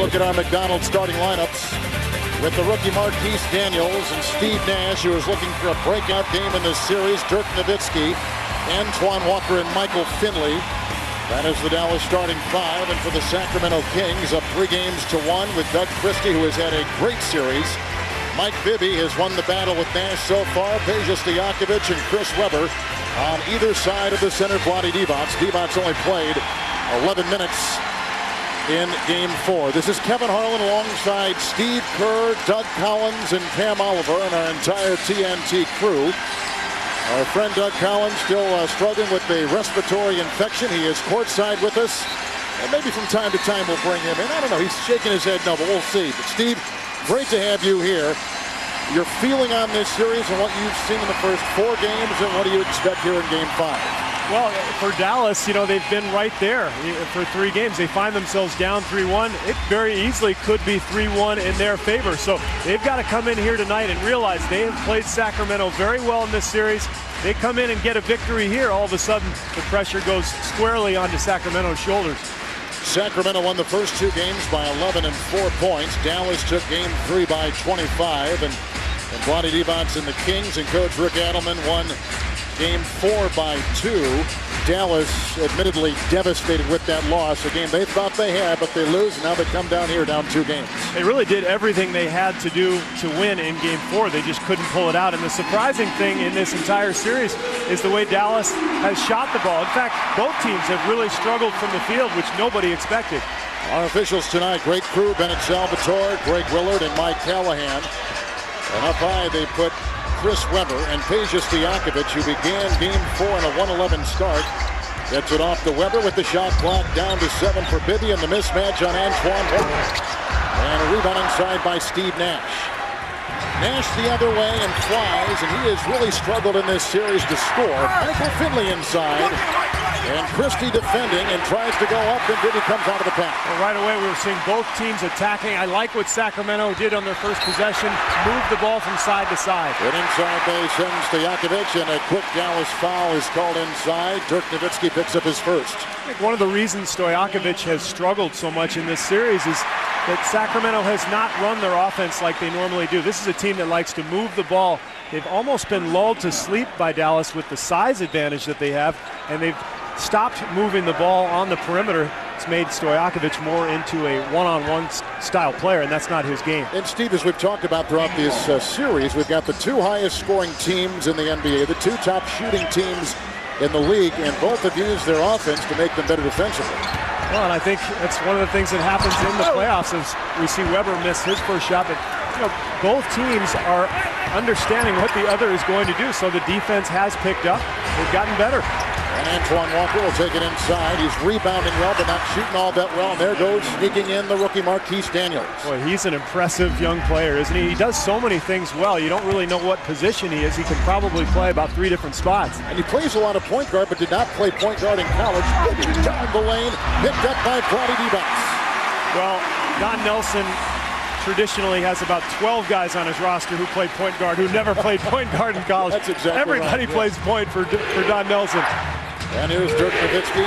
look at our McDonald's starting lineups with the rookie Marquise Daniels and Steve Nash, who is looking for a breakout game in this series. Dirk Nowitzki, Antoine Walker, and Michael Finley. That is the Dallas starting five. And for the Sacramento Kings, up 3-1 with Doug Christie, who has had a great series. Mike Bibby has won the battle with Nash so far. Peja Stojakovic and Chris Webber on either side of the center. Vlade Divac. Divac only played 11 minutes in Game 4. This is Kevin Harlan alongside Steve Kerr, Doug Collins, and Cam Oliver, and our entire TNT crew. Our friend Doug Collins still struggling with a respiratory infection. He is courtside with us, and maybe from time to time we'll bring him in. I don't know. He's shaking his head no, but we'll see. But Steve, great to have you here. Your feeling on this series and what you've seen in the first 4 games, and what do you expect here in Game 5? Well, for Dallas, you know, they've been right there for 3 games. They find themselves down 3-1. It very easily could be 3-1 in their favor. So they've got to come in here tonight and realize they have played Sacramento very well in this series. They come in and get a victory here. All of a sudden, the pressure goes squarely onto Sacramento's shoulders. Sacramento won the first 2 games by 11 and 4 points. Dallas took Game 3 by 25. And Vlade Divac and the Kings and coach Rick Adelman won Game 4 by 2. Dallas admittedly devastated with that loss. A game they thought they had, but they lose. And now they come down here down 2 games. They really did everything they had to do to win in Game 4. They just couldn't pull it out. And the surprising thing in this entire series is the way Dallas has shot the ball. In fact, both teams have really struggled from the field, which nobody expected. Our officials tonight, great crew: Bennett Salvatore, Greg Willard, and Mike Callahan. And up high they put Chris Webber, and Peja Stojakovic, who began Game 4 in a 1-11 start, gets it off to Webber with the shot clock down to 7 for Bibby, and the mismatch on Antoine Walker. And a rebound inside by Steve Nash. Nash the other way and flies, and he has really struggled in this series to score. Michael Finley inside, and Christie defending and tries to go up, and Bibby comes out of the pack. Well, right away we were seeing both teams attacking. I like what Sacramento did on their first possession, move the ball from side to side. Good inside they send Stojakovic, and a quick Dallas foul is called inside. Dirk Nowitzki picks up his first. I think one of the reasons Stojakovic has struggled so much in this series is that Sacramento has not run their offense like they normally do. This is a team that likes to move the ball. They've almost been lulled to sleep by Dallas with the size advantage that they have, and they've stopped moving the ball on the perimeter. It's made Stojakovic more into a one-on-one style player, and that's not his game. And Steve, as we've talked about throughout this series, we've got the 2 highest scoring teams in the NBA, the 2 top shooting teams in the league, and both have used their offense to make them better defensively. Well, and I think that's one of the things that happens in the playoffs is we see Webber miss his first shot, but you know, both teams are understanding what the other is going to do, so the defense has picked up. They've gotten better. And Antoine Walker will take it inside. He's rebounding well, but not shooting all that well. And there goes sneaking in the rookie Marquise Daniels. Boy, he's an impressive young player, isn't he? He does so many things well. You don't really know what position he is. He can probably play about 3 different spots. And he plays a lot of point guard, but did not play point guard in college. Down the lane, picked up by Vlade Divac. Well, Don Nelson traditionally has about 12 guys on his roster who played point guard, who never played point guard in college. That's exactly Everybody right, plays point for Don Nelson. And here's Dirk Nowitzki.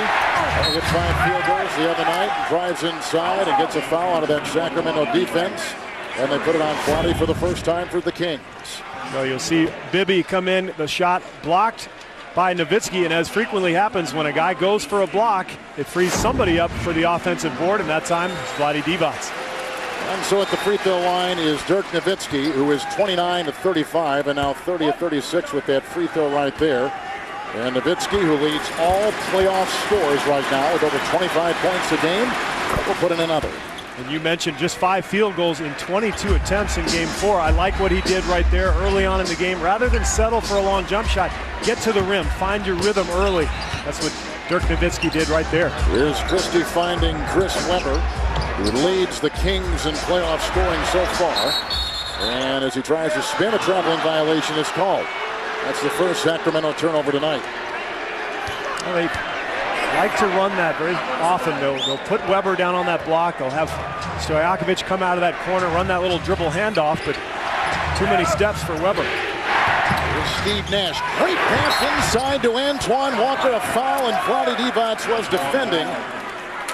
Gets 5 field goals the other night, and drives inside and gets a foul out of that Sacramento defense. And they put it on Vlade for the first time for the Kings. Well, you'll see Bibby come in, the shot blocked by Nowitzki, and as frequently happens when a guy goes for a block, it frees somebody up for the offensive board, and that time it's Vlade Divac. And so at the free throw line is Dirk Nowitzki, who is 29 of 35 and now 30 of 36 with that free throw right there. And Nowitzki, who leads all playoff scores right now with over 25 points a game, will put in another. And you mentioned just 5 field goals in 22 attempts in Game 4. I like what he did right there early on in the game. Rather than settle for a long jump shot, get to the rim, find your rhythm early. That's what Dirk Nowitzki did right there. Here's Christie finding Chris Webber, who leads the Kings in playoff scoring so far. And as he tries to spin, a traveling violation is called. That's the first Sacramento turnover tonight. Well, they like to run that very often. They'll put Webber down on that block. They'll have Stojakovic come out of that corner, run that little dribble handoff, but too many steps for Webber. Here's Steve Nash. Great pass inside to Antoine Walker. A foul, and Vlade Divac was defending.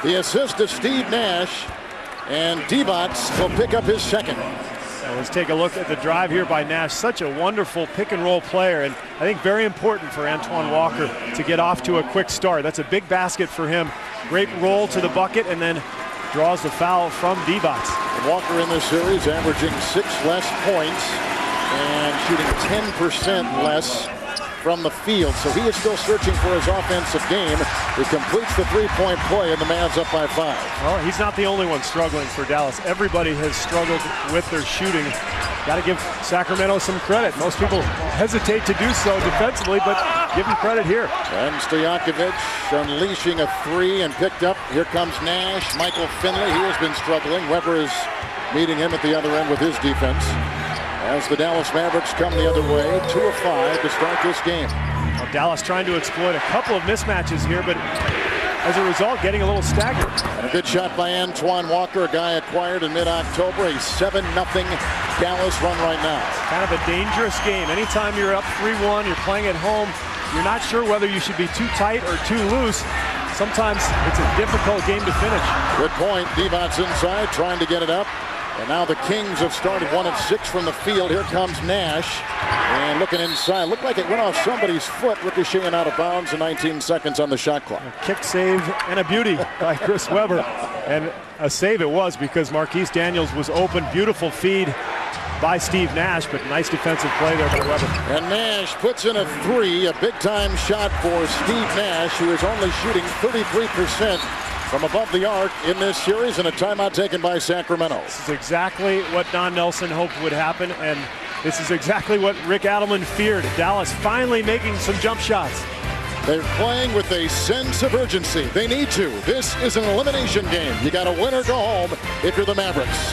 The assist to Steve Nash. And Divac will pick up his second. Let's take a look at the drive here by Nash. Such a wonderful pick and roll player, and I think very important for Antoine Walker to get off to a quick start. That's a big basket for him. Great roll to the bucket, and then draws the foul from Divac. Walker in this series averaging 6 less points and shooting 10% less from the field. So he is still searching for his offensive game. He completes the three-point play, and the Mavs up by 5. Well, he's not the only one struggling for Dallas. Everybody has struggled with their shooting. Got to give Sacramento some credit. Most people hesitate to do so defensively, but give him credit here. And Stojakovic unleashing a three and picked up. Here comes Nash. Michael Finley, he has been struggling. Weber is meeting him at the other end with his defense. As the Dallas Mavericks come the other way, 2 of 5 to start this game. Well, Dallas trying to exploit a couple of mismatches here, but as a result, getting a little staggered. And a good shot by Antoine Walker, a guy acquired in mid-October. A 7-0 Dallas run right now. Kind of a dangerous game. Anytime you're up 3-1, you're playing at home, you're not sure whether you should be too tight or too loose. Sometimes it's a difficult game to finish. Good point. Divac's inside, trying to get it up. And now the Kings have started 1 of 6 from the field. Here comes Nash. And looking inside, looked like it went off somebody's foot, ricocheting out of bounds in 19 seconds on the shot clock. A kick save and a beauty by Chris Webber. And a save it was because Marquise Daniels was open. Beautiful feed by Steve Nash, but nice defensive play there by Webber. And Nash puts in a three, a big-time shot for Steve Nash, who is only shooting 33% from above the arc in this series, and a timeout taken by Sacramento. This is exactly what Don Nelson hoped would happen, and this is exactly what Rick Adelman feared. Dallas finally making some jump shots. They're playing with a sense of urgency. They need to. This is an elimination game. You got to win or go home if you're the Mavericks.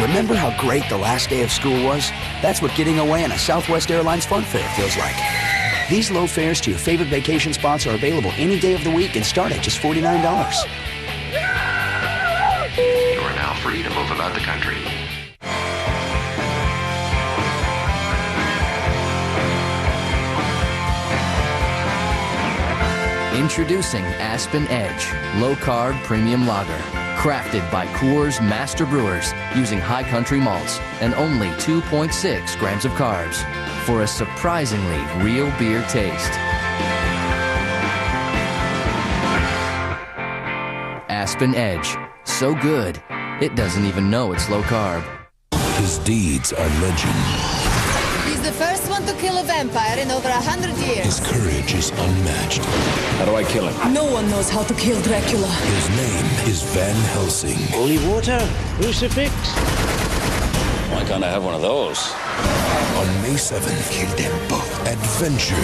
Remember how great the last day of school was? That's what getting away on a Southwest Airlines Fun Fair feels like. These low fares to your favorite vacation spots are available any day of the week and start at just $49. You are now free to move about the country. Introducing Aspen Edge, low-carb premium lager. Crafted by Coors Master Brewers using high country malts and only 2.6 grams of carbs for a surprisingly real beer taste. Aspen Edge, so good, it doesn't even know it's low carb. His deeds are legend. He's the first one to kill a vampire in over 100 years. His courage is unmatched. How do I kill him? No one knows how to kill Dracula. His name is Van Helsing. Holy water, crucifix. Why can't I have one of those? On May 7th, kill them both. Adventure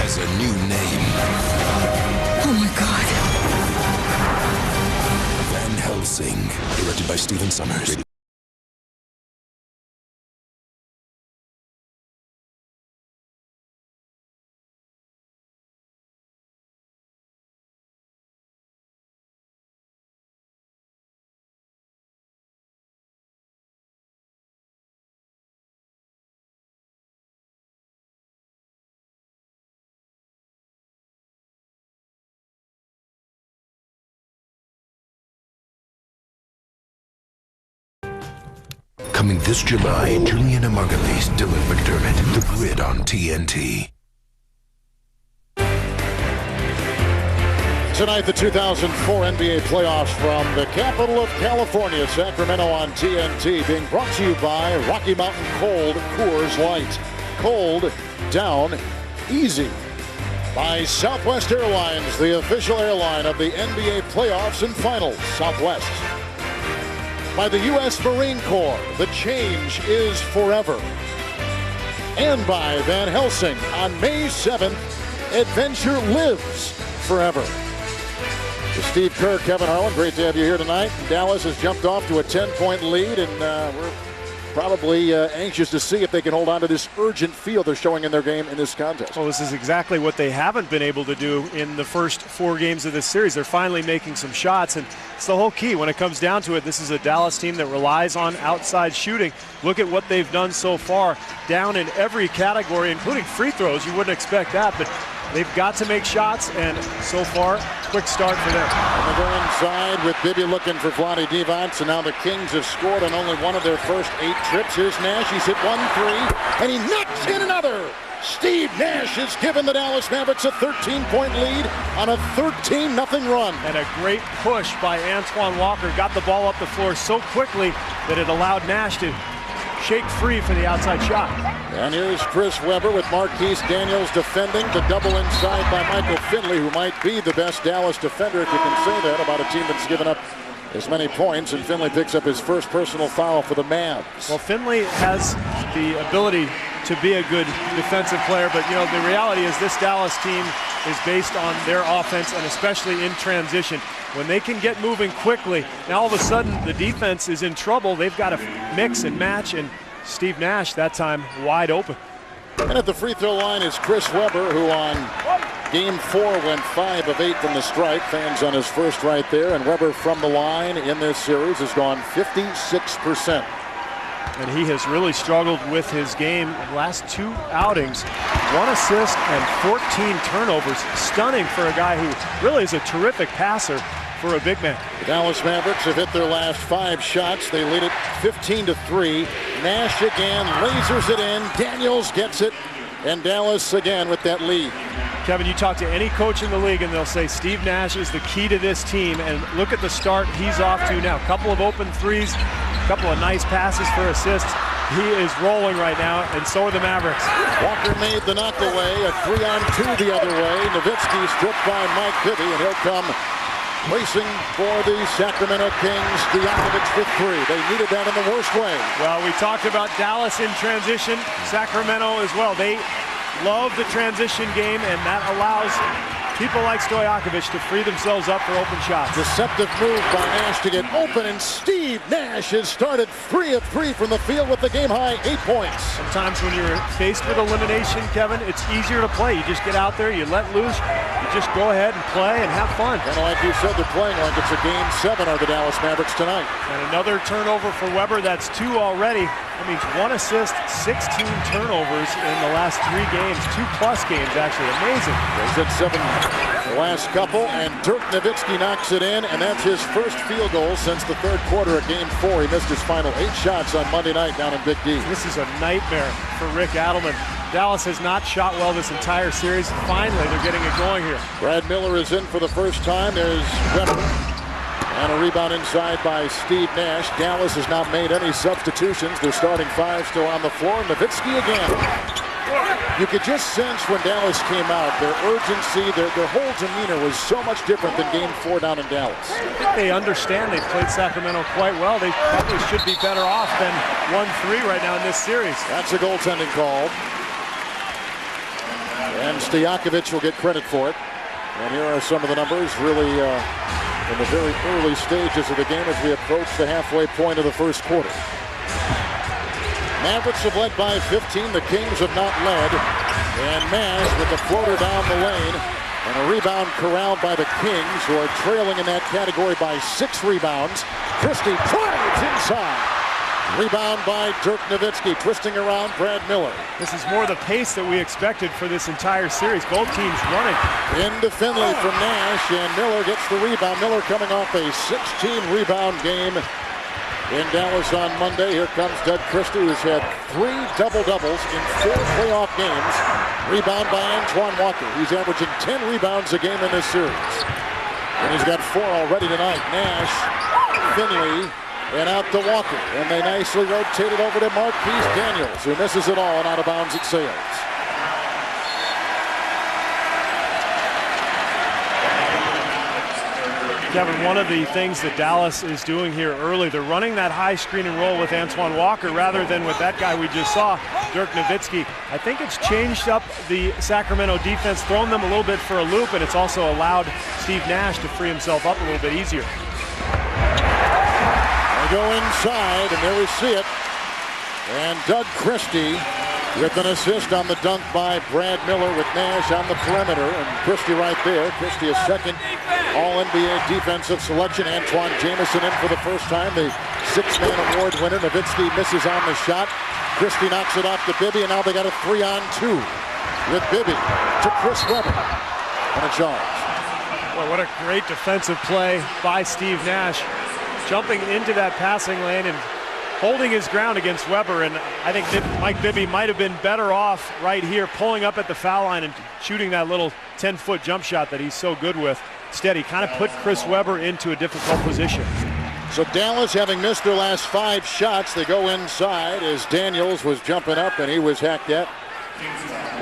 has a new name. Oh my God. Van Helsing, directed by Stephen Sommers. Coming this July, Juliana Margulies, Dylan McDermott, The Grid on TNT. Tonight, the 2004 NBA playoffs from the capital of California, Sacramento on TNT, being brought to you by Rocky Mountain Cold Coors Light. Cold, down, easy. By Southwest Airlines, the official airline of the NBA playoffs and finals, Southwest. By the U.S. Marine Corps, the change is forever. And by Van Helsing, on May 7th, adventure lives forever. With Steve Kerr, Kevin Harlan, great to have you here tonight. Dallas has jumped off to a 10-point lead, and we're probably anxious to see if they can hold on to this urgent feel they're showing in their game in this contest. Well, this is exactly what they haven't been able to do in the first 4 games of this series. They're finally making some shots, and it's the whole key. When it comes down to it, this is a Dallas team that relies on outside shooting. Look at what they've done so far, down in every category, including free throws. You wouldn't expect that, but they've got to make shots, and so far, quick start for them. And they go inside with Bibby looking for Vlade Divac, and now the Kings have scored on only one of their first 8 trips. Here's Nash. He's hit 1 3, and he knocks in another. Steve Nash has given the Dallas Mavericks a 13-point lead on a 13-0 run. And a great push by Antoine Walker. Got the ball up the floor so quickly that it allowed Nash to shake free for the outside shot. And here's Chris Webber with Marquise Daniels defending. The double inside by Michael Finley, who might be the best Dallas defender, if you can say that, about a team that's given up as many points. And Finley picks up his first personal foul for the Mavs. Well, Finley has the ability to be a good defensive player, but you know, the reality is this Dallas team is based on their offense, and especially in transition. When they can get moving quickly, now all of a sudden the defense is in trouble. They've got to mix and match, and Steve Nash that time wide open. And at the free throw line is Chris Webber, who on game 4 went 5 of 8 from the stripe. Fans on his first right there, and Webber from the line in this series has gone 56%. And he has really struggled with his game the last 2 outings. 1 assist and 14 turnovers. Stunning for a guy who really is a terrific passer for a big man. The Dallas Mavericks have hit their last 5 shots. They lead it 15-3. Nash again lasers it in. Daniels gets it. And Dallas again with that lead. Kevin, you talk to any coach in the league and they'll say Steve Nash is the key to this team. And look at the start he's off to now. A couple of open threes, a couple of nice passes for assists. He is rolling right now, and so are the Mavericks. Walker made the knockaway, a 3-on-2 the other way. Nowitzki stripped by Mike Bibby, and he'll come racing for the Sacramento Kings. Stojakovic with 3. They needed that in the worst way. Well, we talked about Dallas in transition, Sacramento as well. They love the transition game, and that allows people like Stojakovic to free themselves up for open shots. Deceptive move by Nash to get open, and Steve Nash has started 3 of 3 from the field with the game-high 8 points. Sometimes when you're faced with elimination, Kevin, it's easier to play. You just get out there, you let loose, you just go ahead and play and have fun. And like you said, they're playing like it's a game 7 are the Dallas Mavericks tonight. And another turnover for Webber. That's 2 already. That means 1 assist, 16 turnovers in the last 3 games. 2+ games, actually. Amazing. He's at 7 the last couple, and Dirk Nowitzki knocks it in, and that's his first field goal since the 3rd quarter of game 4. He missed his final 8 shots on Monday night down in Big D. This is a nightmare for Rick Adelman. Dallas has not shot well this entire series. Finally, they're getting it going here. Brad Miller is in for the first time. There's Webber. And a rebound inside by Steve Nash. Dallas has not made any substitutions. Their starting 5 still on the floor. Nowitzki again. You could just sense when Dallas came out, their urgency, their whole demeanor was so much different than game 4 down in Dallas. I think they understand they've played Sacramento quite well. They probably should be better off than 1-3 right now in this series. That's a goaltending call. And Stojakovic will get credit for it. And here are some of the numbers, really in the very early stages of the game as we approach the halfway point of the first quarter. Mavericks have led by 15. The Kings have not led. And Nash with the floater down the lane. And a rebound corralled by the Kings, who are trailing in that category by 6 rebounds. Christie drives inside. Rebound by Dirk Nowitzki, twisting around Brad Miller. This is more the pace that we expected for this entire series. Both teams running. Into Finley from Nash, and Miller gets the rebound. Miller coming off a 16-rebound game in Dallas on Monday. Here comes Doug Christie, who's had 3 double-doubles in 4 playoff games. Rebound by Antoine Walker. He's averaging 10 rebounds a game in this series. And he's got 4 already tonight. Nash, Finley, and out to Walker. And they nicely rotated over to Marquise Daniels, who misses it all and out of bounds at Sales. Kevin, one of the things that Dallas is doing here early, they're running that high screen and roll with Antoine Walker rather than with that guy we just saw, Dirk Nowitzki. I think it's changed up the Sacramento defense, thrown them a little bit for a loop, and it's also allowed Steve Nash to free himself up a little bit easier. They go inside, and there we see it. And Doug Christie with an assist on the dunk by Brad Miller with Nash on the perimeter. And Christie right there. Christie a second All-NBA defensive selection. Antoine Jamison in for the first time. The six-man award winner. Nowitzki misses on the shot. Christie knocks it off to Bibby, and now they got a 3-on-2 with Bibby to Chris Webber. And a charge. Well, what a great defensive play by Steve Nash. Jumping into that passing lane and holding his ground against Webber. And I think Mike Bibby might have been better off right here, pulling up at the foul line and shooting that little 10-foot jump shot that he's so good with. Instead, he kind of put Chris Webber into a difficult position. So Dallas, having missed their last 5 shots, they go inside as Daniels was jumping up and he was hacked at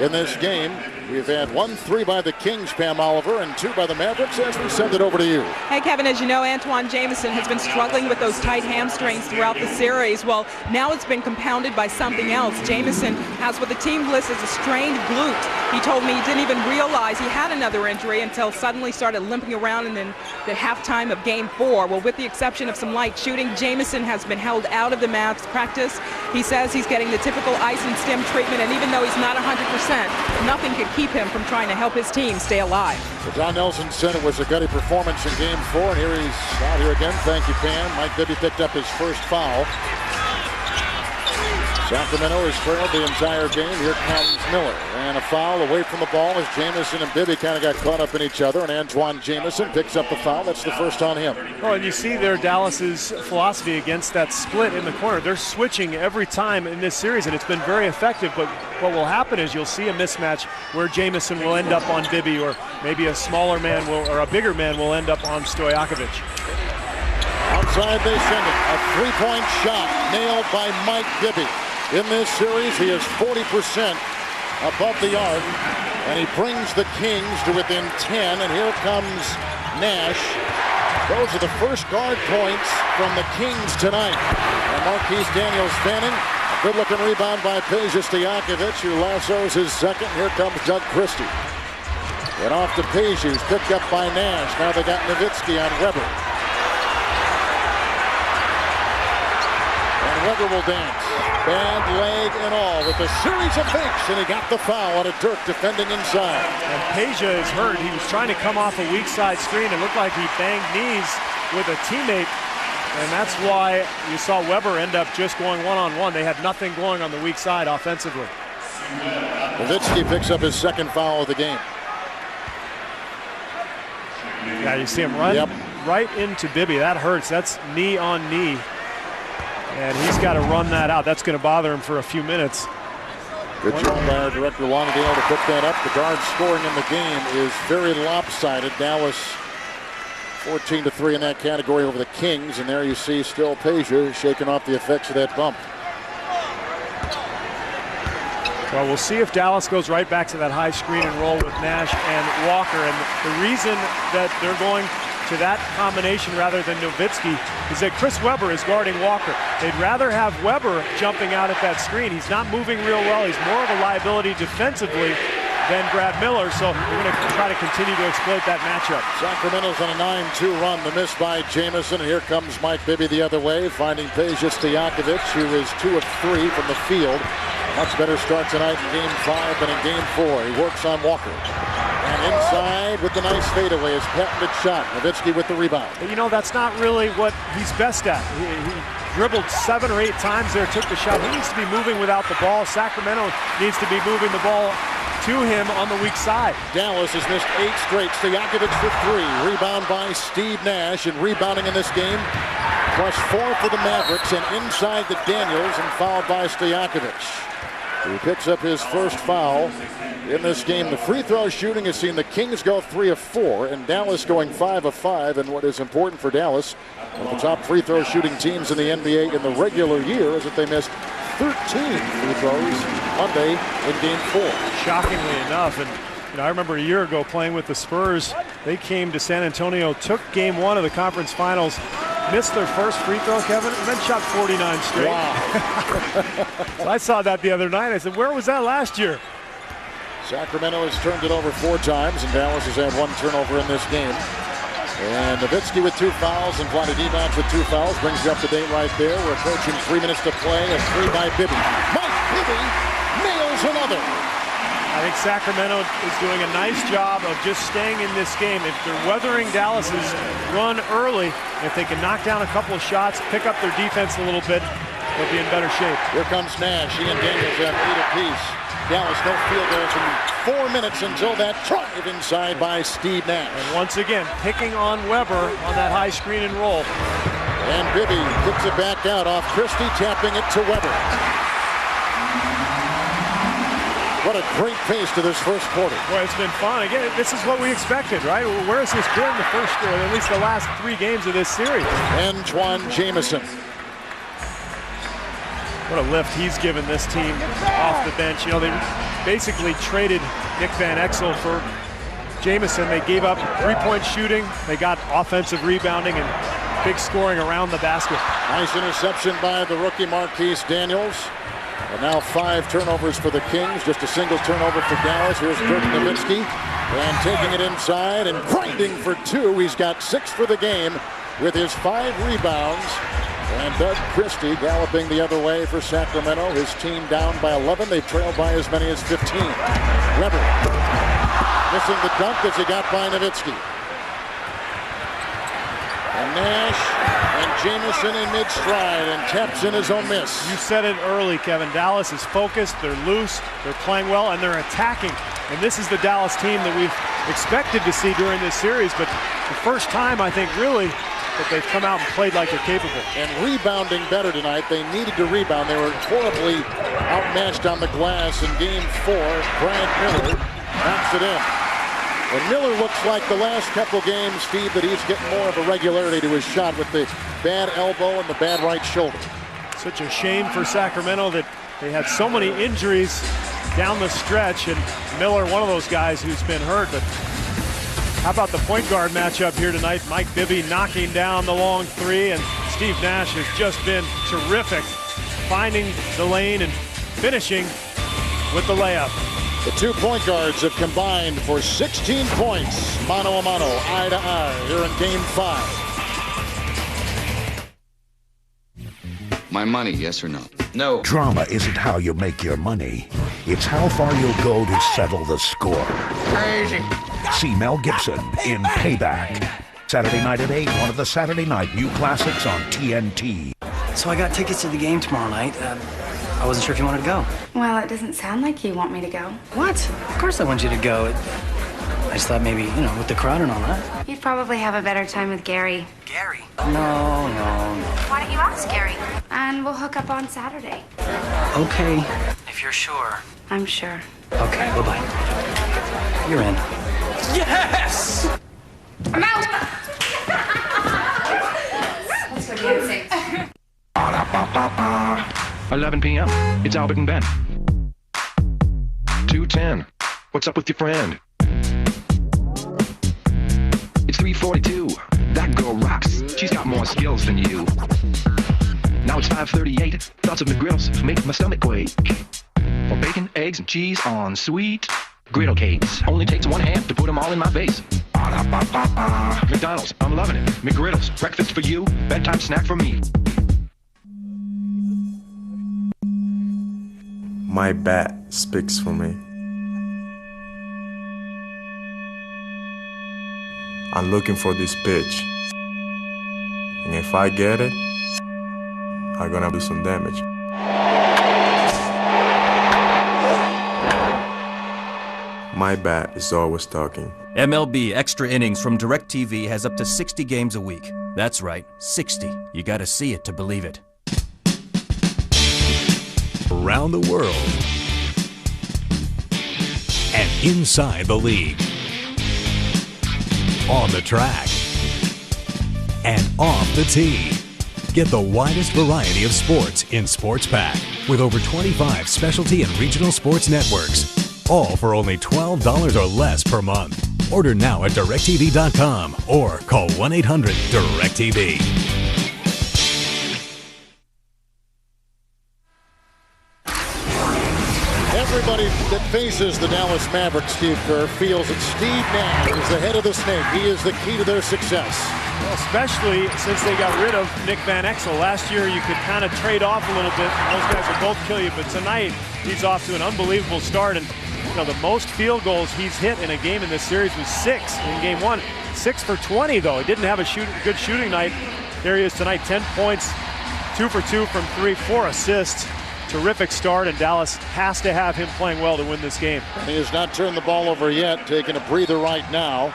in this game. We've had 1 3 by the Kings, Pam Oliver, and 2 by the Mavericks as we send it over to you. Hey, Kevin, as you know, Antoine Jamison has been struggling with those tight hamstrings throughout the series. Well, now it's been compounded by something else. Jamison has what the team lists as a strained glute. He told me he didn't even realize he had another injury until suddenly started limping around in the halftime of Game 4. Well, with the exception of some light shooting, Jamison has been held out of the Mavs practice. He says he's getting the typical ice and stim treatment, and even though he's not 100%, nothing could keep him from trying to help his team stay alive. So Don Nelson said it was a gutty performance in Game 4, and here he's out here again. Thank you, Pam. Mike Bibby picked up his first foul. Sacramento has trailed the entire game. Here comes Miller. And a foul away from the ball as Jamison and Bibby kind of got caught up in each other. And Antoine Jamison picks up the foul. That's the first on him. Oh, and you see there Dallas's philosophy against that split in the corner. They're switching every time in this series, and it's been very effective. But what will happen is you'll see a mismatch where Jamison will end up on Bibby, or maybe a smaller man will, or a bigger man will end up on Stojakovic. Outside they send it. A three-point shot nailed by Mike Bibby. In this series, he is 40% above the arc, and he brings the Kings to within 10, and here comes Nash. Those are the first guard points from the Kings tonight. And Marquise Daniels fanning. A good-looking rebound by Peja Stojakovic, who lassos his second. Here comes Doug Christie. And off to Peja, who's picked up by Nash. Now they got Nowitzki on Webber. And Webber will dance. Bad leg and all with a series of fakes, and he got the foul on a Dirk defending inside. And Peja is hurt. He was trying to come off a weak side screen. It looked like he banged knees with a teammate, and that's why you saw Webber end up just going one-on-one. They had nothing going on the weak side offensively. Nowitzki picks up his second foul of the game. Yeah, you see him run right into Bibby. That hurts. That's knee on knee. And he's got to run that out. That's going to bother him for a few minutes. Good job by our director Longdale to pick that up. The guard scoring in the game is very lopsided. Dallas 14-3 in that category over the Kings. And there you see still Peja shaking off the effects of that bump. Well, we'll see if Dallas goes right back to that high screen and roll with Nash and Walker. And the reason that they're going to that combination rather than Nowitzki is that Chris Webber is guarding Walker. They'd rather have Webber jumping out at that screen. He's not moving real well. He's more of a liability defensively than Brad Miller, so we're going to try to continue to exploit that matchup. Sacramento's on a 9-2 run. The miss by Jamison. Here comes Mike Bibby the other way, finding Peja Stojakovic, who is 2 of 3 from the field. Much better start tonight in Game 5 than in Game 4. He works on Walker. And inside with the nice fadeaway, his patented shot. Nowitzki with the rebound. But you know, that's not really what he's best at. He dribbled 7 or 8 times there, took the shot. He needs to be moving without the ball. Sacramento needs to be moving the ball to him on the weak side. Dallas has missed 8 straight. Stojakovic for 3. Rebound by Steve Nash, and rebounding in this game. +4 for the Mavericks, and inside the Daniels, and fouled by Stojakovic. He picks up his first foul in this game. The free throw shooting has seen the Kings go 3 of 4, and Dallas going 5 of 5. And what is important for Dallas, one of the top free throw shooting teams in the NBA in the regular year, is that they missed 13 free throws Monday in Game 4. Shockingly enough, and you know, I remember a year ago playing with the Spurs. They came to San Antonio, took Game 1 of the conference finals, missed their first free throw, Kevin, and then shot 49 straight. Wow. So I saw that the other night. I said, where was that last year? Sacramento has turned it over 4 times, and Dallas has had 1 turnover in this game. And Nowitzki with 2 fouls and Vlade Divac with 2 fouls brings you up to date right there. We're approaching 3 minutes to play. A 3 by Bibby. Mike Bibby nails another. I think Sacramento is doing a nice job of just staying in this game. If they're weathering Dallas's run early, if they can knock down a couple of shots, pick up their defense a little bit, they'll be in better shape. Here comes Nash. He and Daniels have 8 apiece. Dallas no field goals in 4 minutes until that drive inside by Steve Nash. And once again, picking on Weber on that high screen and roll. And Bibby kicks it back out off Christie, tapping it to Weber. What a great pace to this first quarter. Boy, it's been fun. Again, this is what we expected, right? Where has this been the first, or at least the last 3 games of this series? Antoine Jamison. What a lift he's given this team off the bench. You know, they basically traded Nick Van Exel for Jamison. They gave up 3-point shooting. They got offensive rebounding and big scoring around the basket. Nice interception by the rookie Marquise Daniels. And now 5 turnovers for the Kings. Just a single turnover for Dallas. Here's Dirk Nowitzki. And taking it inside and grinding for 2. He's got 6 for the game with his 5 rebounds. And Doug Christie galloping the other way for Sacramento. His team down by 11. They trailed by as many as 15. Weber missing the dunk as he got by Nowitzki. And Nash and Jamison in mid-stride and taps in his own miss. You said it early, Kevin. Dallas is focused, they're loose, they're playing well, and they're attacking. And this is the Dallas team that we've expected to see during this series, but the first time, I think, really, that they've come out and played like they're capable. And rebounding better tonight. They needed to rebound. They were horribly outmatched on the glass in Game 4. Brad Miller knocks it in. And Miller looks like the last couple games, Steve, that he's getting more of a regularity to his shot with the bad elbow and the bad right shoulder. Such a shame for Sacramento that they had so many injuries down the stretch, and Miller, one of those guys who's been hurt. But how about the point guard matchup here tonight? Mike Bibby knocking down the long 3, and Steve Nash has just been terrific, finding the lane and finishing with the layup. The 2 point guards have combined for 16 points, mano a mano, eye to eye, here in Game 5. My money, yes or no? No. Drama isn't how you make your money. It's how far you'll go to settle the score. Crazy. See Mel Gibson in Payback. Saturday night at 8, one of the Saturday night new classics on TNT. So I got tickets to the game tomorrow night. I wasn't sure if you wanted to go. Well, it doesn't sound like you want me to go. What? Of course I want you to go. I just thought maybe, with the crowd and all that. You'd probably have a better time with Gary. Gary? No. Why don't you ask Gary? And we'll hook up on Saturday. Okay, if you're sure. I'm sure. Okay, bye-bye. You're in. Yes! I'm out! Let's go dancing. 11 p.m. It's Albert and Ben. 2:10. What's up with your friend? It's 3:42. That girl rocks. She's got more skills than you. Now it's 5:38. Thoughts of McGriddles make my stomach quake. For bacon, eggs, and cheese on sweet griddle cakes. Only takes one hand to put them all in my face. McDonald's, I'm loving it. McGriddles, breakfast for you, bedtime snack for me. My bat speaks for me. I'm looking for this pitch. And if I get it, I'm gonna do some damage. My bat is always talking. MLB Extra Innings from DirecTV has up to 60 games a week. That's right, 60. You gotta see it to believe it. Around the world and inside the league, on the track and off the tee. Get the widest variety of sports in Sports Pack with over 25 specialty and regional sports networks, all for only $12 or less per month. Order now at directv.com or call 1-800-DIRECTV. Every Everybody that faces the Dallas Mavericks, Steve Kerr, feels that Steve Nash is the head of the snake. He is the key to their success. Well, especially since they got rid of Nick Van Exel. Last year, you could kind of trade off a little bit. Those guys will both kill you. But tonight, he's off to an unbelievable start. And the most field goals he's hit in a game in this series was 6 in game 1. 6 for 20, though. He didn't have a good shooting night. There he is tonight, 10 points, 2 for 2 from 3, 4 assists. Terrific start, and Dallas has to have him playing well to win this game. He has not turned the ball over yet, taking a breather right now.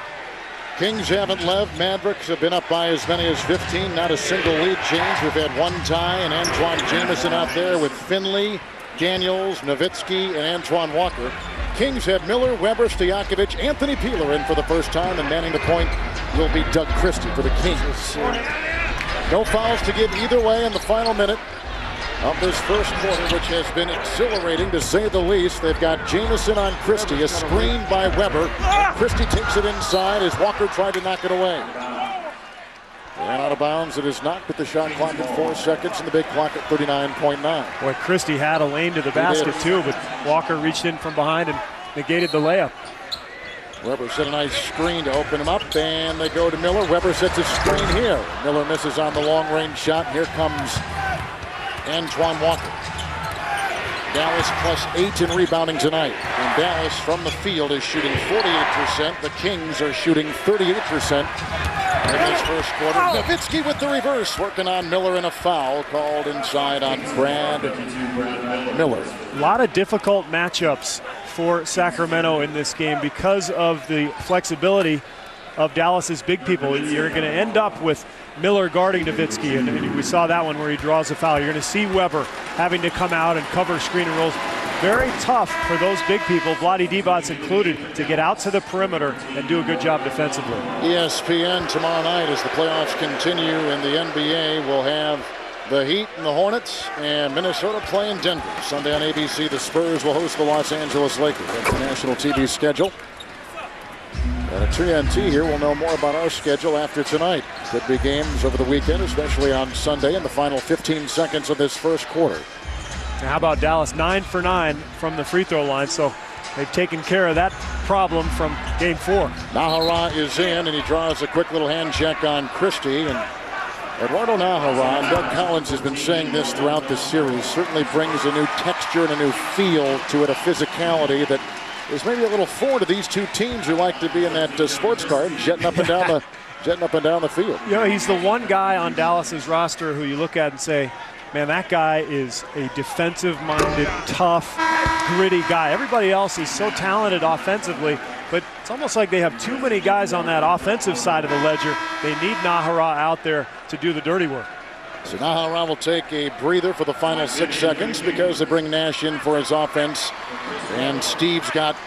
Kings haven't left. Mavericks have been up by as many as 15. Not a single lead change. We've had one tie, and Antoine Jamison out there with Finley, Daniels, Nowitzki, and Antoine Walker. Kings have Miller, Weber, Stojakovic, Anthony Peeler in for the first time, and manning the point will be Doug Christie for the Kings. No fouls to give either way in the final minute of this first quarter, which has been exhilarating to say the least. They've got Jamison on Christie, a screen by Weber. Christie takes it inside as Walker tried to knock it away. Ran out of bounds. It is knocked at the shot clock at 4 seconds and the big clock at 39.9. Boy, Christie had a lane to the basket too, but Walker reached in from behind and negated the layup. Weber set a nice screen to open him up, and they go to Miller. Weber sets a screen here. Miller misses on the long-range shot. Here comes Antoine Walker. Dallas +8 in rebounding tonight. And Dallas from the field is shooting 48%. The Kings are shooting 38% in this first quarter. Nowitzki with the reverse, working on Miller, and a foul called inside on Brad Miller. A lot of difficult matchups for Sacramento in this game because of the flexibility of Dallas's big people. You're going to end up with Miller guarding Nowitzki, and we saw that one where he draws a foul. You're going to see Weber having to come out and cover screen and rolls. Very tough for those big people, Vlade Divac included, to get out to the perimeter and do a good job defensively. ESPN tomorrow night as the playoffs continue in the NBA. We'll have the Heat and the Hornets, and Minnesota playing Denver. Sunday on ABC, the Spurs will host the Los Angeles Lakers. That's the national TV schedule. And at TNT here, we'll know more about our schedule after tonight. Could be games over the weekend, especially on Sunday in the final 15 seconds of this first quarter. Now how about Dallas? 9 for 9 from the free throw line, so they've taken care of that problem from game 4. Nahara is in, and he draws a quick little hand check on Christie. And Eduardo Nahara, and Doug Collins has been saying this throughout this series, certainly brings a new texture and a new feel to it, a physicality that is maybe a little foreign to these two teams who like to be in that sports car, jetting up and down the field. You know, he's the one guy on Dallas's roster who you look at and say, man, that guy is a defensive-minded, tough, gritty guy. Everybody else is so talented offensively, but it's almost like they have too many guys on that offensive side of the ledger. They need Nahara out there to do the dirty work. So Nahara will take a breather for the final 6 seconds because they bring Nash in for his offense. And Steve's got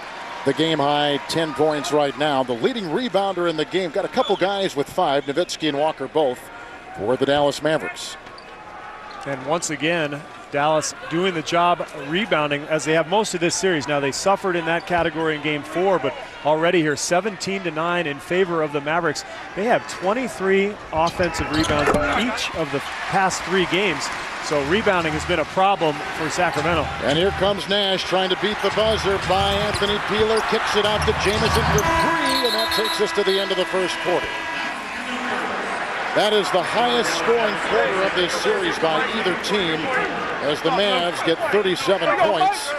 the game-high 10 points right now. The leading rebounder in the game. Got a couple guys with 5, Nowitzki and Walker both, for the Dallas Mavericks. And once again, Dallas doing the job rebounding as they have most of this series. Now, they suffered in that category in game 4, but already here 17-9 in favor of the Mavericks. They have 23 offensive rebounds in each of the past 3 games. So rebounding has been a problem for Sacramento. And here comes Nash trying to beat the buzzer by Anthony Peeler. Kicks it out to Jamison for 3, and that takes us to the end of the first quarter. That is the highest scoring quarter of this series by either team, as the Mavs get 37 points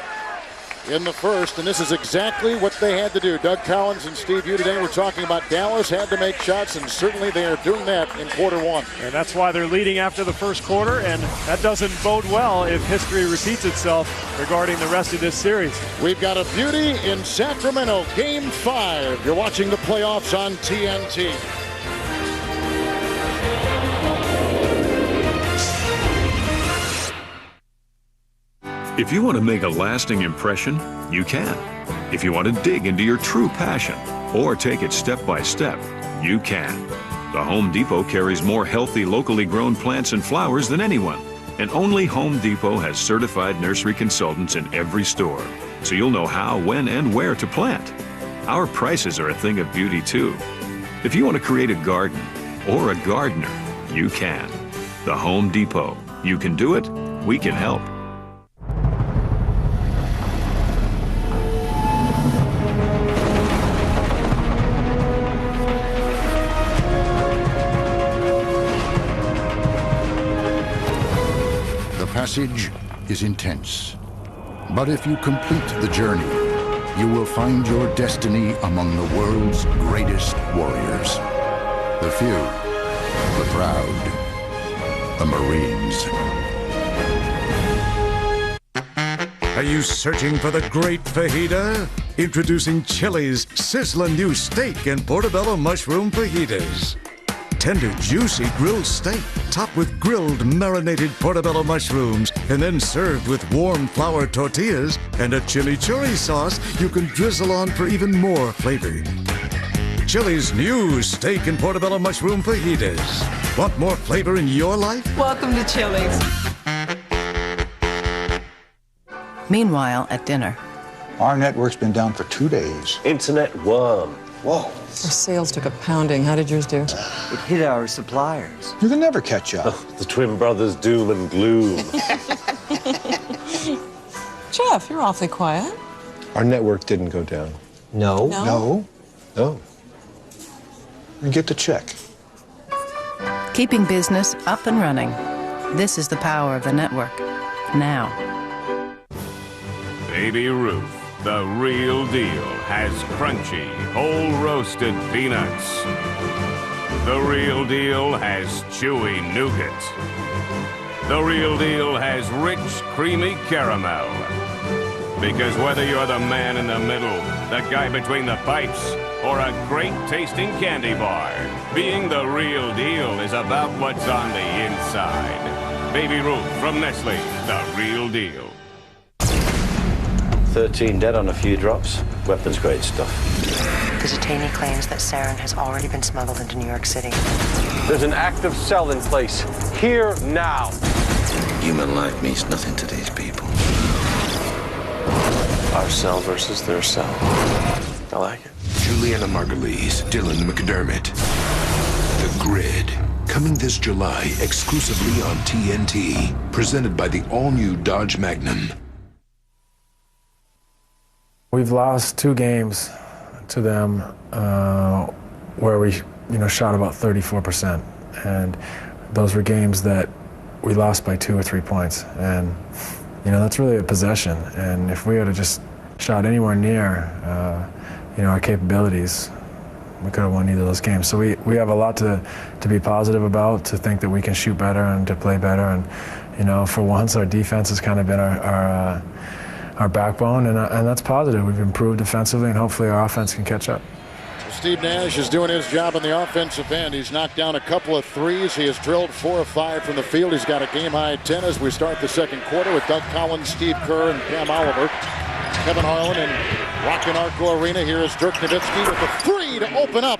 in the first, and this is exactly what they had to do. Doug Collins and Steve, you today were talking about Dallas had to make shots, and certainly they are doing that in quarter 1. And that's why they're leading after the first quarter, and that doesn't bode well if history repeats itself regarding the rest of this series. We've got a beauty in Sacramento, game 5. You're watching the playoffs on TNT. If you want to make a lasting impression, you can. If you want to dig into your true passion or take it step by step, you can. The Home Depot carries more healthy, locally grown plants and flowers than anyone. And only Home Depot has certified nursery consultants in every store, so you'll know how, when, and where to plant. Our prices are a thing of beauty, too. If you want to create a garden or a gardener, you can. The Home Depot. You can do it. We can help. passage is intense. But if you complete the journey, you will find your destiny among the world's greatest warriors. The few, the proud, the Marines. Are you searching for the great fajita? Introducing Chili's sizzling new steak and portobello mushroom fajitas. Tender, juicy grilled steak, topped with grilled, marinated portobello mushrooms, and then served with warm flour tortillas and a chimichurri sauce you can drizzle on for even more flavor. Chili's new steak and portobello mushroom fajitas. Want more flavor in your life? Welcome to Chili's. Meanwhile, at dinner. Our network's been down for 2 days. Internet worm. Whoa. Our sales took a pounding. How did yours do? It hit our suppliers. You can never catch up. Oh, the twin brothers doom and gloom. Jeff, you're awfully quiet. Our network didn't go down. No. No? No. And get the check. Keeping business up and running. This is the power of the network. Now. Baby Ruth, the real deal, has crunchy, whole roasted peanuts. The real deal has chewy nougat. The real deal has rich, creamy caramel. Because whether you're the man in the middle, the guy between the pipes, or a great tasting candy bar, being the real deal is about what's on the inside. Baby Ruth from Nestle, the real deal. 13 dead on a few drops. Weapons grade stuff. The detainee claims that sarin has already been smuggled into New York City. There's an active cell in place. Here, now. Human life means nothing to these people. Our cell versus their cell. I like it. Juliana Margulies, Dylan McDermott. The Grid. Coming this July exclusively on TNT. Presented by the all-new Dodge Magnum. We've lost 2 games to them where we, shot about 34%, and those were games that we lost by 2 or 3 points, and that's really a possession. And if we had just shot anywhere near, our capabilities, we could have won either of those games. So we have a lot to be positive about, to think that we can shoot better and to play better, and for once our defense has kind of been our backbone, and that's positive. We've improved defensively, and hopefully our offense can catch up. Steve Nash is doing his job on the offensive end. He's knocked down a couple of threes. He has drilled 4 of 5 from the field. He's got a game-high 10 as we start the second quarter with Doug Collins, Steve Kerr, and Cam Oliver. Kevin Harlan in Rock Arco Arena. Here is Dirk Nowitzki with a 3 to open up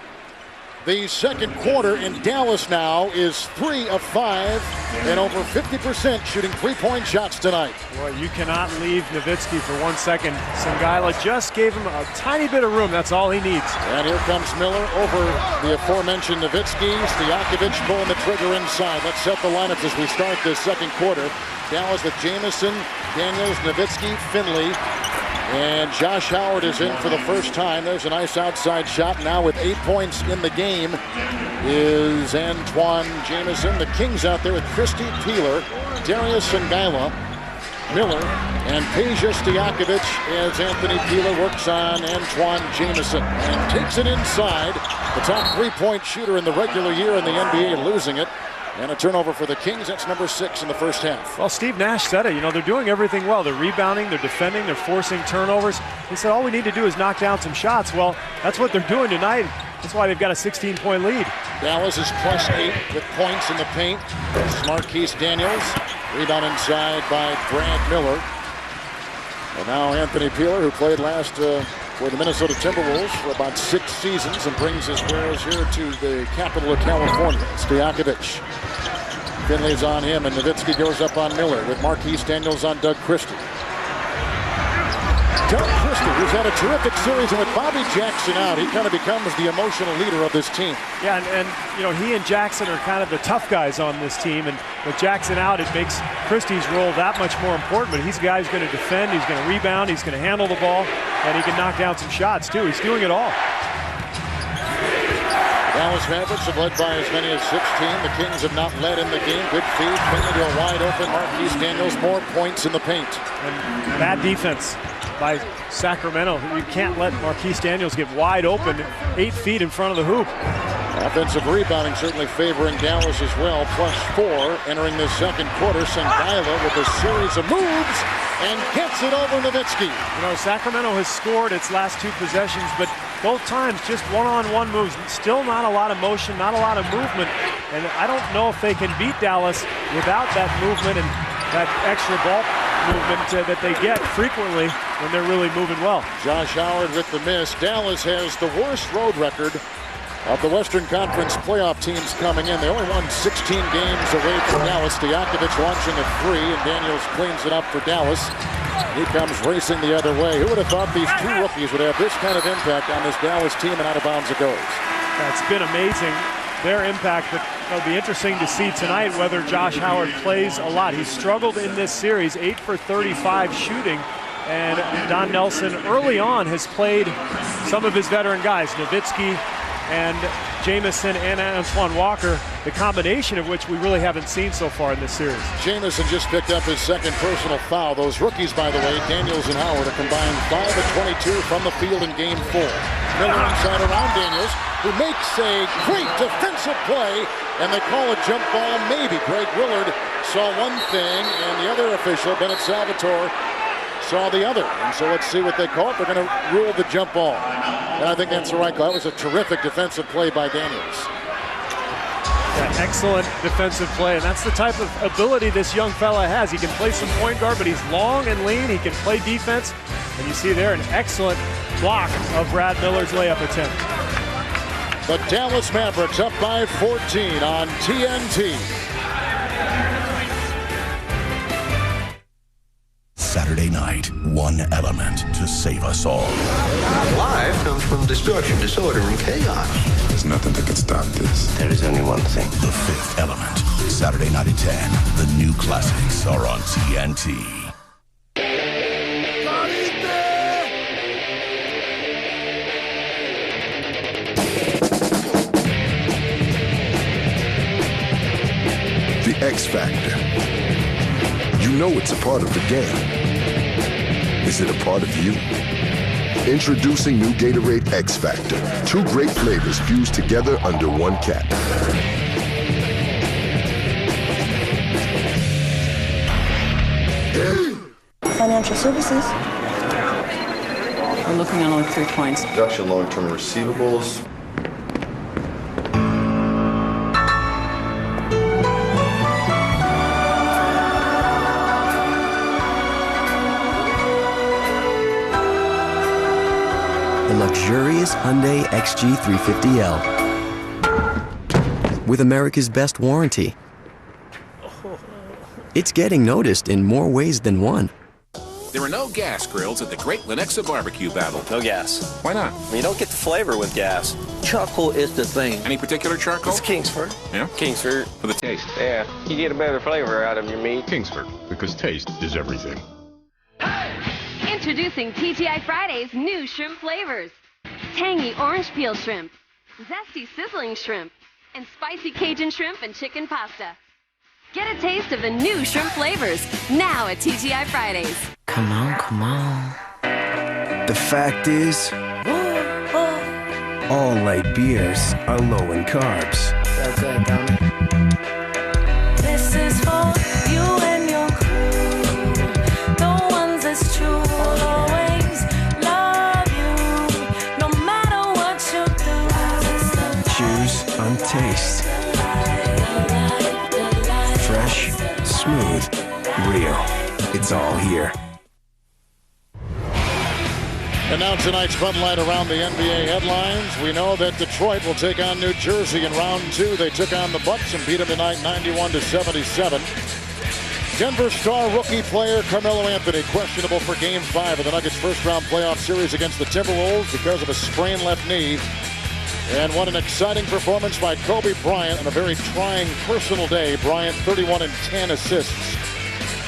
the second quarter in Dallas. Now is 3 of 5 and over 50% shooting 3-point shots tonight. Well, you cannot leave Nowitzki for 1 second. Sangaila just gave him a tiny bit of room. That's all he needs. And here comes Miller over the aforementioned Nowitzki. Stojakovic pulling the trigger inside. Let's set the lineups as we start this second quarter. Dallas with Jamison, Daniels, Nowitzki, Finley. And Josh Howard is in for the first time. There's a nice outside shot. Now with 8 points in the game is Antoine Jamison. The Kings out there with Christy Peeler, Darius Sangaila, Miller, and Peja Stojakovic as Anthony Peeler works on Antoine Jamison and takes it inside. The top 3-point shooter in the regular year in the NBA, losing it. And a turnover for the Kings. That's number 6 in the first half. Well, Steve Nash said it. They're doing everything well. They're rebounding, they're defending, they're forcing turnovers. He said all we need to do is knock down some shots. Well, that's what they're doing tonight. That's why they've got a 16-point lead. Dallas is +8 with points in the paint. This is Marquise Daniels. Rebound inside by Brad Miller. And now Anthony Peeler, who played last for the Minnesota Timberwolves for about 6 seasons and brings his Bears here to the capital of California. Stojakovic. Finley's on him, and Nowitzki goes up on Miller with Marquise Daniels on Doug Christie. Doug Christie, who's had a terrific series, and with Bobby Jackson out, he kind of becomes the emotional leader of this team. Yeah, and he and Jackson are kind of the tough guys on this team, and with Jackson out, it makes Christie's role that much more important. But he's a guy who's going to defend, he's going to rebound, he's going to handle the ball, and he can knock down some shots too. He's doing it all. Dallas Mavericks have led by as many as 16. The Kings have not led in the game. Good feed. Finley to a wide open Marquise Daniels. More points in the paint. And bad defense by Sacramento. You can't let Marquise Daniels get wide open 8 feet in front of the hoop. Offensive rebounding certainly favoring Dallas as well. +4 entering this second quarter. Sangaila with a series of moves and gets it over Nowitzki. You know, Sacramento has scored its last 2 possessions, but both times just one-on-one moves. Still not a lot of motion, not a lot of movement. And I don't know if they can beat Dallas without that movement and that extra ball movement that they get frequently when they're really moving well. Josh Howard with the miss. Dallas has the worst road record of the Western Conference playoff teams coming in. They only won 16 games away from Dallas. Stojakovic launching a 3, and Daniels cleans it up for Dallas. He comes racing the other way. Who would have thought these 2 rookies would have this kind of impact on this Dallas team, and out of bounds it goes. That's been amazing, their impact, but it'll be interesting to see tonight whether Josh Howard plays a lot. He's struggled in this series, 8 for 35 shooting, and Don Nelson early on has played some of his veteran guys, Nowitzki and Jamison and Antoine Walker, the combination of which we really haven't seen so far in this series. Jamison just picked up his second personal foul. Those rookies, by the way, Daniels and Howard, are combined 5 of 22 from the field in game 4. Miller inside around Daniels, who makes a great defensive play, and they call a jump ball maybe. Greg Willard saw one thing, and the other official, Bennett Salvatore, saw the other. And so let's see what they call it. They're going to rule the jump ball. And I think that's the right call. That was a terrific defensive play by Daniels. Yeah, excellent defensive play, and that's the type of ability this young fella has. He can play some point guard, but he's long and lean. He can play defense, and you see there an excellent block of Brad Miller's layup attempt. The Dallas Mavericks up by 14 on TNT. Saturday night, one element to save us all. Life comes from destruction, disorder, and chaos. There's nothing that can stop this. There is only one thing. The Fifth Element. Saturday night at 10. The new classics are on TNT. The X Factor. You know it's a part of the game. Is it a part of you? Introducing new Gatorade X Factor. 2 great flavors fused together under one cap. Financial services. We're looking at only 3 points. Reduction long-term receivables. The luxurious Hyundai XG350L with America's best warranty. It's getting noticed in more ways than one. There are no gas grills at the Great Lenexa Barbecue Battle. No gas. Why not? You don't get the flavor with gas. Charcoal is the thing. Any particular charcoal? It's Kingsford. Yeah? Kingsford. For the taste. Yeah, you get a better flavor out of your meat. Kingsford, because taste is everything. Introducing TGI Fridays' new shrimp flavors. Tangy orange peel shrimp, zesty sizzling shrimp, and spicy Cajun shrimp and chicken pasta. Get a taste of the new shrimp flavors now at TGI Fridays. Come on, come on. The fact is, all light beers are low in carbs. That's it, Tommy. This is for you and your crew, the ones that's true. Will always love you, no matter what you do. Choose on taste. Fresh, smooth, real. It's all here. And now tonight's Bud Light around the NBA headlines. We know that Detroit will take on New Jersey in round 2. They took on the Bucks and beat them tonight 91-77. Denver star rookie player Carmelo Anthony questionable for Game 5 of the Nuggets' first-round playoff series against the Timberwolves because of a sprained left knee. And what an exciting performance by Kobe Bryant on a very trying personal day. Bryant 31 and 10 assists.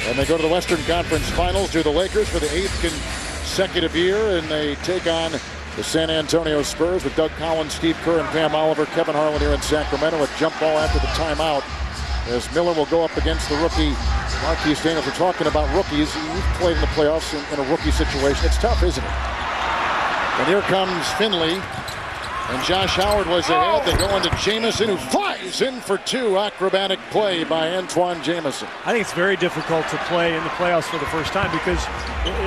And they go to the Western Conference Finals, do the Lakers for the 8th consecutive year, and they take on The San Antonio Spurs with Doug Collins, Steve Kerr, and Pam Oliver. Kevin Harlan here in Sacramento. A jump ball after the timeout as Miller will go up against the rookie Marquise Daniels. We're talking about rookies. You've played in the playoffs in a rookie situation. It's tough, isn't it? And here comes Finley. And Josh Howard was ahead. They go into Jamison, who flies in for two. Acrobatic play by Antoine Jamison. I think it's very difficult to play in the playoffs for the first time because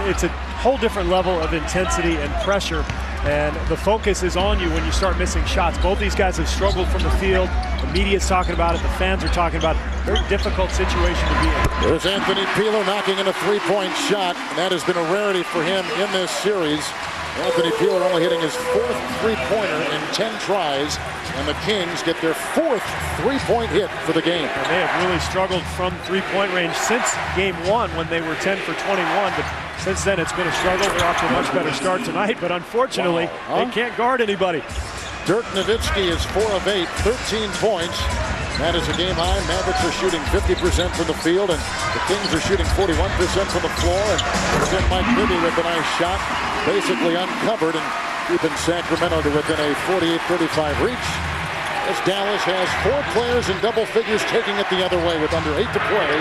it's a whole different level of intensity and pressure. And the focus is on you when you start missing shots. Both these guys have struggled from the field. The media's talking about it. The fans are talking about it. Very difficult situation to be in. There's Anthony Peeler knocking in a three-point shot. And that has been a rarity for him in this series. Anthony Peeler only hitting his fourth three-pointer in 10 tries. And the Kings get their fourth three-point hit for the game. And they have really struggled from three-point range since game one when they were 10 for 21. But since then, it's been a struggle. They're off to a much better start tonight. But unfortunately, they can't guard anybody. Dirk Nowitzki is 4 of 8, 13 points. That is a game high. Mavericks are shooting 50% from the field, and the Kings are shooting 41% from the floor. And then Mike Bibby with a nice shot, basically uncovered and keeping Sacramento to within a 48-35 reach. As Dallas has 4 players in double figures taking it the other way with under 8 to play.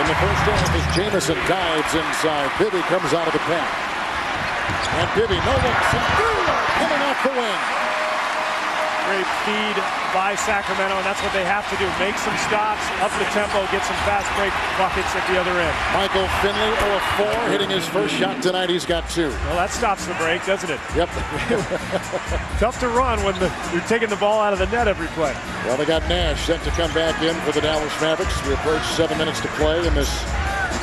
In the first half as Jamison dives inside. Bibby comes out of the paint. And Bibby, no looks, and coming off the wing. Great feed by Sacramento, and that's what they have to do. Make some stops, up the tempo, get some fast break buckets at the other end. Michael Finley, 0 of 4, hitting his first shot tonight. He's got 2. Well, that stops the break, doesn't it? Yep. Tough to run when you're taking the ball out of the net every play. Well, they got Nash set to come back in for the Dallas Mavericks. We approach 7 minutes to play in this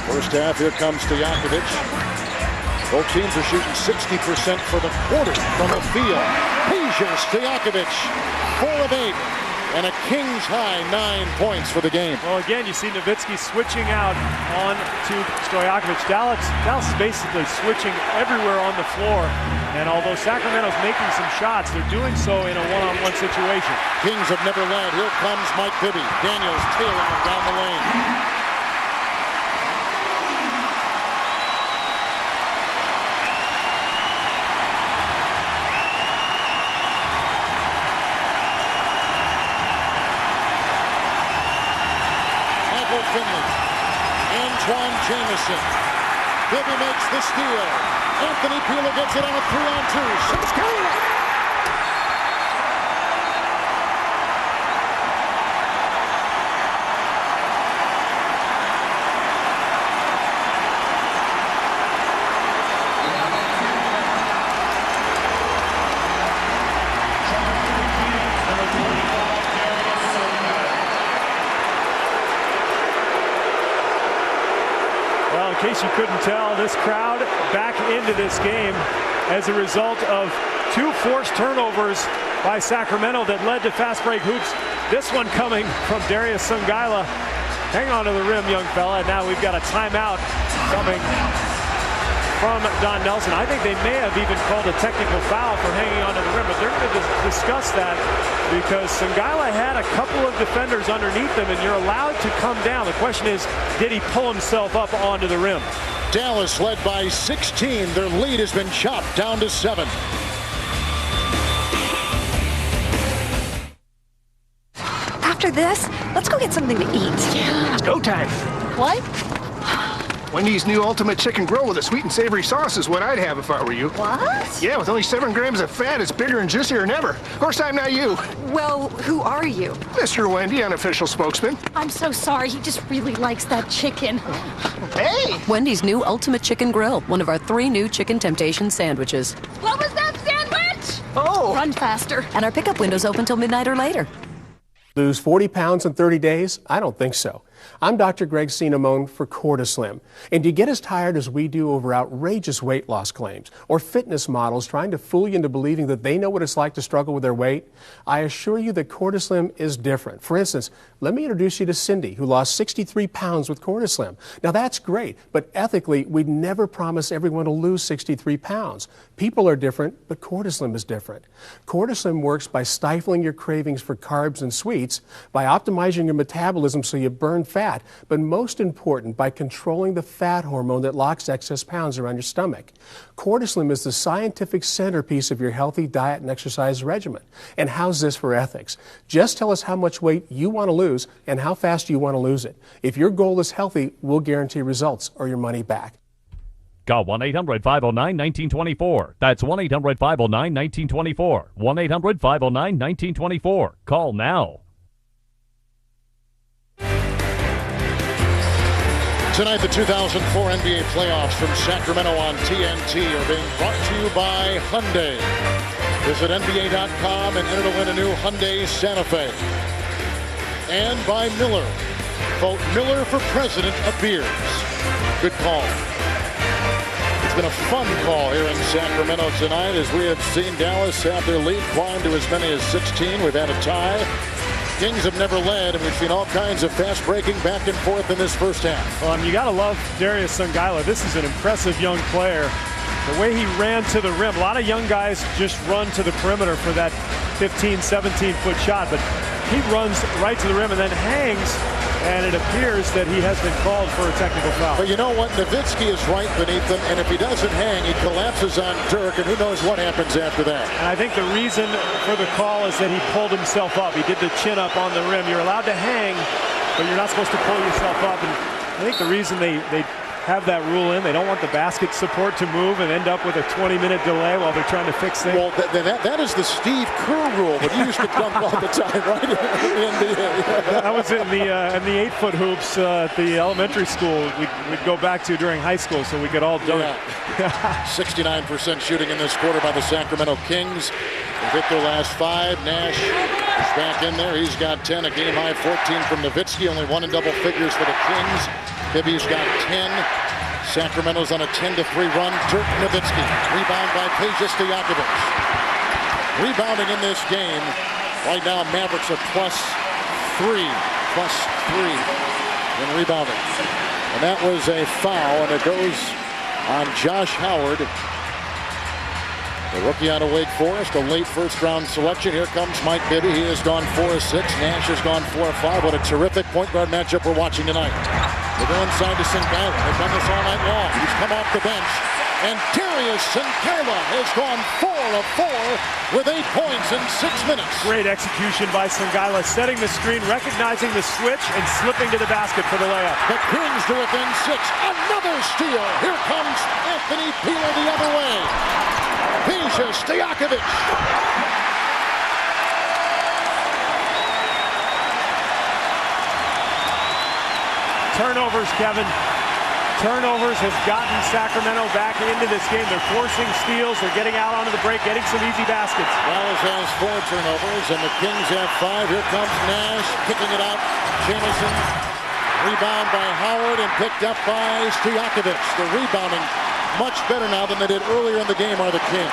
first half. Here comes Stojakovic. Both teams are shooting 60% for the quarter from the field. Stojakovic, 4 of 8, and a Kings high 9 points for the game. Well, again, you see Nowitzki switching out on to Stojakovic. Dallas is basically switching everywhere on the floor, and although Sacramento's making some shots, they're doing so in a one-on-one situation. Kings have never led. Here comes Mike Bibby. Daniels tailing him down the lane. Antoine Jamison. Bibby makes the steal. Anthony Peeler gets it on a 3-on-2. Shoots Curry. In case you couldn't tell, this crowd back into this game as a result of 2 forced turnovers by Sacramento that led to fast break hoops. This one coming from Darius Songaila. Hang on to the rim, young fella. And now we've got a timeout coming from Don Nelson. I think they may have even called a technical foul for hanging onto the rim, but they're going to discuss that because Songaila had a couple of defenders underneath him, and you're allowed to come down. The question is, did he pull himself up onto the rim? Dallas led by 16. Their lead has been chopped down to 7. After this, let's go get something to eat. Yeah. It's go time. What? Wendy's new Ultimate Chicken Grill with a sweet and savory sauce is what I'd have if I were you. What? Yeah, with only 7 grams of fat, it's bigger and juicier than ever. Of course, I'm not you. Well, who are you? Mr. Wendy, unofficial spokesman. I'm so sorry. He just really likes that chicken. Hey! Wendy's new Ultimate Chicken Grill, one of our 3 new Chicken Temptation sandwiches. What was that sandwich? Oh! Run faster. And our pickup window's open till midnight or later. Lose 40 pounds in 30 days? I don't think so. I'm Dr. Greg Cinnamone for CortiSlim. And do you get as tired as we do over outrageous weight loss claims or fitness models trying to fool you into believing that they know what it's like to struggle with their weight? I assure you that CortiSlim is different. For instance, let me introduce you to Cindy, who lost 63 pounds with CortiSlim. Now that's great, but ethically, we'd never promise everyone to lose 63 pounds. People are different, but CortiSlim is different. CortiSlim works by stifling your cravings for carbs and sweets, by optimizing your metabolism so you burn fat, but most important, by controlling the fat hormone that locks excess pounds around your stomach. Cortislim is the scientific centerpiece of your healthy diet and exercise regimen. And how's this for ethics? Just tell us how much weight you want to lose and how fast you want to lose it. If your goal is healthy, we'll guarantee results or your money back. Call 1-800-509-1924. That's 1-800-509-1924. 1-800-509-1924. Call now. Tonight, the 2004 NBA playoffs from Sacramento on TNT are being brought to you by Hyundai. Visit NBA.com and enter to win a new Hyundai Santa Fe. And by Miller. Vote Miller for President of Beers. Good call. It's been a fun call here in Sacramento tonight as we have seen Dallas have their lead climb to as many as 16. We've had a tie. Kings have never led, and we've seen all kinds of fast-breaking back and forth in this first half. Well, you got to love Darius Songaila. This is an impressive young player. The way he ran to the rim, a lot of young guys just run to the perimeter for that 15, 17-foot shot, but he runs right to the rim and then hangs, and it appears that he has been called for a technical foul. But you know what? Nowitzki is right beneath him, and if he doesn't hang, he collapses on Dirk, and who knows what happens after that. And I think the reason for the call is that he pulled himself up. He did the chin up on the rim. You're allowed to hang, but you're not supposed to pull yourself up. And I think the reason they have that rule in, they don't want the basket support to move and end up with a 20-minute delay while they're trying to fix things. Well, that is the Steve Kerr rule, but he used to dunk all the time, right, in the NBA. That was in the 8-foot hoops at the elementary school we'd go back to during high school, so we could all dunk. Yeah. 69% shooting in this quarter by the Sacramento Kings. They've hit their last 5. Nash is back in there. He's got 10, a game-high 14 from Nowitzki, only 1 in double figures for the Kings. Bibby's got 10. Sacramento's on a 10-3 run. Dirk Nowitzki. Rebound by Peja Stojakovic. Rebounding in this game. Right now, Mavericks are +3 in rebounding. And that was a foul, and it goes on Josh Howard. The rookie out of Wake Forest, a late first-round selection. Here comes Mike Bibby. He has gone 4 of 6. Nash has gone 4 of 5. What a terrific point guard matchup we're watching tonight. They go inside to Songaila. They've done this all night long. He's come off the bench. And Darius Songaila has gone 4 of 4 with 8 points in 6 minutes. Great execution by Songaila, setting the screen, recognizing the switch, and slipping to the basket for the layup. The Kings to within 6. Another steal. Here comes Anthony Peeler the other way. Peja Stojakovic. Turnovers, Kevin. Turnovers have gotten Sacramento back into this game. They're forcing steals. They're getting out onto the break, getting some easy baskets. Dallas has 4 turnovers, and the Kings have 5. Here comes Nash, kicking it out. Jamison, rebound by Howard, and picked up by Stojakovic. They're rebounding much better now than they did earlier in the game are the Kings.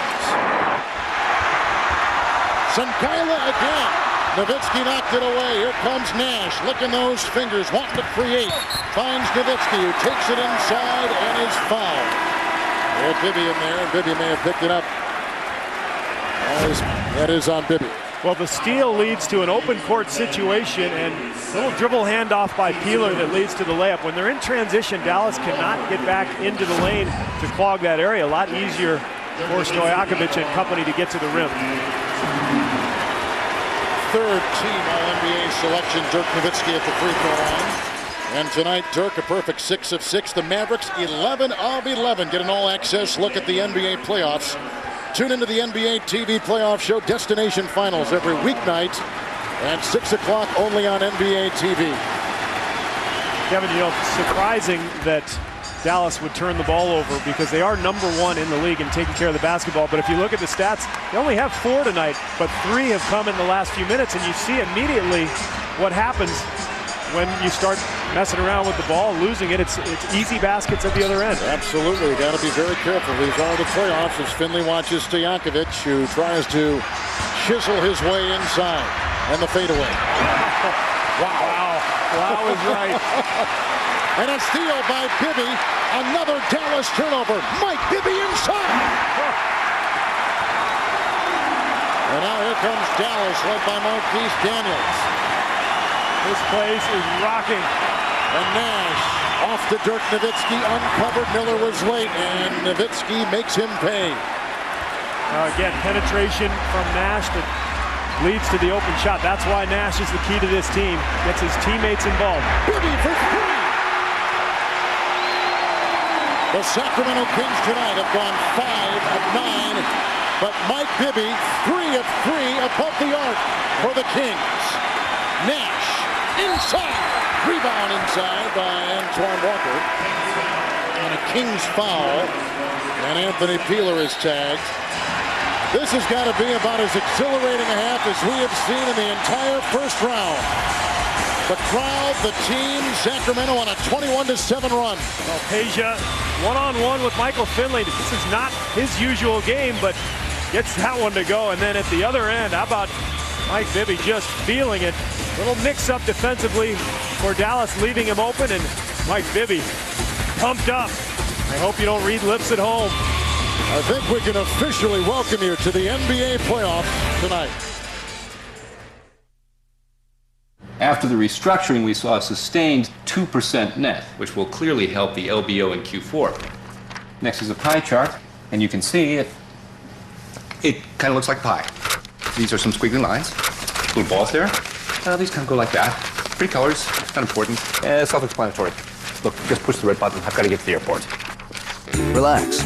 Songaila again. Nowitzki knocked it away. Here comes Nash, licking those fingers, wanting to create. Finds Nowitzki, who takes it inside and is fouled. There's Bibby in there, and Bibby may have picked it up. That is on Bibby. Well, the steal leads to an open court situation, and a little dribble handoff by Peeler that leads to the layup. When they're in transition, Dallas cannot get back into the lane to clog that area. A lot easier for Stojakovic and company to get to the rim. Third-team All-NBA selection, Dirk Nowitzki at the free throw line. And tonight, Dirk, a perfect 6 of 6. The Mavericks, 11 of 11. Get an all-access look at the NBA playoffs. Tune into the NBA TV playoff show Destination Finals every weeknight at 6 o'clock only on NBA TV. Kevin, you know, surprising that Dallas would turn the ball over because they are number 1 in the league in taking care of the basketball. But if you look at the stats, they only have 4 tonight, but 3 have come in the last few minutes, and you see immediately what happens when you start messing around with the ball, losing it. It's easy baskets at the other end. Absolutely. You got to be very careful. These are the playoffs as Finley watches Stojakovic, who tries to chisel his way inside. And the fadeaway. Wow. Wow is right. And a steal by Bibby. Another Dallas turnover. Mike Bibby inside. And now here comes Dallas, led by Marquise Daniels. This place is rocking. And Nash off to Dirk Nowitzki, uncovered. Miller was late, and Nowitzki makes him pay. Again, penetration from Nash that leads to the open shot. That's why Nash is the key to this team. Gets his teammates involved. Bibby for three. The Sacramento Kings tonight have gone 5 of 9, but Mike Bibby 3 of 3 above the arc for the Kings. Nash inside. Rebound inside by Antoine Walker. And a Kings foul. And Anthony Peeler is tagged. This has got to be about as exhilarating a half as we have seen in the entire first round. The crowd, the team, Sacramento on a 21-7 run. Well, Peja one-on-one with Michael Finley. This is not his usual game, but gets that one to go. And then at the other end, how about Mike Bibby just feeling it? Little mix-up defensively for Dallas, leaving him open, and Mike Bibby pumped up. I hope you don't read lips at home. I think we can officially welcome you to the NBA playoffs tonight. After the restructuring, we saw a sustained 2% net, which will clearly help the LBO in Q4. Next is a pie chart, and you can see it kind of looks like pie. These are some squiggly lines, little balls there. These kind of go like that. Three colors, not important. Self-explanatory. Look, just push the red button. I've got to get to the airport. Relax.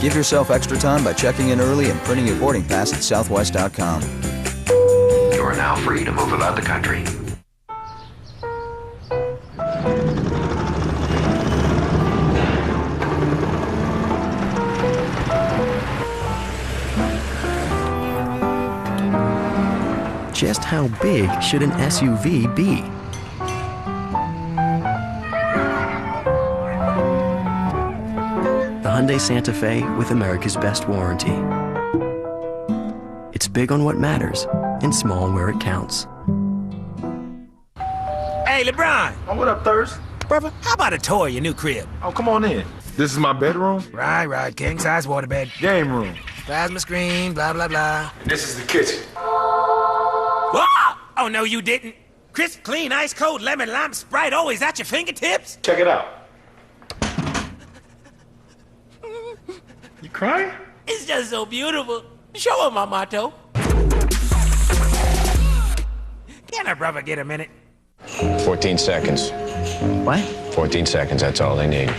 Give yourself extra time by checking in early and printing your boarding pass at southwest.com. You are now free to move about the country. Just how big should an SUV be? The Hyundai Santa Fe with America's best warranty. It's big on what matters and small where it counts. Hey, LeBron. Oh, what up, Thirst? Brother, how about a tour of your new crib? Oh, come on in. This is my bedroom? Right. King-size waterbed. Game room. Plasma screen, blah, blah, blah. And this is the kitchen. Whoa! Oh, no, you didn't. Crisp, clean, ice cold, lemon, lime, Sprite, always at your fingertips. Check it out. You crying? It's just so beautiful. Show him my motto. Can a brother get a minute? 14 seconds. What? 14 seconds, that's all they need.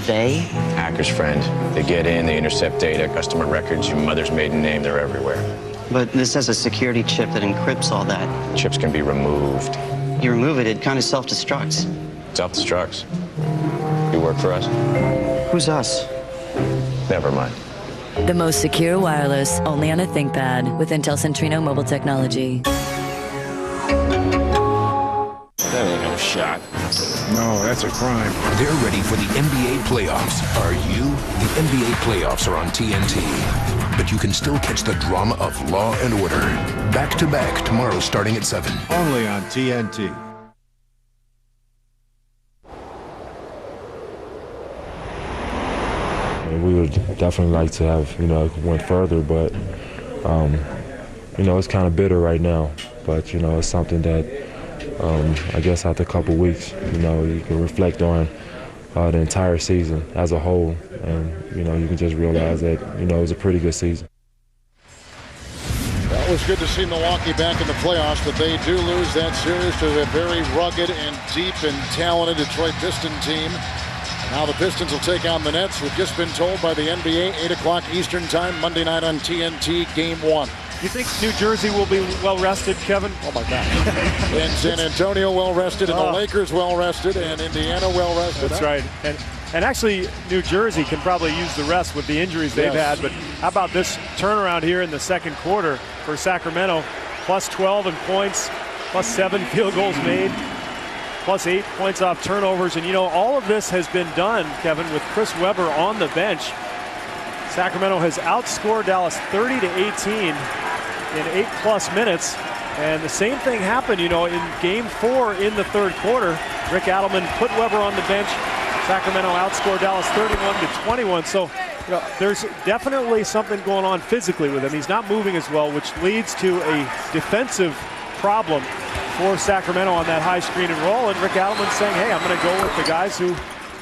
They? Hacker's friend. They get in, they intercept data, customer records, your mother's maiden name, they're everywhere. But this has a security chip that encrypts all that. Chips can be removed. You remove it, it kind of self-destructs. Self-destructs. You work for us? Who's us? Never mind. The most secure wireless, only on a ThinkPad with Intel Centrino mobile technology. That ain't no shot. No, that's a crime. They're ready for the NBA playoffs. Are you? The NBA playoffs are on TNT. But you can still catch the drama of Law and Order. Back to back tomorrow starting at 7. Only on TNT. We would definitely like to have, went further, but, it's kind of bitter right now. But, it's something that, I guess after a couple weeks, you can reflect on the entire season as a whole. And, you can just realize that, it was a pretty good season. That was good to see Milwaukee back in the playoffs, but they do lose that series to a very rugged and deep and talented Detroit Piston team. Now the Pistons will take on the Nets. We've just been told by the NBA, 8 o'clock Eastern time, Monday night on TNT, Game 1. You think New Jersey will be well-rested, Kevin? Oh, my God. And San Antonio well-rested, and the Lakers well-rested, and Indiana well-rested. That's right. And actually, New Jersey can probably use the rest with the injuries they've had. But how about this turnaround here in the second quarter for Sacramento? Plus 12 in points, plus 7 field goals made, plus 8 points off turnovers. And, all of this has been done, Kevin, with Chris Webber on the bench. Sacramento has outscored Dallas 30-18 in 8+ minutes. And the same thing happened, in Game 4 in the third quarter. Rick Adelman put Webber on the bench. Sacramento outscored Dallas 31-21. So, there's definitely something going on physically with him. He's not moving as well, which leads to a defensive problem for Sacramento on that high screen and roll, and Rick Adelman's saying, hey, I'm going to go with the guys who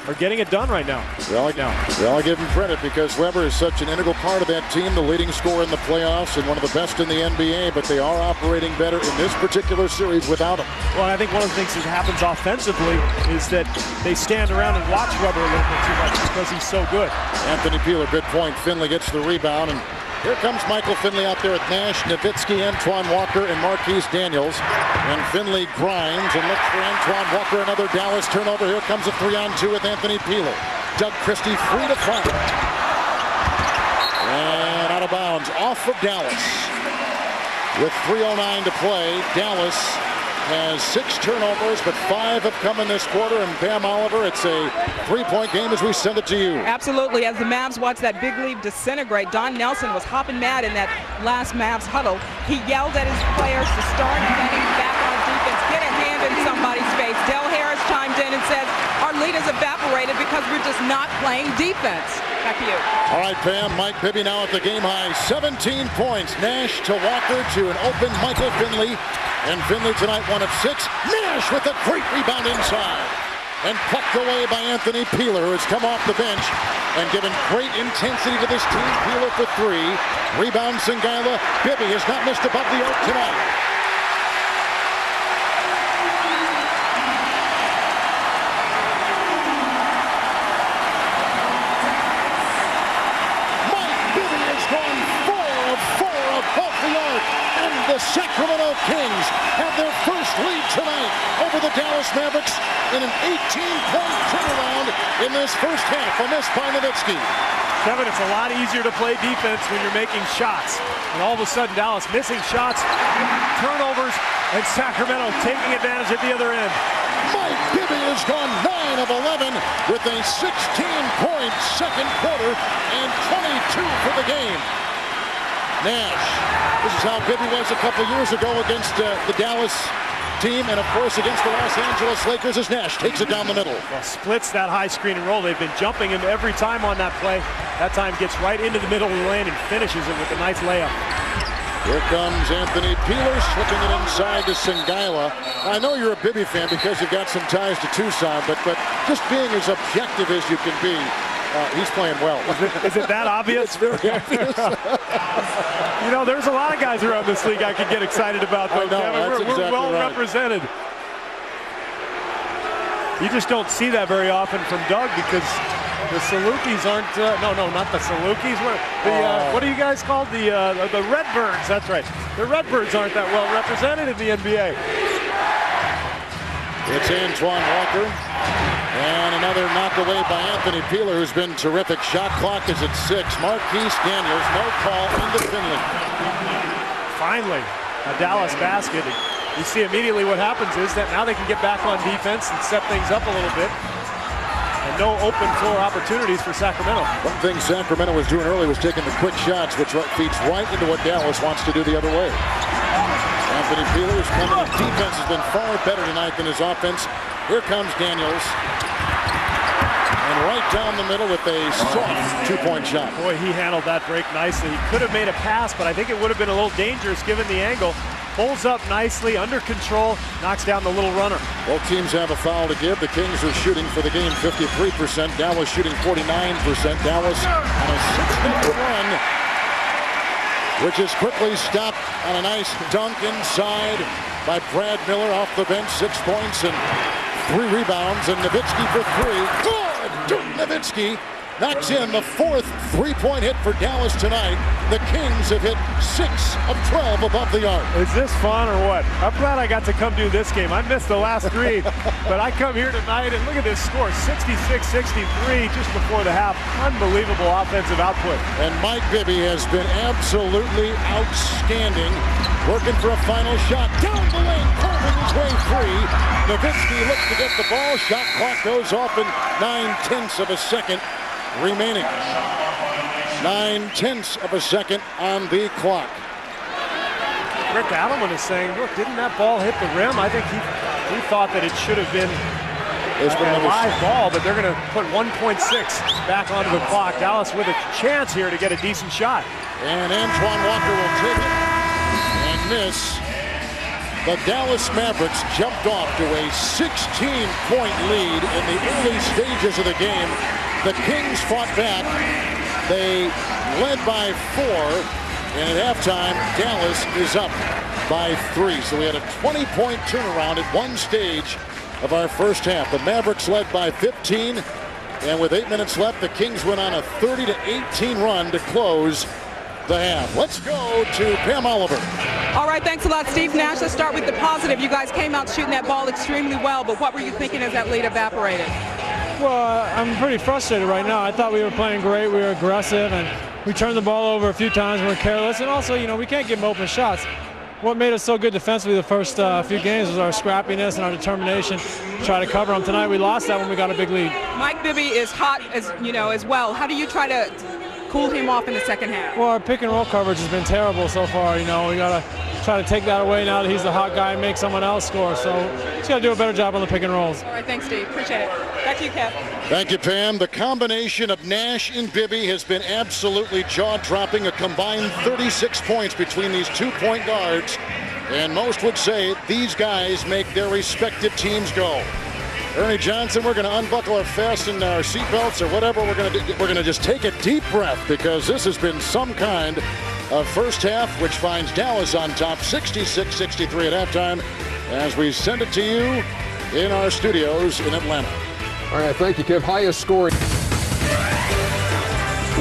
are getting it done right now. Well, I give him credit because Weber is such an integral part of that team, the leading scorer in the playoffs and one of the best in the NBA, but they are operating better in this particular series without him. Well, I think one of the things that happens offensively is that they stand around and watch Weber a little bit too much because he's so good. Anthony Peeler, good point. Finley gets the rebound, and here comes Michael Finley out there at Nash, Nowitzki, Antoine Walker, and Marquise Daniels. And Finley grinds and looks for Antoine Walker. Another Dallas turnover. Here comes a 3-on-2 with Anthony Peeler. Doug Christie free to fire. And out of bounds, off of Dallas. With 3:09 to play, Dallas has 6 turnovers, but 5 have come in this quarter. And Pam Oliver, it's a 3-point game as we send it to you. Absolutely. As the Mavs watch that big lead disintegrate, Don Nelson was hopping mad in that last Mavs huddle. He yelled at his players to start getting back on defense, get a hand in somebody's face. Del Harris chimed in and says, our lead has evaporated because we're just not playing defense. Back to you. All right, Pam. Mike Bibby now at the game high. 17 points. Nash to Walker to an open Michael Finley. And Finley tonight 1 of 6. Nash with a great rebound inside. And plucked away by Anthony Peeler, who has come off the bench and given great intensity to this team. Peeler for 3. Rebound Singaila. Bibby has not missed above the arc tonight. The Sacramento Kings have their first lead tonight over the Dallas Mavericks in an 18-point turnaround in this first half. A miss by Nowitzki. Kevin, it's a lot easier to play defense when you're making shots. And all of a sudden, Dallas missing shots, turnovers, and Sacramento taking advantage at the other end. Mike Bibby has gone 9 of 11 with a 16-point second quarter and 22 for the game. Nash. This is how Bibby was a couple years ago against the Dallas team, and of course against the Los Angeles Lakers as Nash takes it down the middle. Well, splits that high screen and roll. They've been jumping him every time on that play. That time gets right into the middle of the lane and finishes it with a nice layup. Here comes Anthony Peeler slipping it inside to Singaila. I know you're a Bibby fan because you've got some ties to Tucson, but just being as objective as you can be, he's playing well. Is it that obvious? It's very obvious. You know, there's a lot of guys around this league I could get excited about, though, Kevin. We're well represented. You just don't see that very often from Doug because the Salukis aren't, no, not the Salukis. What are you guys called? The Redbirds, that's right. The Redbirds aren't that well represented in the NBA. It's Antoine Walker. And another knock away by Anthony Peeler, who's been terrific. Shot clock is at 6. Marquise Daniels, no call into Finley. Finally, a Dallas basket. You see immediately what happens is that now they can get back on defense and set things up a little bit. And no open floor opportunities for Sacramento. One thing Sacramento was doing early was taking the quick shots, which feeds right into what Dallas wants to do the other way. Anthony Peeler's coming. His defense has been far better tonight than his offense. Here comes Daniels. And right down the middle with a soft 2-point shot. Boy, he handled that break nicely. He could have made a pass, but I think it would have been a little dangerous given the angle. Pulls up nicely, under control, knocks down the little runner. Both teams have a foul to give. The Kings are shooting for the game 53%. Dallas shooting 49%. Dallas on a 6-minute run, which is quickly stopped on a nice dunk inside by Brad Miller off the bench. 6 points and 3 rebounds, and Nowitzki for 3. Good! Dirk Nowitzki knocks in the 4th 3-point hit for Dallas tonight. The Kings have hit 6 of 12 above the arc. Is this fun or what? I'm glad I got to come do this game. I missed the last 3, but I come here tonight and look at this score, 66-63 just before the half. Unbelievable offensive output. And Mike Bibby has been absolutely outstanding, working for a final shot. Down the lane, carving his way free. Nowitzki looks to get the ball. Shot clock goes off in 9/10 of a second remaining. 9/10 of a second on the clock. Rick Adelman is saying, look, didn't that ball hit the rim? I think he thought that it should have been a live ball, but they're going to put 1.6 back onto the clock. Dallas with a chance here to get a decent shot. And Antoine Walker will take it and miss. the Dallas Mavericks jumped off to a 16-point lead in the early stages of the game. The Kings fought back. They led by 4, and at halftime, Dallas is up by 3. So we had a 20-point turnaround at one stage of our first half. The Mavericks led by 15, and with 8 minutes left, the Kings went on a 30-18 run to close the half. Let's go to Pam Oliver. All right, thanks a lot, Steve Nash. Let's start with the positive. You guys came out shooting that ball extremely well, but what were you thinking as that lead evaporated? Well, I'm pretty frustrated right now. I thought we were playing great. We were aggressive, and we turned the ball over a few times. We were careless, and also, you know, we can't give them open shots. What made us so good defensively the first few games was our scrappiness and our determination to try to cover them. Tonight we lost that when we got a big lead. Mike Bibby is hot as well. How do you try to cool him off in the second half? Well, our pick and roll coverage has been terrible so far. You know, we got to try to take that away now that he's the hot guy and make someone else score. So he's got to do a better job on the pick and rolls. All right, thanks, Steve. Appreciate it. Back to you, Kev. Thank you, Pam. The combination of Nash and Bibby has been absolutely jaw-dropping. A combined 36 points between these 2 point guards. And most would say these guys make their respective teams go. Ernie Johnson, we're going to unbuckle our fasten our seatbelts or whatever we're going to do. We're going to just take a deep breath because this has been some kind of first half, which finds Dallas on top 66-63 at halftime as we send it to you in our studios in Atlanta. All right, thank you, Kev. Highest scoring.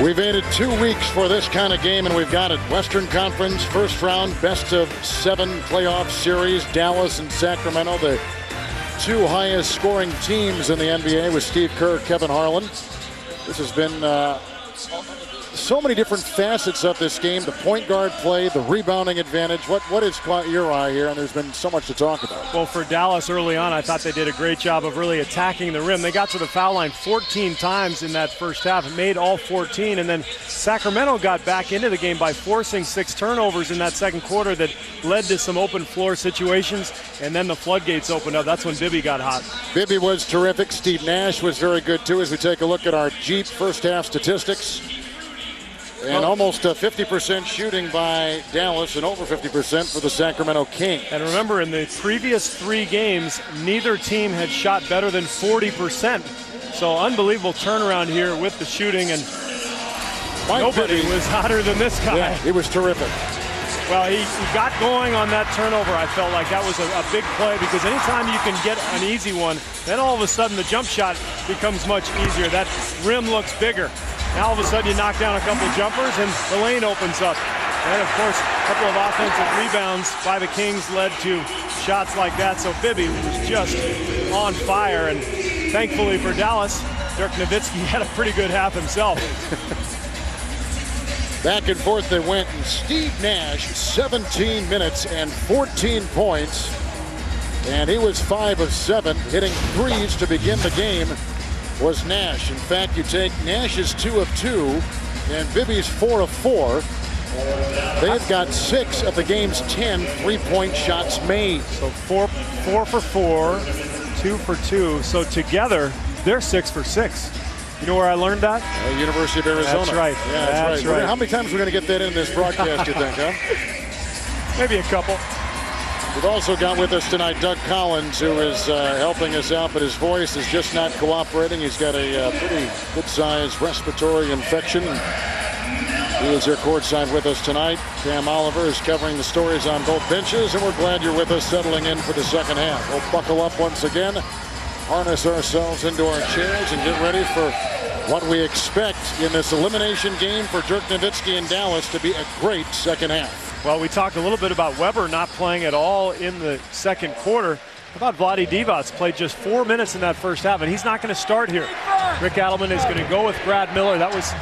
We've waited 2 weeks for this kind of game, and we've got it. Western Conference first round, best of 7 playoff series. Dallas and Sacramento, the 2 highest scoring teams in the NBA with Steve Kerr, Kevin Harlan. This has been so many different facets of this game. The point guard play, the rebounding advantage. What has caught your eye here? And there's been so much to talk about. Well, for Dallas early on, I thought they did a great job of really attacking the rim. They got to the foul line 14 times in that first half and made all 14. And then Sacramento got back into the game by forcing 6 turnovers in that second quarter that led to some open floor situations. And then the floodgates opened up. That's when Bibby got hot. Bibby was terrific. Steve Nash was very good, too, as we take a look at our Jeep first half statistics. And almost 50% shooting by Dallas and over 50% for the Sacramento Kings. And remember, in the previous 3 games, neither team had shot better than 40%. So unbelievable turnaround here with the shooting, and nobody was hotter than this guy. Yeah, he was terrific. Well, he got going on that turnover. I felt like that was a big play because anytime you can get an easy one, then all of a sudden the jump shot becomes much easier. That rim looks bigger. Now all of a sudden you knock down a couple of jumpers and the lane opens up. And of course, a couple of offensive rebounds by the Kings led to shots like that. So Bibby was just on fire. And thankfully for Dallas, Dirk Nowitzki had a pretty good half himself. Back and forth they went, and Steve Nash, 17 minutes and 14 points. And he was 5 of 7, hitting threes to begin the game was Nash. In fact, you take Nash's 2 of 2 and Bibby's 4 of 4. They've got 6 of the game's 10 three-point shots made. So 4 for 4, 2 for 2. So together, they're 6 for 6. You know where I learned that? University of Arizona. That's right. Yeah, that's right. How many times are we going to get that in this broadcast, you think, huh? Maybe a couple. We've also got with us tonight Doug Collins, who is helping us out, but his voice is just not cooperating. He's got a pretty good-sized respiratory infection. He is here courtside with us tonight. Pam Oliver is covering the stories on both benches, and we're glad you're with us settling in for the second half. We'll buckle up once again, harness ourselves into our chairs, and get ready for what we expect in this elimination game for Dirk Nowitzki and Dallas to be a great second half. Well, we talked a little bit about Weber not playing at all in the second quarter. How about Vlade Divac played just 4 minutes in that first half, and he's not going to start here. Rick Adelman is going to go with Brad Miller. That was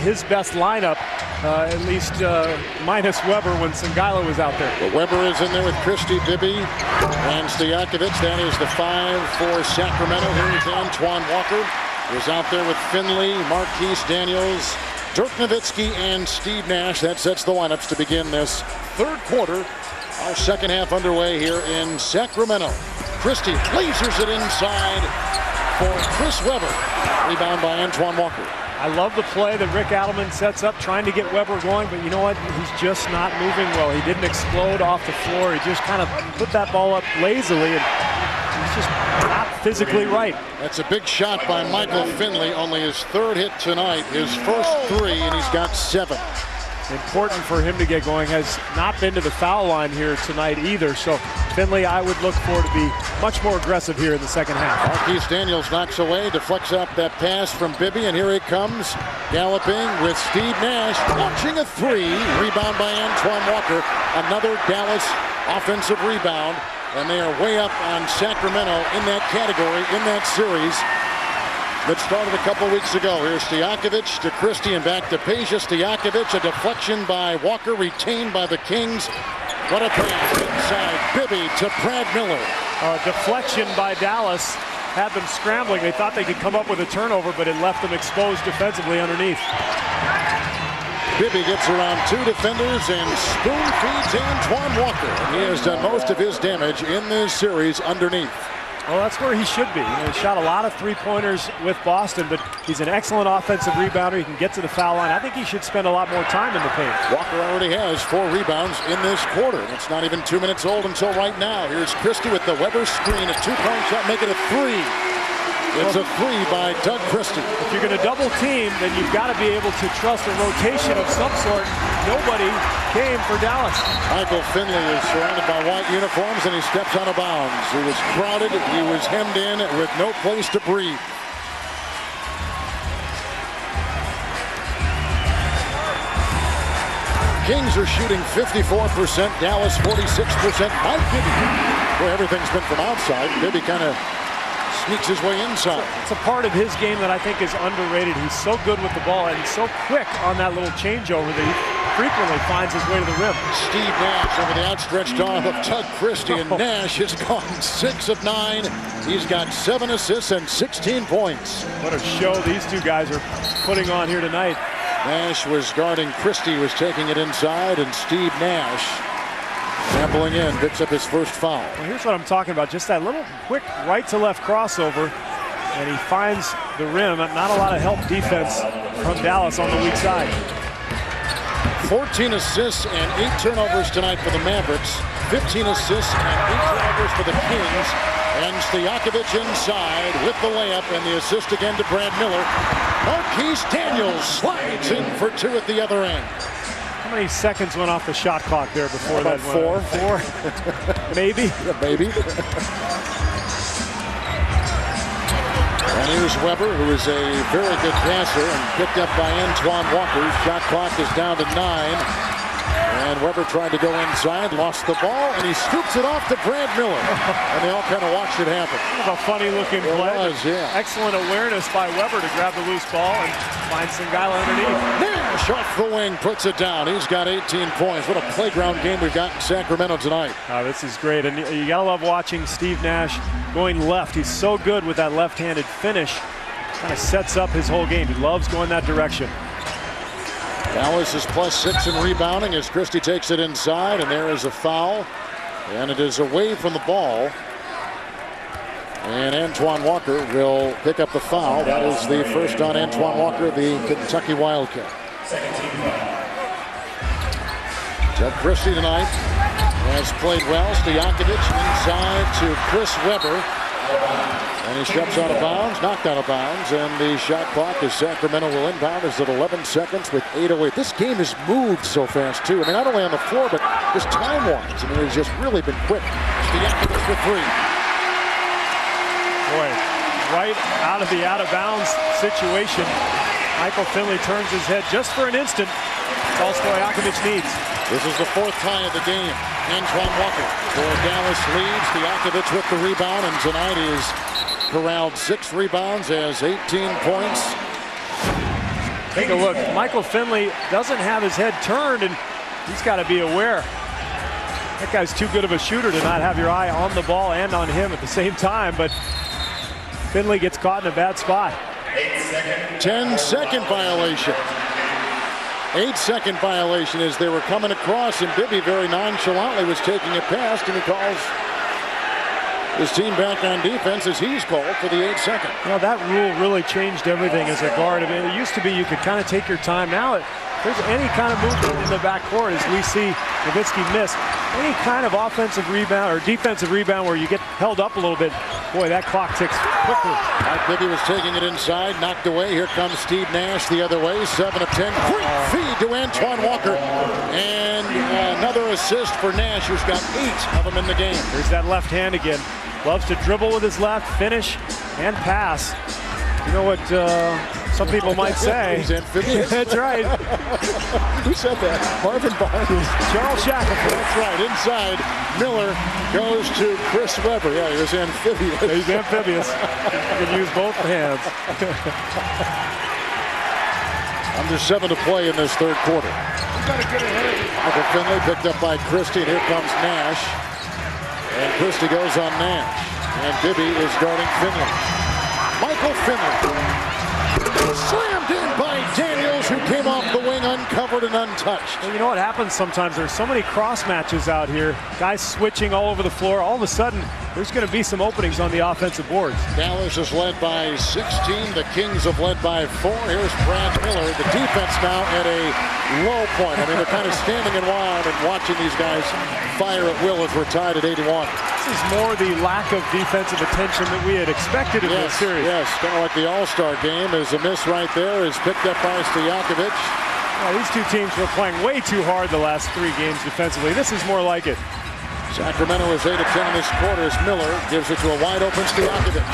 his best lineup, at least minus Weber when Sangaila was out there. But Weber is in there with Christie, Bibby, and Stojakovic. That is the 5 for Sacramento. Here's Antoine Walker. Is out there with Finley, Marquise Daniels, Dirk Nowitzki, and Steve Nash. That sets the lineups to begin this third quarter. Our second half underway here in Sacramento. Christie lasers it inside for Chris Weber. Rebound by Antoine Walker. I love the play that Rick Adelman sets up, trying to get Weber going, but you know what? He's just not moving well. He didn't explode off the floor. He just kind of put that ball up lazily, and he's just not physically right. That's a big shot by Michael Finley, only his 3rd hit tonight, his first 3, and he's got 7. Important for him to get going. Has not been to the foul line here tonight either. So Finley, I would look for to be much more aggressive here in the second half. Marquise Daniels knocks away, deflects out that pass from Bibby, and here he comes, galloping with Steve Nash, launching a 3. Rebound by Antoine Walker. Another Dallas offensive rebound, and they are way up on Sacramento in that category, in that series that started a couple weeks ago. Here's Stojakovic to Christie and back to Peja. Stojakovic, a deflection by Walker, retained by the Kings. What a pass inside. Bibby to Brad Miller. Deflection by Dallas had them scrambling. They thought they could come up with a turnover, but it left them exposed defensively underneath. Bibby gets around 2 defenders and spoon feeds Antoine Walker. And he has done most of his damage in this series underneath. Well, that's where he should be. He shot a lot of 3-pointers with Boston, but he's an excellent offensive rebounder. He can get to the foul line. I think he should spend a lot more time in the paint. Walker already has 4 rebounds in this quarter. It's not even 2 minutes old until right now. Here's Christie with the Weber screen. A 2-point shot, make it a 3. It's a 3 by Doug Christie. If you're going to double team, then you've got to be able to trust a rotation of some sort. Nobody came for Dallas. Michael Finley is surrounded by white uniforms, and he steps out of bounds. He was crowded. He was hemmed in with no place to breathe. Kings are shooting 54%. Dallas 46%. Mike Bibby, where everything's been from outside. Bibby kind of sneaks his way inside. It's a part of his game that I think is underrated. He's so good with the ball, and he's so quick on that little changeover that he frequently finds his way to the rim. Steve Nash over the outstretched arm of Doug Christie, and Nash has gone 6 of 9. He's got 7 assists and 16 points. What a show these two guys are putting on here tonight. Nash was guarding Christie, was taking it inside, and Steve Nash sampling in, picks up his first foul. Well, here's what I'm talking about. Just that little quick right-to-left crossover, and he finds the rim. Not a lot of help defense from Dallas on the weak side. 14 assists and 8 turnovers tonight for the Mavericks. 15 assists and 8 turnovers for the Kings. And Stojakovic inside with the layup and the assist again to Brad Miller. Marquise Daniels slides in for 2 at the other end. How many seconds went off the shot clock there before about that? 4. 4? Maybe? Yeah, maybe. And here's Weber, who is a very good passer and picked up by Antoine Walker. Shot clock is down to 9. And Weber tried to go inside, lost the ball, and he scoops it off to Brad Miller. And they all kind of watched it happen. Kind of a funny-looking play. It was, yeah. Excellent awareness by Weber to grab the loose ball and find Singala underneath. Nash off the wing, puts it down. He's got 18 points. What a playground game we've got in Sacramento tonight. Oh, this is great. And you got to love watching Steve Nash going left. He's so good with that left-handed finish. Kind of sets up his whole game. He loves going that direction. Dallas is +6 in rebounding as Christie takes it inside, and there is a foul. And it is away from the ball. And Antoine Walker will pick up the foul. That is the first on Antoine Walker, the Kentucky Wildcat. Doug Christie tonight has played well. Stojakovic inside to Chris Weber. And he steps out of bounds, knocked out of bounds, and the shot clock as Sacramento will inbound is at 11 seconds with 8:08. This game has moved so fast, too. I mean, not only on the floor, but just time-wise. I mean, it's just really been quick. Stojakovic for 3. Boy, right out of the out-of-bounds situation, Michael Finley turns his head just for an instant. That's all Stojakovic needs. This is the 4th tie of the game. Antoine Walker for Dallas leads. Stojakovic with the rebound, and tonight is corralled 6 rebounds, has 18 points. Take a look. Michael Finley doesn't have his head turned, and he's got to be aware. That guy's too good of a shooter to not have your eye on the ball and on him at the same time, but Finley gets caught in a bad spot. 10-second violation. 8-second violation as they were coming across, and Bibby very nonchalantly was taking it past, and he calls his team back on defense as he's called for the 8 second. Well, that rule really changed everything as a guard. I mean, it used to be you could kind of take your time. Now, if there's any kind of movement in the backcourt, as we see Nowitzki miss, any kind of offensive rebound or defensive rebound where you get held up a little bit, boy, that clock ticks quickly. Mike Bibby was taking it inside, knocked away. Here comes Steve Nash the other way. 7 of 10. Great feed to Antoine Walker. And another assist for Nash, who's got 8 of them in the game. There's that left hand again. Loves to dribble with his left, finish, and pass. You know what some people might say? He's amphibious. That's right. Who said that? Marvin Barnes. Charles Shackelford. That's right. Inside, Miller goes to Chris Webber. Yeah, he was amphibious. He's amphibious. He can use both hands. Under 7 to play in this third quarter. Michael Finley picked up by Christie, and here comes Nash. And Christie goes on Nash. And Bibby is guarding Finley. Michael Finley slammed in by Daniels, who came off the wing uncovered and untouched. Well, you know what happens sometimes? There's so many cross matches out here. Guys switching all over the floor. All of a sudden, there's going to be some openings on the offensive boards. Dallas is led by 16. The Kings have led by 4. Here's Brad Miller. The defense now at a low point. I mean, they're kind of standing in line and watching these guys fire at will as we're tied at 81. This is more the lack of defensive attention that we had expected in this series. Yes, kind of like the All-Star game. Is a miss right there is picked up by Stojakovic. Well, these two teams were playing way too hard the last 3 games defensively. This is more like it. Sacramento is 8 of 10 in this quarter as Miller gives it to a wide open Stojakovic.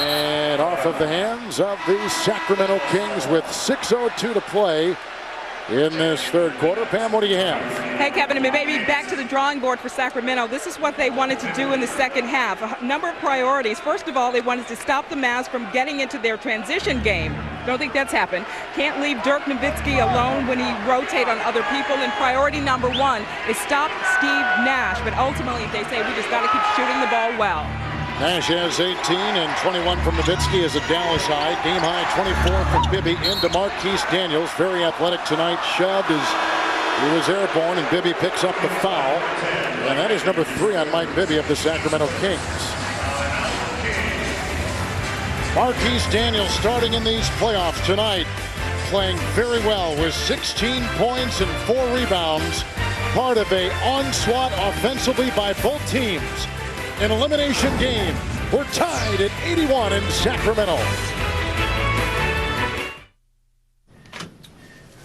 And off of the hands of the Sacramento Kings with 6:02 to play in this third quarter. Pam, what do you have? Hey, Kevin, maybe back to the drawing board for Sacramento. This is what they wanted to do in the second half. A number of priorities. First of all, they wanted to stop the Mavs from getting into their transition game. Don't think that's happened. Can't leave Dirk Nowitzki alone when he rotates on other people. And priority number 1 is stop Steve Nash. But ultimately, they say we just got to keep shooting the ball well. Nash has 18 and 21 from Nowitzki as a Dallas high. Game high 24 from Bibby into Marquise Daniels. Very athletic tonight. Shoved as he was airborne, and Bibby picks up the foul. And that is number 3 on Mike Bibby of the Sacramento Kings. Marquise Daniels starting in these playoffs tonight, playing very well with 16 points and 4 rebounds. Part of an onslaught offensively by both teams. An elimination game. We're tied at 81 in Sacramento.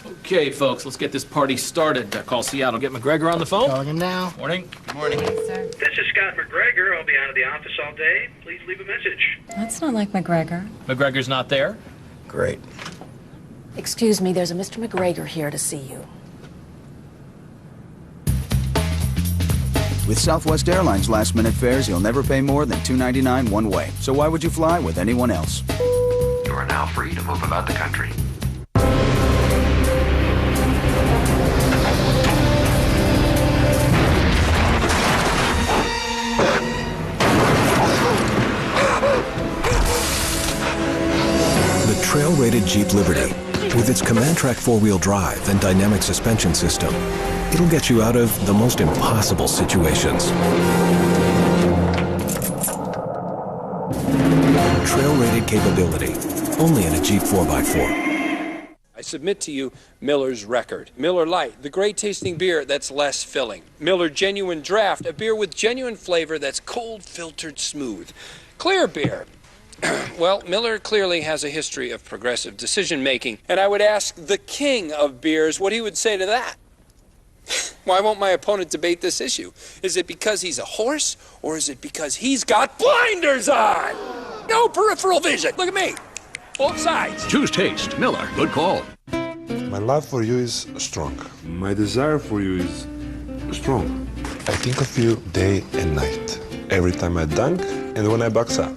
Okay, folks, let's get this party started. Call Seattle. Get McGregor on the phone. Calling him now. Morning. Good morning. Sir. This is Scott McGregor. I'll be out of the office all day. Please leave a message. That's not like McGregor. McGregor's not there? Great. Excuse me, there's a Mr. McGregor here to see you. With Southwest Airlines last-minute fares, you'll never pay more than $2.99 one way. So why would you fly with anyone else? You are now free to move about the country. The trail-rated Jeep Liberty, with its Command-Track 4-wheel drive and dynamic suspension system, it'll get you out of the most impossible situations. Trail-rated capability, only in a Jeep 4x4. I submit to you Miller's Record. Miller Lite, the great tasting beer that's less filling. Miller Genuine Draft, a beer with genuine flavor that's cold filtered smooth. Clear beer. Well, Miller clearly has a history of progressive decision making, and I would ask the king of beers what he would say to that. Why won't my opponent debate this issue? Is it because he's a horse, or is it because he's got blinders on? No peripheral vision. Look at me. Both sides. Choose taste. Miller. Good call. My love for you is strong. My desire for you is strong. I think of you day and night. Every time I dunk and when I box up.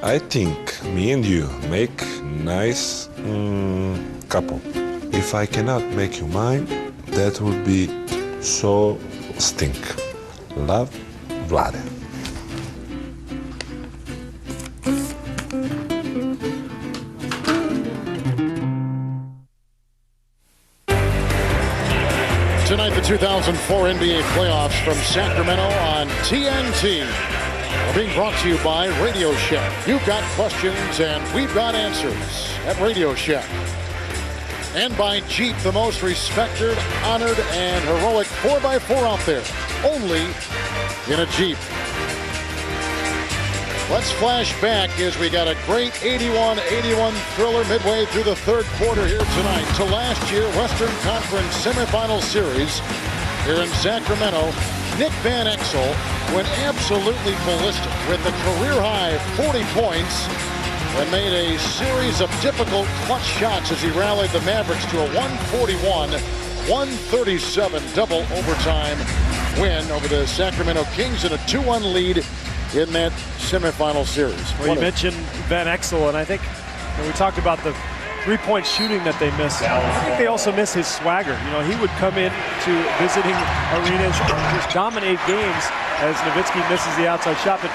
I think me and you make nice couple. If I cannot make you mine, that would be so stink. Love, Vlade. Tonight, the 2004 NBA playoffs from Sacramento on TNT are being brought to you by Radio Shack. You've got questions and we've got answers at Radio Shack. And by Jeep, the most respected, honored, and heroic 4x4 out there. Only in a Jeep. Let's flash back as we got a great 81-81 thriller midway through the third quarter here tonight to last year Western Conference semifinal series here in Sacramento. Nick Van Exel went absolutely ballistic with a career-high 40 points and made a series of difficult clutch shots as he rallied the Mavericks to a 141-137 double overtime win over the Sacramento Kings and a 2-1 lead in that semifinal series. Well, you mentioned Van Exel, and I think when we talked about the three-point shooting that they missed, I think they also miss his swagger. You know, he would come in to visiting arenas and just dominate games as Nowitzki misses the outside shot, but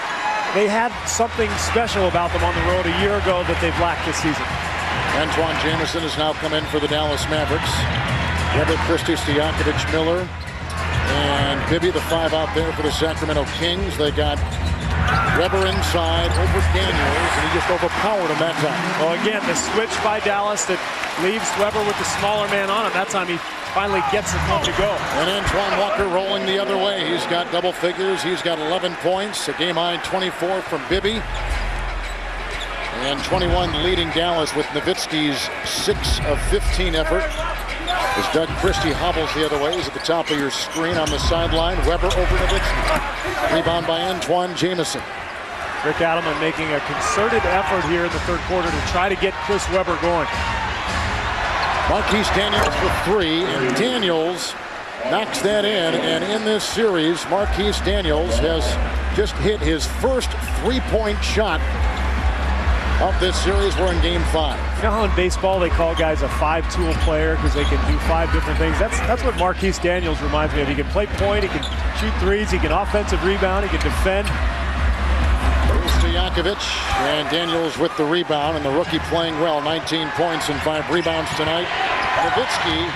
they had something special about them on the road a year ago that they've lacked this season. Antoine Jamison has now come in for the Dallas Mavericks. Weber, Christie, Stojakovic, Miller, and Bibby, the 5 out there for the Sacramento Kings. They got Weber inside over Daniels, and he just overpowered him that time. Well, again, the switch by Dallas that leaves Weber with the smaller man on him. That time he finally gets it home to go. And Antoine Walker rolling the other way. He's got double figures. He's got 11 points, a game-high 24 from Bibby. And 21 leading Dallas with Nowitzki's 6 of 15 effort. As Doug Christie hobbles the other way, he's at the top of your screen on the sideline. Weber over Nowitzki. Rebound by Antoine Jamison. Rick Adelman making a concerted effort here in the third quarter to try to get Chris Weber going. Marquise Daniels for 3, and Daniels knocks that in. And in this series, Marquise Daniels has just hit his first three-point shot of this series. We're in game 5. You know how in baseball they call guys a 5-tool player because they can do 5 different things? That's what Marquise Daniels reminds me of. He can play point, he can shoot threes, he can offensive rebound, he can defend. Stojakovic, and Daniels with the rebound, and the rookie playing well. 19 points and 5 rebounds tonight. Nowitzki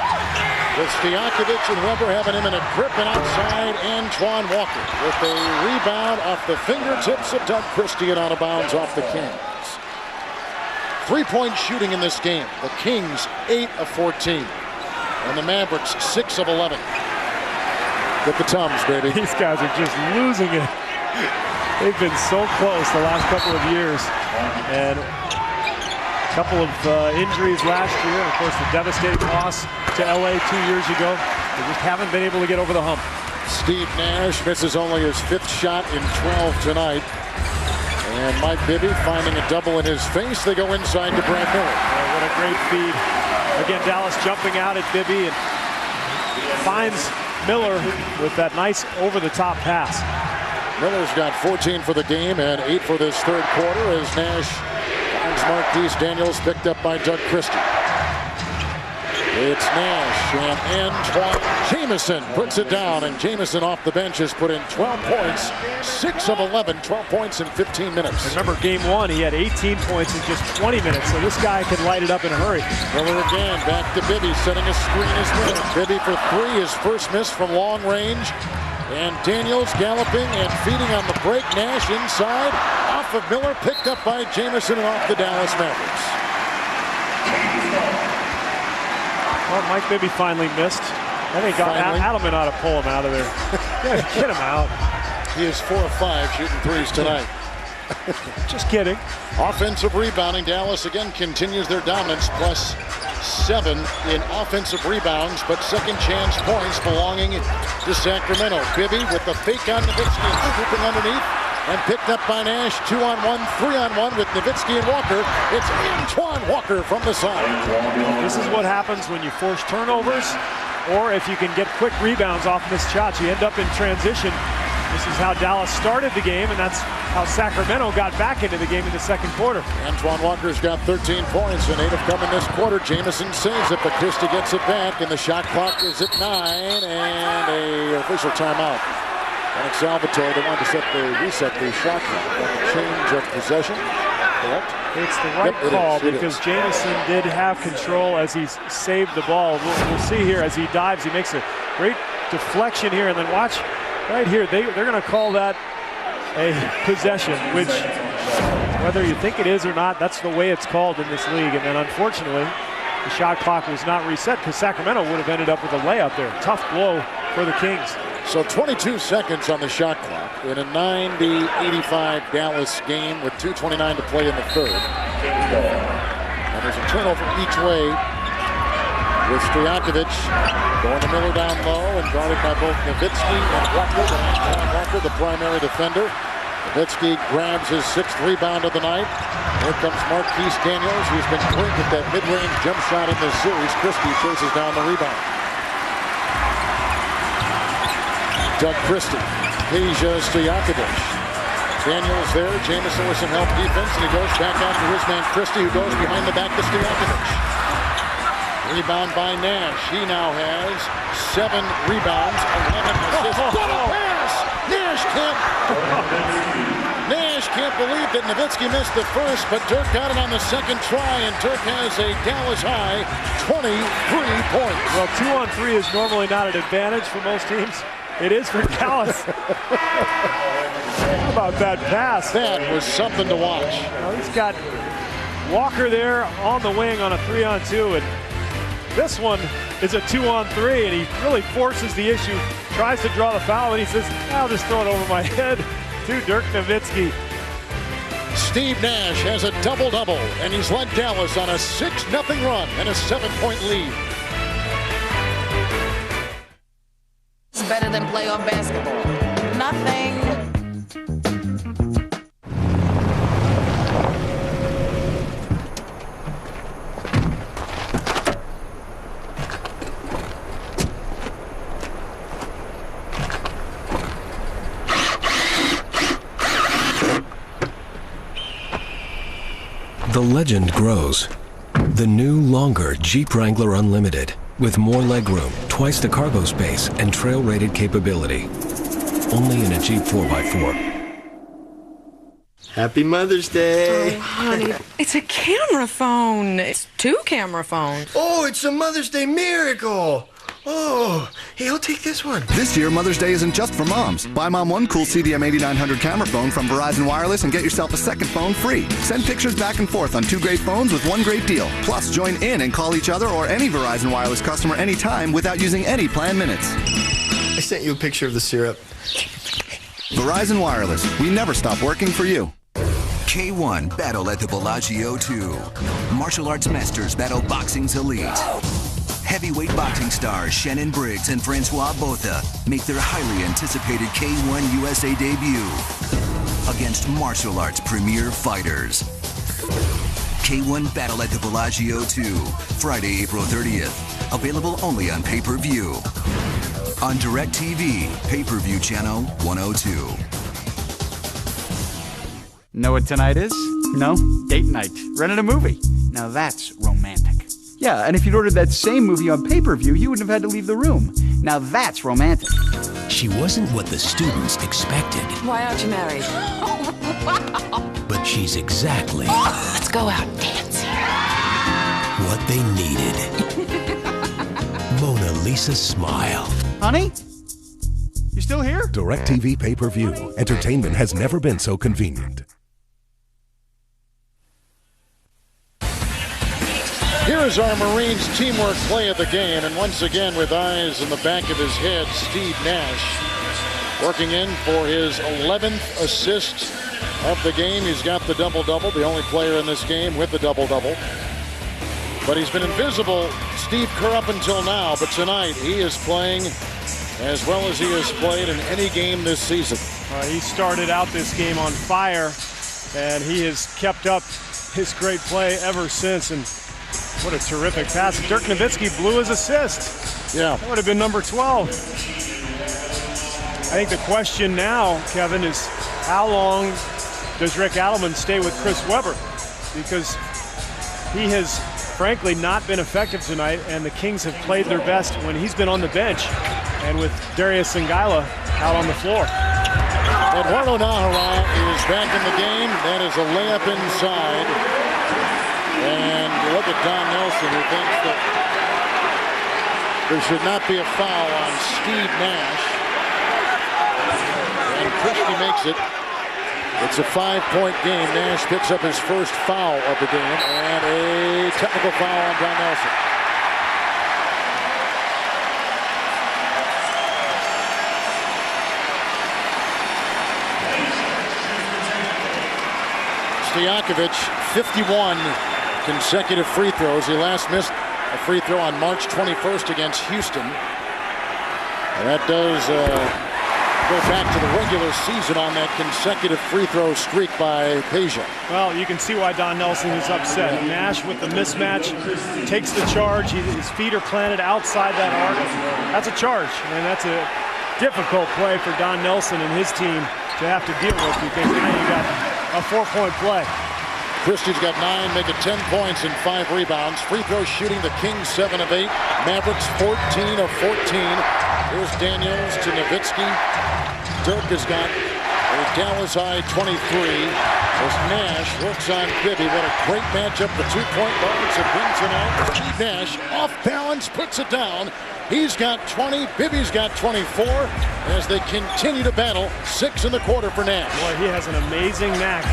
with Stojakovic and Weber having him in a grip, and outside Antoine Walker with a rebound off the fingertips of Doug Christie and out of bounds off the Kings. 3-point shooting in this game. The Kings 8 of 14, and the Mavericks 6 of 11. Get the Tums, baby. These guys are just losing it. They've been so close the last couple of years, and a couple of injuries last year, and of course the devastating loss to LA 2 years ago. They just haven't been able to get over the hump. Steve Nash misses only his 5th shot in 12 tonight. And Mike Bibby finding a double in his face. They go inside to Brad Miller. What a great feed. Again, Dallas jumping out at Bibby and finds Miller with that nice over-the-top pass. Miller's got 14 for the game and 8 for this third quarter as Nash finds Marquise Daniels, picked up by Doug Christie. It's Nash, and Antoine Jamison puts it down, and Jamison off the bench has put in 12 points, 6 of 11, 12 points in 15 minutes. Remember game 1, he had 18 points in just 20 minutes, so this guy can light it up in a hurry. Miller again, back to Bibby, setting a screen as Miller. Bibby for 3, his first miss from long range. And Daniels galloping and feeding on the break. Nash inside, off of Miller, picked up by Jamison and off the Dallas Mavericks. Well, Mike Bibby finally missed. I think Adelman ought to pull him out of there. Get him out. He is 4 of 5 shooting threes tonight. Just kidding. Offensive rebounding. Dallas again continues their dominance, plus 7 in offensive rebounds, but second chance points belonging to Sacramento. Bibby with the fake on Nowitzki and scooping underneath, and picked up by Nash. 2-on-1, 3-on-1 with Nowitzki and Walker. It's Antoine Walker from the side. This is what happens when you force turnovers, or if you can get quick rebounds off missed shots. You end up in transition. This is how Dallas started the game, and that's how Sacramento got back into the game in the second quarter. Antoine Walker's got 13 points, and 8 have come in this quarter. Jamison saves it, but Christie gets it back, and the shot clock is at 9, and a official timeout. And Salvatore, they want to reset the shot clock. Change of possession, correct? It's the right call because Jamison did have control as he saved the ball. We'll see here as he dives, he makes a Great deflection here, and then watch right here. They're going to call that a possession, which whether you think it is or not, that's the way it's called in this league. And then unfortunately, the shot clock was not reset because Sacramento would have ended up with a layup there. Tough blow for the Kings. So 22 seconds on the shot clock in a 90-85 Dallas game with 2:29 to play in the third. And there's a turnover each way with Stojakovic going to Miller down low and guarded by both Nowitzki and Walker. Walker, the primary defender. Nowitzki grabs his 6th rebound of the night. Here comes Marquise Daniels, who's been great with that mid-range jump shot in this series. Christie chases down the rebound. Doug Christie, Peja Stojakovic. Daniels there, Jamison with some help defense, and he goes back out to his man Christie, who goes behind the back to Stojakovic. Rebound by Nash. He now has 7 rebounds, 11 assists. What a pass! Nash can't believe that Nowitzki missed the first, but Dirk got it on the second try, and Dirk has a Dallas high 23 points. Well, 2-on-3 is normally not an advantage for most teams. It is for Dallas. How about that pass? That was something to watch. Well, he's got Walker there on the wing on a 3-on-2, and this one is a 2-on-3, and he really forces the issue, tries to draw the foul, and he says, I'll just throw it over my head to Dirk Nowitzki. Steve Nash has a double-double, and he's led Dallas on a 6-0 run and a 7-point lead. It's better than playoff basketball. Nothing. The legend grows. The new, longer Jeep Wrangler Unlimited, with more legroom, twice the cargo space, and trail-rated capability. Only in a Jeep 4x4. Happy Mother's Day. Oh, honey, it's a camera phone. It's 2 camera phones. Oh, it's a Mother's Day miracle. Oh, hey, I'll take this one. This year, Mother's Day isn't just for moms. Buy Mom one cool CDM 8900 camera phone from Verizon Wireless and get yourself a second phone free. Send pictures back and forth on 2 great phones with 1 great deal. Plus, join in and call each other or any Verizon Wireless customer anytime without using any plan minutes. I sent you a picture of the syrup. Verizon Wireless. We never stop working for you. K1 battle at the Bellagio 2. Martial arts masters battle boxing's elite. Heavyweight boxing stars Shannon Briggs and Francois Botha make their highly anticipated K1 USA debut against martial arts premier fighters. K1 Battle at the Bellagio 2, Friday, April 30th. Available only on pay-per-view. On DirecTV, pay-per-view channel 102. Know what tonight is? No? Date night. Rented a movie. Now that's romantic. Yeah, and if you'd ordered that same movie on pay-per-view, you wouldn't have had to leave the room. Now that's romantic. She wasn't what the students expected. Why aren't you married? Oh, wow. But she's exactly Let's go out dancing. what they needed. Mona Lisa's smile. Honey? You still here? DirecTV pay-per-view. Entertainment has never been so convenient. Here is our Marines teamwork play of the game, and once again with eyes in the back of his head, Steve Nash working in for his 11th assist of the game. He's got the double-double, the only player in this game with the double-double. But he's been invisible, Steve Kerr, up until now, but tonight he is playing as well as he has played in any game this season. He started out this game on fire, and he has kept up his great play ever since. And what a terrific pass. Dirk Nowitzki blew his assist. Yeah. That would have been number 12. I think the question now, Kevin, is how long does Rick Adelman stay with Chris Webber? Because he has, frankly, not been effective tonight, and the Kings have played their best when he's been on the bench and with Darius Singala out on the floor. Eduardo Nahara is back in the game. That is a layup inside. And you look at Don Nelson, who thinks that There should not be a foul on Steve Nash. And Christie makes it. It's a 5-point game. Nash picks up his first foul of the game and a technical foul on Don Nelson. Stojakovic, 51 consecutive free throws. He last missed a free throw on March 21st against Houston. And that does go back to the regular season on that consecutive free throw streak by Peja. Well, you can see why Don Nelson is upset. Nash with the mismatch takes the charge. His feet are planted outside that arc. That's a charge, and that's a difficult play for Don Nelson and his team to have to deal with, because now you got a 4-point play. Christie's got 9, making 10 points and 5 rebounds. Free throw shooting, the Kings 7 of 8. Mavericks 14 of 14. Here's Daniels to Nowitzki. Dirk has got a Dallas high 23. As Nash works on Bibby. What a great matchup. The 2-point guards have been tonight. Steve Nash off balance, puts it down. He's got 20. Bibby's got 24 as they continue to battle. 6 in the quarter for Nash. Boy, he has an amazing knack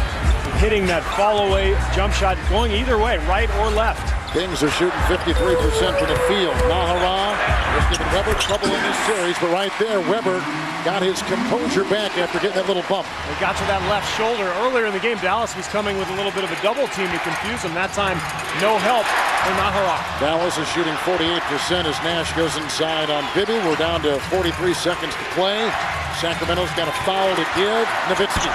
of hitting that fall-away jump shot, going either way, right or left. Kings are shooting 53% from the field. Nahara has given Weber trouble in this series, but right there, Weber got his composure back after getting that little bump. They got to that left shoulder. Earlier in the game, Dallas was coming with a little bit of a double team to confuse him. That time, no help for Nahara. Dallas is shooting 48% as Nash goes inside on Bibby. We're down to 43 seconds to play. Sacramento's got a foul to give. Nowitzki.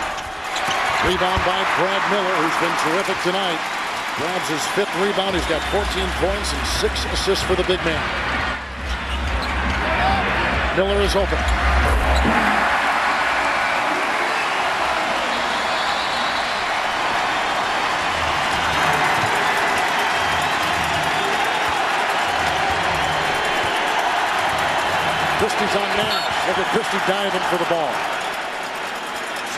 Rebound by Brad Miller, who's been terrific tonight. Grabs his 5th rebound. He's got 14 points and 6 assists for the big man. Miller is open. Christie's on Nash. Look at Christie diving for the ball.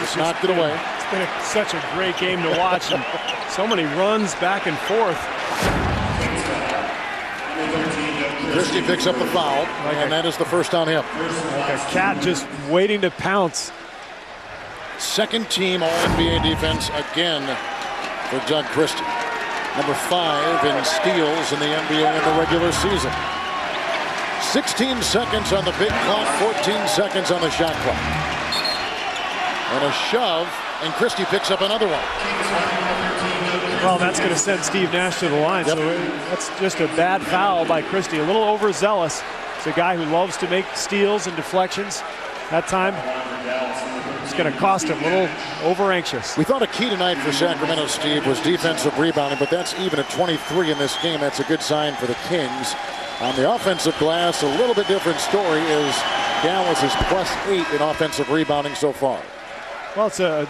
Just knocked it away. It's been such a great game to watch. And so many runs back and forth. Christie picks up the foul, and that is the first on him. Like a cat just waiting to pounce. Second team All-NBA defense again for Doug Christie. Number 5 in steals in the NBA in the regular season. 16 seconds on the big clock, 14 seconds on the shot clock. And a shove, and Christie picks up another one. Well, that's going to send Steve Nash to the line. Yep. So that's just a bad foul by Christie. A little overzealous. It's a guy who loves to make steals and deflections. That time, it's going to cost him. A little over-anxious. We thought a key tonight for Sacramento, Steve, was defensive rebounding, but that's even at 23 in this game. That's a good sign for the Kings. On the offensive glass, a little bit different story is Dallas is +8 in offensive rebounding so far. Well, it's the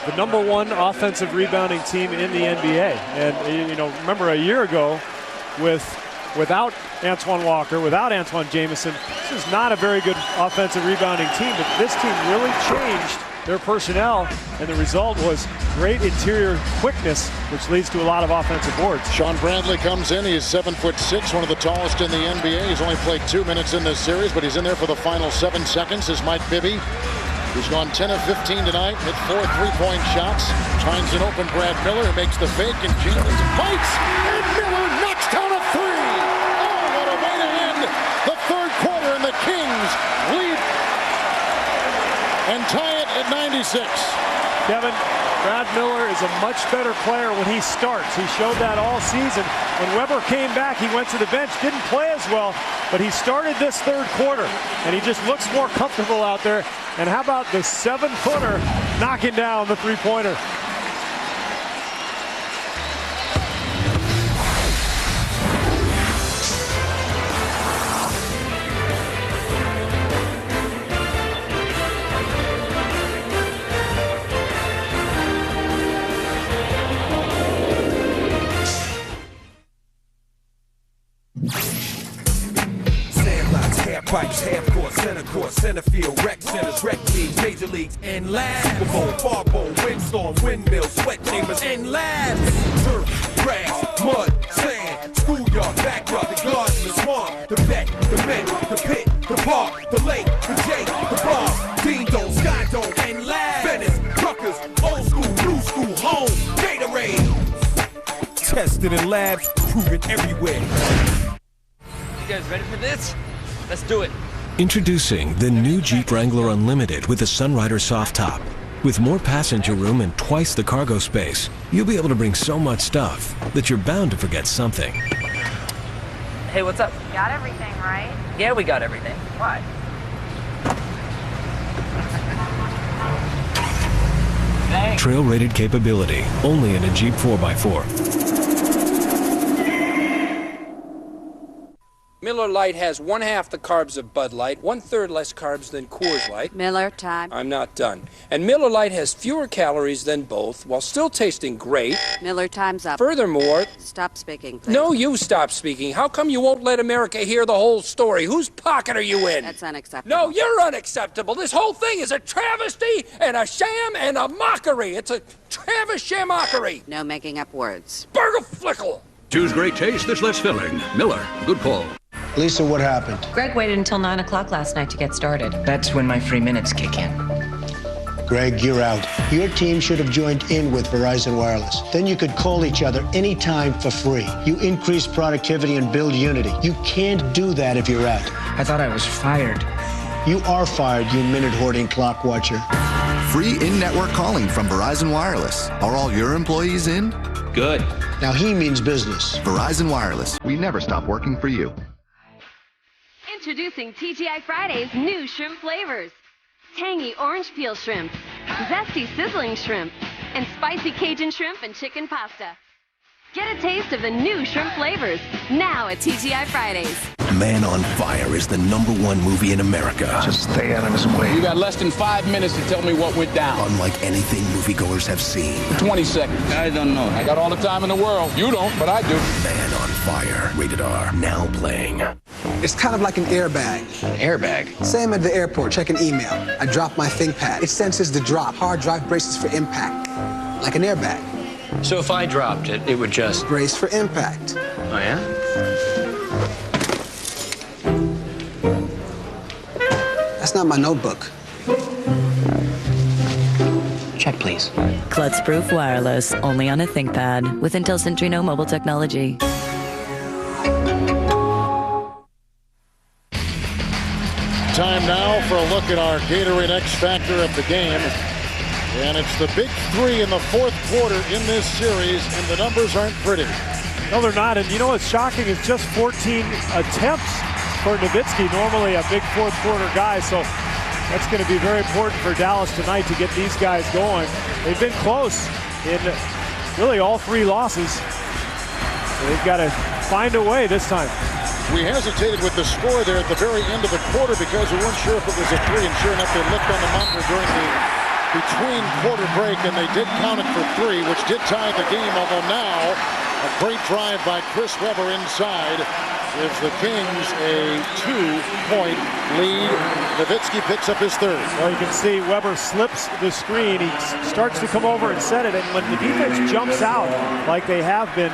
#1 offensive rebounding team in the NBA. And, you know, remember a year ago without Antoine Walker, without Antoine Jamison, this is not a very good offensive rebounding team, but this team really changed their personnel, and the result was great interior quickness, which leads to a lot of offensive boards. Sean Bradley comes in. He's 7'6", one of the tallest in the NBA. He's only played 2 minutes in this series, but he's in there for the final 7 seconds. Is Mike Bibby. He's gone 10 of 15 tonight, hit 4 3-point shots. Finds an open Brad Miller, who makes the fake, and Jenkins bites, and Miller knocks down a 3. Oh, what a way to end the third quarter, and the Kings lead and tie it at 96. Kevin, Brad Miller is a much better player when he starts. He showed that all season. When Weber came back, he went to the bench, didn't play as well, but he started this third quarter, and he just looks more comfortable out there. And how about the 7-footer knocking down the 3-pointer? Pipes, half court, center field, rec centers, rec leagues, major leagues, and labs. Super Bowl, far bowl, windstorm, windmills, sweat chambers, and labs. Turf, grass, mud, sand, schoolyard, backyard, the garden, the swamp, the vet, the Tested in labs, proven everywhere. You guys ready for this? Let's do it. Introducing the new Jeep Wrangler Unlimited with the Sunrider soft top. With more passenger room and twice the cargo space, you'll be able to bring so much stuff that you're bound to forget something. Hey, what's up? Got everything, right? Yeah, we got everything. Why? Trail-rated capability, only in a Jeep 4x4. Miller Lite has 1/2 the carbs of Bud Light, 1/3 less carbs than Coors Light. Miller time. I'm not done. And Miller Lite has fewer calories than both, while still tasting great. Miller time's up. Furthermore... Stop speaking, please. No, you stop speaking. How come you won't let America hear the whole story? Whose pocket are you in? That's unacceptable. No, you're unacceptable. This whole thing is a travesty and a sham and a mockery. It's a Travis-shamockery. No making up words. Burger-flickle. Choose great taste that's less filling. Miller, good call. Lisa, what happened? Greg waited until 9 o'clock last night to get started. That's when my free minutes kick in. Greg, you're out. Your team should have joined in with Verizon Wireless. Then you could call each other anytime for free. You increase productivity and build unity. You can't do that if you're out. I thought I was fired. You are fired, you minute-hoarding clock watcher. Free in-network calling from Verizon Wireless. Are all your employees in? Good. Now he means business. Verizon Wireless. We never stop working for you. Introducing TGI Fridays new shrimp flavors. Tangy orange peel shrimp, zesty sizzling shrimp, and spicy Cajun shrimp and chicken pasta. Get a taste of the new shrimp flavors now at TGI Fridays. Man on Fire is the #1 movie in America. Just stay out of his way. You got less than 5 minutes to tell me what went down. Unlike anything moviegoers have seen. 20 seconds. I don't know. I got all the time in the world. You don't, but I do. Man on Fire. Rated R. Now playing. It's kind of like an airbag. Airbag? Same at the airport, check an email. I drop my ThinkPad. It senses the drop. Hard drive braces for impact. Like an airbag. So if I dropped it, it would just... Brace for impact. Oh, yeah? That's not my notebook. Check, please. Klutz-proof wireless, only on a ThinkPad with Intel Centrino mobile technology. Time now for a look at our Gatorade X Factor of the game. And it's the big three in the fourth quarter in this series, and the numbers aren't pretty. No, they're not. And you know what's shocking is just 14 attempts for Nowitzki, normally a big fourth quarter guy. So that's going to be very important for Dallas tonight to get these guys going. They've been close in really all three losses. So they've got to find a way this time. We hesitated with the score there at the very end of the quarter because we weren't sure if it was a three, and sure enough, they looked on the monitor during the between quarter break, and they did count it for three, which did tie the game, although now a great drive by Chris Webber inside gives the Kings a 2-point lead. Nowitzki picks up his third. Well, you can see Webber slips the screen. He starts to come over and set it, and when the defense jumps out like they have been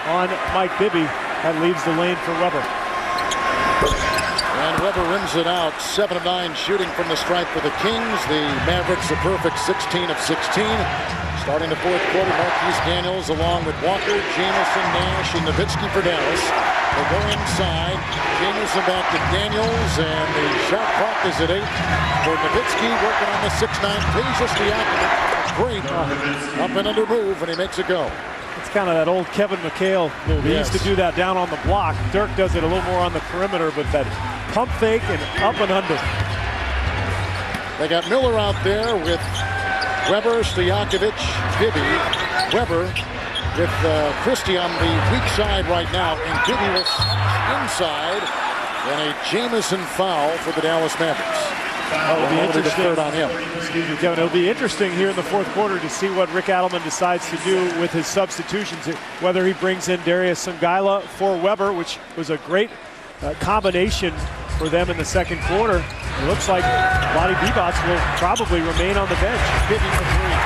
on Mike Bibby, that leaves the lane for Webber. And Webber rims it out, 7 of 9 shooting from the stripe for the Kings. The Mavericks a perfect 16 of 16. Starting the fourth quarter, Marquise Daniels along with Walker, Jamison, Nash, and Nowitzki for Dallas. They go inside. Jamison back to Daniels, and the shot clock is at 8 for Nowitzki, working on the 6'9". Pages the active. Great up and under move, and he makes it go. It's kind of that old Kevin McHale move. He used to do that down on the block. Dirk does it a little more on the perimeter, but that pump fake and up and under. They got Miller out there with Webber, Stojakovic, Bibby. Webber with Christie on the weak side right now, and Bibby was inside, and a Jamison foul for the Dallas Mavericks. It'll be interesting. Third on him. Excuse me, Kevin. It'll be interesting here in the fourth quarter to see what Rick Adelman decides to do with his substitutions. Whether he brings in Darius Songaila for Webber, which was a great combination for them in the second quarter. It looks like Vlade Divac will probably remain on the bench. Bibby for three.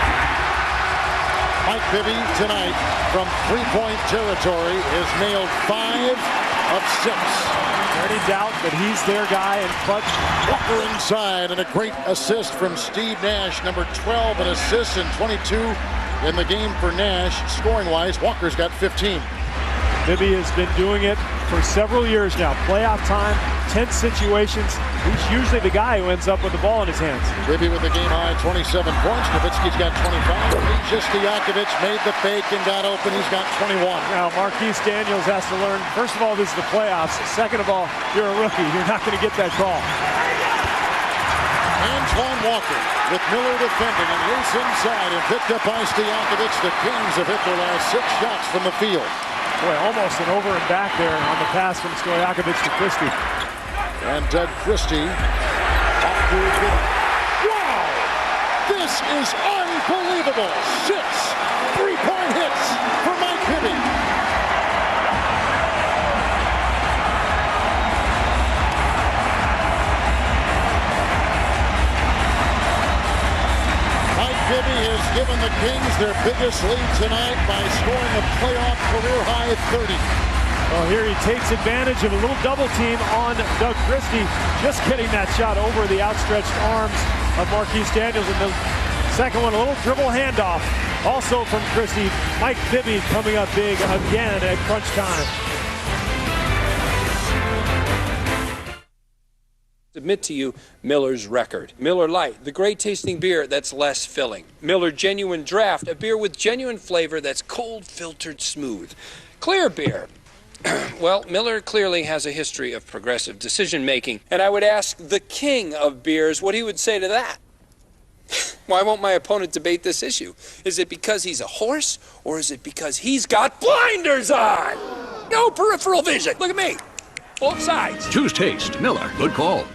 Mike Bibby tonight from three-point territory is nailed 5 of 6. Any doubt that he's their guy, and clutch. Walker inside, and a great assist from Steve Nash, number 12 in assists and 22 in the game for Nash. Scoring-wise, Walker's got 15. Bibby has been doing it for several years now. Playoff time, tense situations. He's usually the guy who ends up with the ball in his hands. Bibby with a game-high 27 points. Nowitzki's got 25. Just Stojakovic made the fake and got open. He's got 21. Now, Marquise Daniels has to learn, first of all, this is the playoffs. Second of all, you're a rookie. You're not going to get that call. Antoine Walker with Miller defending and loose inside and picked up by Stojakovic. The Kings have hit their last 6 shots from the field. Boy, almost an over and back there on the pass from Stojakovic to Christie. And Doug Christie off to a good. Wow! This is unbelievable! 6 3-point hits for Mike Bibby. Bibby has given the Kings their biggest lead tonight by scoring a playoff career-high 30. Well, here he takes advantage of a little double team on Doug Christie, just getting that shot over the outstretched arms of Marquise Daniels. And the second one, a little dribble handoff, also from Christie. Mike Bibby coming up big again at crunch time. Submit to you Miller's record. Miller Lite, the great tasting beer that's less filling. Miller Genuine Draft, a beer with genuine flavor that's cold filtered smooth. Clear beer. Well, Miller clearly has a history of progressive decision making, and I would ask the king of beers what he would say to that. Why won't my opponent debate this issue? Is it because he's a horse, or is it because he's got blinders on? No peripheral vision. Look at me. Both sides. Choose taste. Miller. Good call.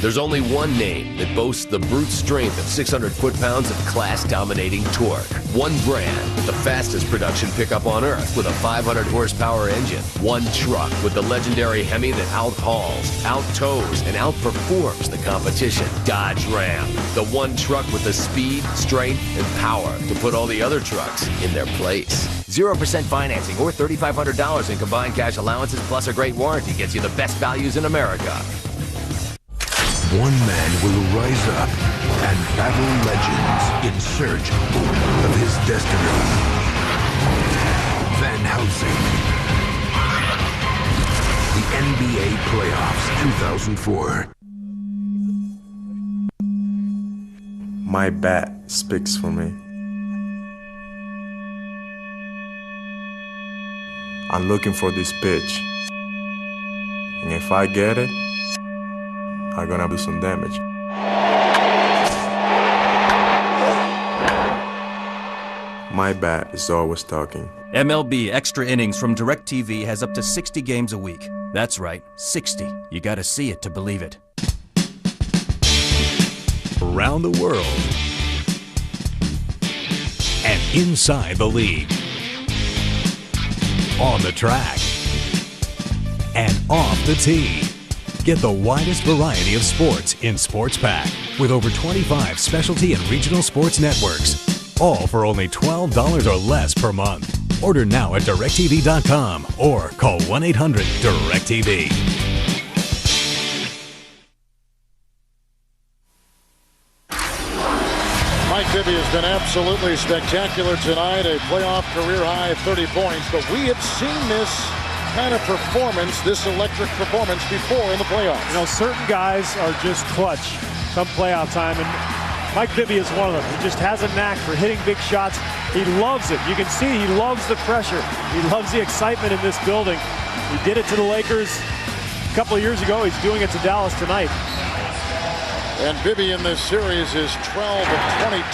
There's only one name that boasts the brute strength of 600 foot-pounds of class-dominating torque. One brand, the fastest production pickup on Earth with a 500 horsepower engine. One truck with the legendary Hemi that out-hauls, out-tows, and outperforms the competition. Dodge Ram. The one truck with the speed, strength, and power to put all the other trucks in their place. 0% financing or $3,500 in combined cash allowances plus a great warranty gets you the best values in America. One man will rise up and battle legends in search of his destiny. Van Helsing. The NBA Playoffs 2004. My bat speaks for me. I'm looking for this pitch. And if I get it, I'm gonna do some damage. My bat is always talking. MLB Extra Innings from DirecTV has up to 60 games a week. That's right, 60. You gotta see it to believe it. Around the world and inside the league. On the track and off the tee. Get the widest variety of sports in Sports Pack with over 25 specialty and regional sports networks, all for only $12 or less per month. Order now at directv.com or call 1-800-DIRECTV. Mike Bibby has been absolutely spectacular tonight, a playoff career high of 30 points, but we have seen this kind of performance, this electric performance before in the playoffs. You know, certain guys are just clutch come playoff time, and Mike Bibby is one of them. He just has a knack for hitting big shots. He loves it. You can see he loves the pressure. He loves the excitement in this building. He did it to the Lakers a couple of years ago. He's doing it to Dallas tonight. And Bibby in this series is 12 of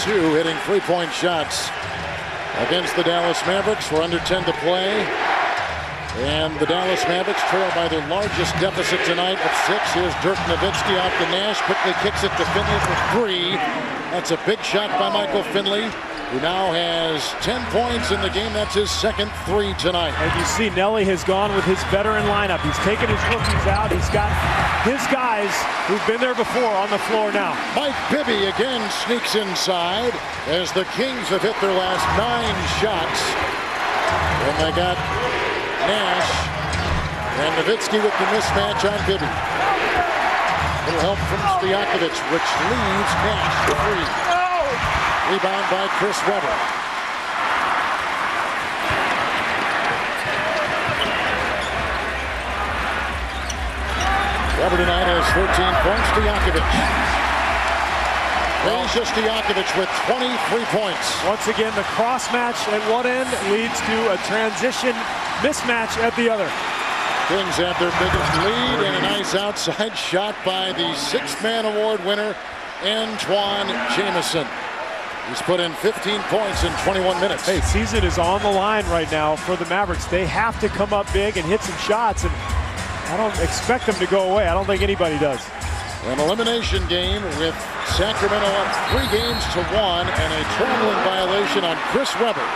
22 hitting three-point shots against the Dallas Mavericks. We're under 10 to play. And the Dallas Mavericks trail by their largest deficit tonight of 6. Here's Dirk Nowitzki off to Nash. Quickly kicks it to Finley for 3. That's a big shot by Michael Finley, who now has 10 points in the game. That's his second 3 tonight. And you see Nelly has gone with his veteran lineup. He's taken his rookies out. He's got his guys who've been there before on the floor now. Mike Bibby again sneaks inside as the Kings have hit their last 9 shots. And they got Nash and Nowitzki with the mismatch on Bibby. Little help from Stojakovic, which leaves Nash for 3. Rebound by Chris Webber. Weber tonight has 13 points. Stojakovic. Peja Stojakovic with 23 points. Once again, the cross match at one end leads to a transition mismatch at the other. Kings have their biggest lead, and a nice outside shot by the sixth-man award winner, Antoine Jamison. He's put in 15 points in 21 minutes. Hey, season is on the line right now for the Mavericks. They have to come up big and hit some shots, and I don't expect them to go away. I don't think anybody does. An elimination game with Sacramento up 3-1 and a traveling violation on Chris Webber.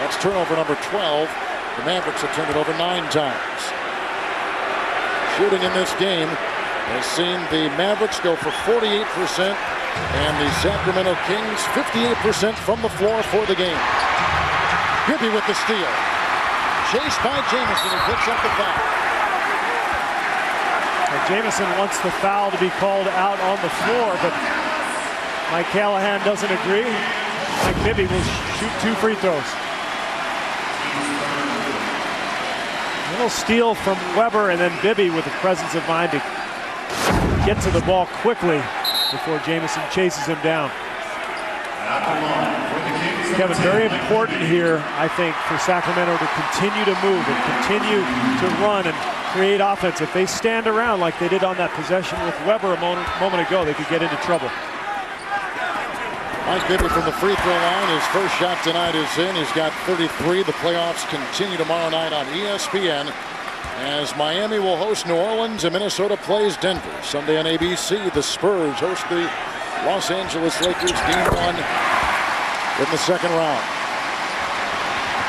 That's turnover number 12. The Mavericks have turned it over 9 times. Shooting in this game has seen the Mavericks go for 48% and the Sacramento Kings 58% from the floor for the game. Gibby with the steal. Chased by Jamison, who picks up the foul. And Jamison wants the foul to be called out on the floor, but Mike Callahan doesn't agree. Mike Bibby will shoot 2 free throws. A little steal from Weber, and then Bibby with the presence of mind to get to the ball quickly before Jamison chases him down. Kevin, very important here, I think, for Sacramento to continue to move and continue to run and create offense. If they stand around like they did on that possession with Weber a moment ago, they could get into trouble. Mike Bibby from the free throw line. His first shot tonight is in. He's got 33. The playoffs continue tomorrow night on ESPN as Miami will host New Orleans and Minnesota plays Denver. Sunday on ABC, the Spurs host the Los Angeles Lakers. Game 1 in the second round.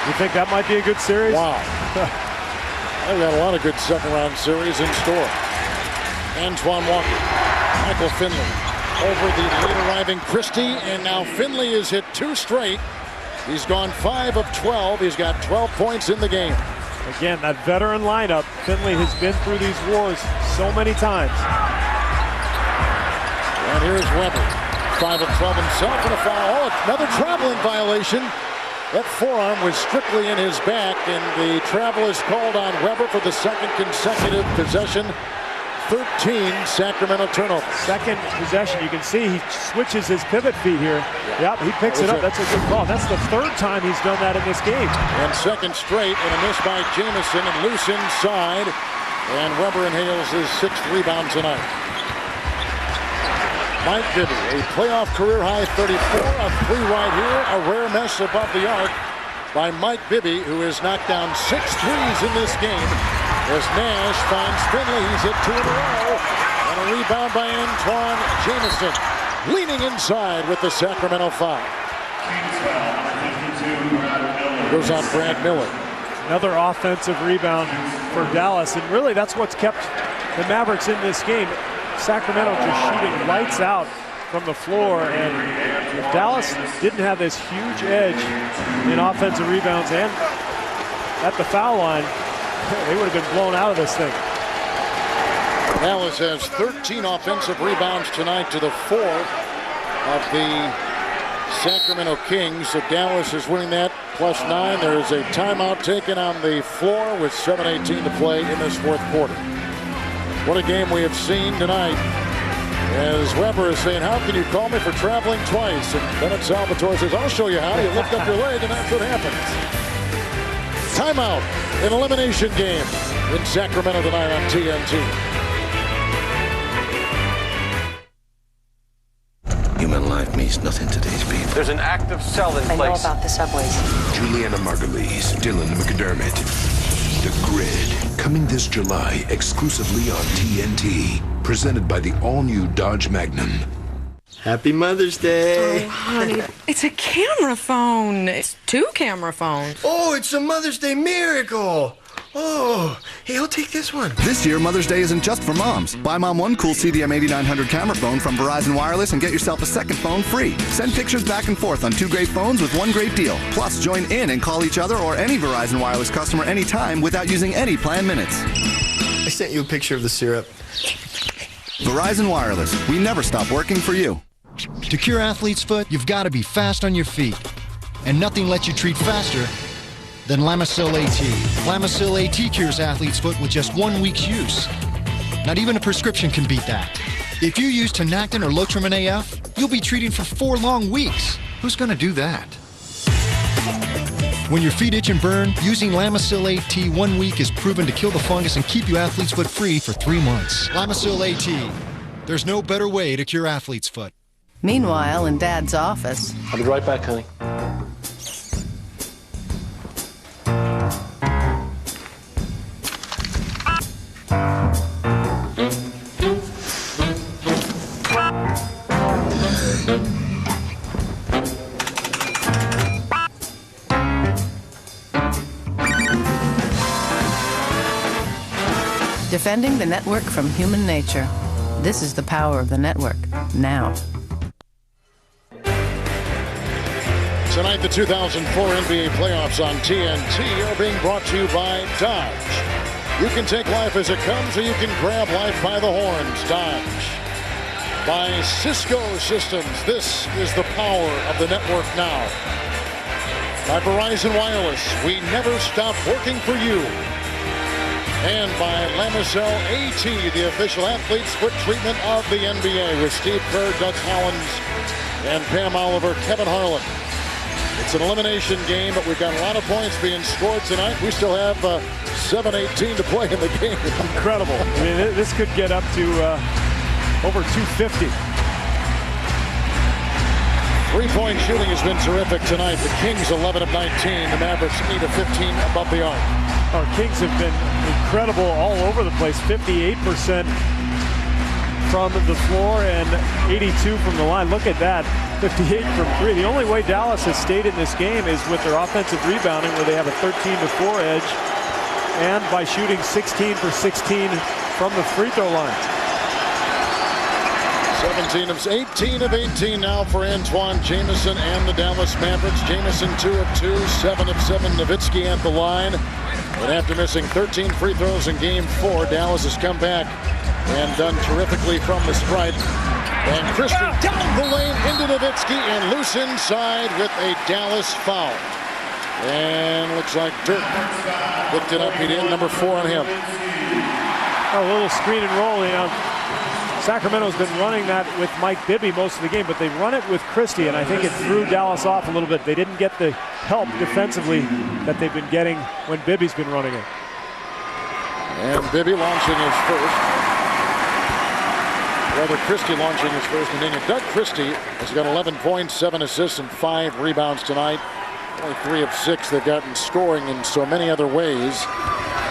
You think that might be a good series? Wow. They've got a lot of good second round series in store. Antoine Walker, Michael Finley over the late arriving Christie, and now Finley has hit 2 straight. He's gone 5 of 12. He's got 12 points in the game. Again, that veteran lineup. Finley has been through these wars so many times. And here's Weber, 5 of 12 himself, and a foul. Oh, another traveling violation. That forearm was strictly in his back, and the travel is called on Weber for the second consecutive possession. 13 Sacramento turnovers. Second possession. You can see he switches his pivot feet here. Yep, he picks it up. That's a good call. That's the 3rd time he's done that in this game. And second straight, and a miss by Jamison, and loose inside. And Weber inhales his 6th rebound tonight. Mike Bibby, a playoff career high 34, a 3 right here, a rare mess above the arc by Mike Bibby, who has knocked down 6 threes in this game. As Nash finds Finley, he's hit 2 in a row, and a rebound by Antoine Jamison, leaning inside with the Sacramento foul. Goes on Brad Miller. Another offensive rebound for Dallas, and really that's what's kept the Mavericks in this game. Sacramento just shooting lights out from the floor, and if Dallas didn't have this huge edge in offensive rebounds and at the foul line, they would have been blown out of this thing. Dallas has 13 offensive rebounds tonight to the 4 of the Sacramento Kings. So Dallas is winning that +9. There is a timeout taken on the floor with 7:18 to play in this 4th quarter. What a game we have seen tonight. As Weber is saying, how can you call me for traveling twice? And Bennett Salvatore says, I'll show you how. You lift up your leg, and that's what happens. Timeout, an elimination game in Sacramento tonight on TNT. Human life means nothing to these people. There's an active cell in place. I know about the subways. Juliana Margulies, Dylan McDermott. The Grid, coming this July exclusively on TNT. Presented by the all-new Dodge Magnum. Happy Mother's Day. Oh, honey, it's a camera phone. It's 2 camera phones. Oh, it's a Mother's Day miracle. Oh, hey, I'll take this one. This year, Mother's Day isn't just for moms. Buy Mom one cool CDM 8900 camera phone from Verizon Wireless and get yourself a second phone free. Send pictures back and forth on 2 great phones with 1 great deal. Plus, join in and call each other or any Verizon Wireless customer anytime without using any plan minutes. I sent you a picture of the syrup. Verizon Wireless. We never stop working for you. To cure athlete's foot, you've got to be fast on your feet. And nothing lets you treat faster than Lamisil AT. Lamisil AT cures athlete's foot with just 1 week's use. Not even a prescription can beat that. If you use Tinactin or Lotrimin AF, you'll be treating for 4 long weeks. Who's going to do that? When your feet itch and burn, using Lamisil AT 1 week is proven to kill the fungus and keep you athlete's foot free for 3 months. Lamisil AT. There's no better way to cure athlete's foot. Meanwhile, in Dad's office. I'll be right back, honey. Defending the network from human nature. This is the power of the network, now. Tonight, the 2004 NBA playoffs on TNT are being brought to you by Dodge. You can take life as it comes, or you can grab life by the horns. Dodge. By Cisco Systems. This is the power of the network now. By Verizon Wireless. We never stop working for you. And by Lamisil AT, the official athlete's foot treatment of the NBA, with Steve Kerr, Doug Collins, and Pam Oliver, Kevin Harlan. It's an elimination game, but we've got a lot of points being scored tonight. We still have 7:18 to play in the game. Incredible. I mean, this could get up to over 250. Three-point shooting has been terrific tonight. The Kings 11 of 19. The Mavericks 8 of 15 above the arc. Our Kings have been incredible all over the place. 58% from the floor and 82 from the line. Look at that. 58 from 3. The only way Dallas has stayed in this game is with their offensive rebounding, where they have a 13-4 edge, and by shooting 16 for 16 from the free throw line. 18 of 18 now for Antoine Jamison and the Dallas Mavericks. Jamison 2 of 2, 7 of 7. Nowitzki at the line. And after missing 13 free throws in game 4, Dallas has come back and done terrifically from the stripe. And Christie down the lane into Nowitzki and loose inside with a Dallas foul. And looks like Dirk picked it up. He did. Number 4 on him. A little screen and roll. You know, Sacramento's been running that with Mike Bibby most of the game, but they run it with Christie, and I think it threw Dallas off a little bit. They didn't get the help defensively that they've been getting when Bibby's been running it. And Bibby launching his first. Rather, Christie launching his first inning. Doug Christie has got 11 points, 7 assists, and 5 rebounds tonight. Only 3 of 6 they've gotten scoring in so many other ways.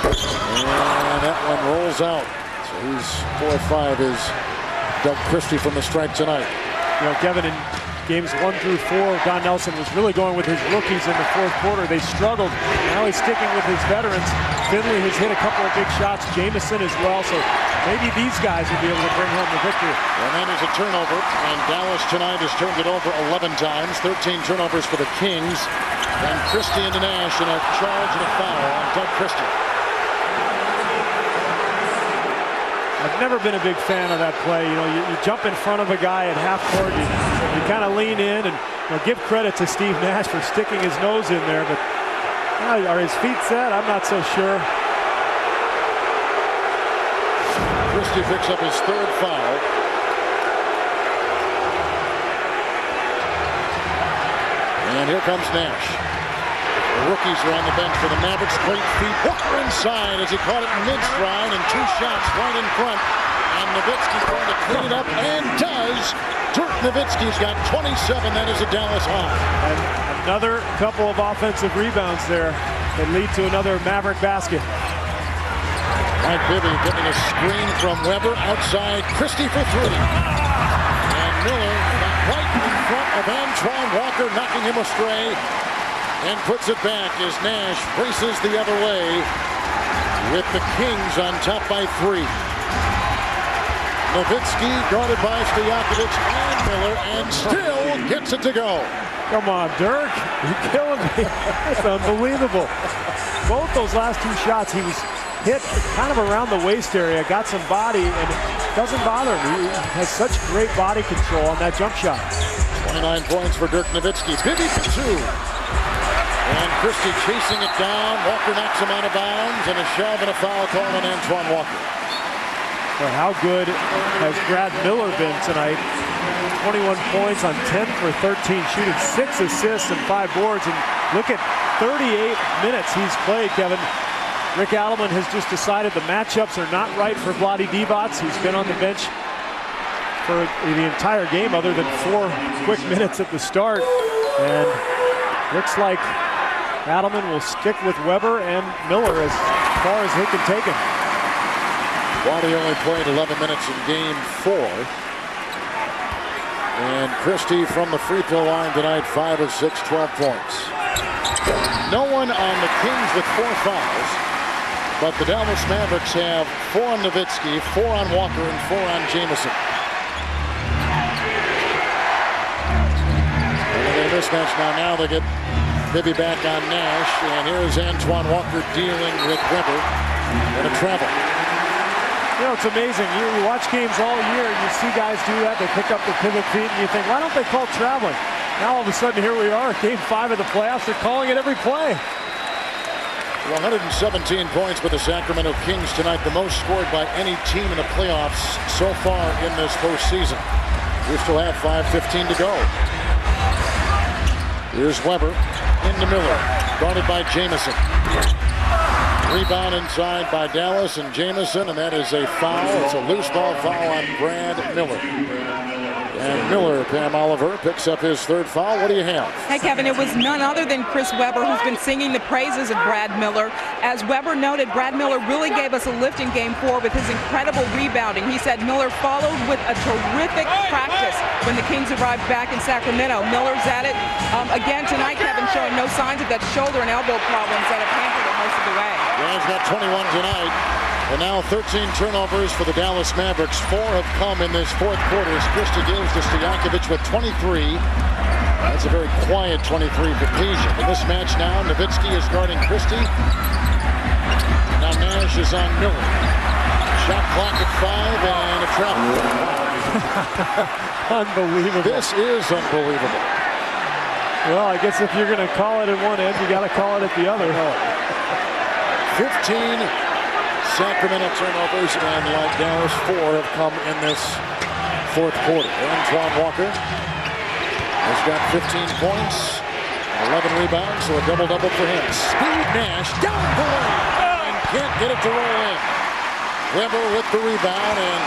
And that one rolls out. So he's 4 of 5 is Doug Christie from the stripe tonight. You know, Kevin, in games 1 through 4, Don Nelson was really going with his rookies in the fourth quarter. They struggled. Now he's sticking with his veterans. Finley has hit a couple of big shots. Jamison as well. So maybe these guys will be able to bring home the victory. And then there's a turnover. And Dallas tonight has turned it over 11 times. 13 turnovers for the Kings. And Christie into Nash in a charge and a foul on Doug Christie. I've never been a big fan of that play. You know, you jump in front of a guy at half court, you kind of lean in, and you know, give credit to Steve Nash for sticking his nose in there, but are his feet set? I'm not so sure. Christie picks up his 3rd foul. And here comes Nash. The rookies are on the bench for the Mavericks. Great feet. Walker inside as he caught it in mid-stride, and 2 shots right in front. And Nowitzki trying to clean it up, and does. Dirk Nowitzki's got 27. That is a Dallas high. And another couple of offensive rebounds there that lead to another Maverick basket. Mike Bibby getting a screen from Weber outside. Christie for 3. And Miller got right in front of Antoine Walker, knocking him astray. And puts it back as Nash braces the other way with the Kings on top by 3. Nowitzki guarded by Stojakovic and Miller, and still gets it to go. Come on, Dirk. You're killing me. That's unbelievable. Both those last 2 shots, he was hit kind of around the waist area, got some body, and it doesn't bother him. He has such great body control on that jump shot. 29 points for Dirk Nowitzki. Bibby for 2. And Christie chasing it down. Walker knocks him out of bounds, and a shove and a foul call on Antoine Walker. But how good has Brad Miller been tonight? 21 points on 10 for 13 shooting, 6 assists and 5 boards. And look at 38 minutes he's played, Kevin. Rick Adelman has just decided the matchups are not right for Vlade Divac. He's been on the bench for the entire game other than 4 quick minutes at the start. And looks like Adelman will stick with Weber and Miller as far as he can take him. Vlade only played 11 minutes in game 4. And Christie from the free throw line tonight, 5 of 6, 12 points. No one on the Kings with 4 fouls, but the Dallas Mavericks have 4 on Nowitzki, 4 on Walker, and 4 on Jamison. And a mismatch now. Now they get Bibby back on Nash, and here's Antoine Walker dealing with Weber in a travel. You know, it's amazing. You watch games all year, and you see guys do that. They pick up the pivot feet, and you think, why don't they call traveling? Now all of a sudden, here we are, game 5 of the playoffs. They're calling it every play. 117 points for the Sacramento Kings tonight, the most scored by any team in the playoffs so far in this postseason. We still have 5:15 to go. Here's Weber into Miller, guarded by Jamison. Rebound inside by Dallas and Jamison, and that is a foul. It's a loose ball foul on Brad Miller. And Miller, Pam Oliver, picks up his 3rd foul. What do you have? Hey, Kevin, it was none other than Chris Weber who's been singing the praises of Brad Miller. As Weber noted, Brad Miller really gave us a lift in game 4 with his incredible rebounding. He said Miller followed with a terrific practice when the Kings arrived back in Sacramento. Miller's at it again tonight, Kevin, showing no signs of that shoulder and elbow problems that have hampered him most of the way. Yeah, he's got 21 tonight. And now 13 turnovers for the Dallas Mavericks. 4 have come in this 4th quarter as Christie gives to Stojakovic with 23. That's a very quiet 23 for Peja. In this match now, Nowitzki is guarding Christie. Now Nash is on Miller. Shot clock at 5 and a travel. Unbelievable. This is unbelievable. Well, I guess if you're going to call it at one end, you got to call it at the other. 15 Sacramento turnovers, and like Dallas, 4 have come in this 4th quarter. Antoine Walker has got 15 points, 11 rebounds, so a double-double for him. Steve Nash down the lane and can't get it to roll in. Weber with the rebound, and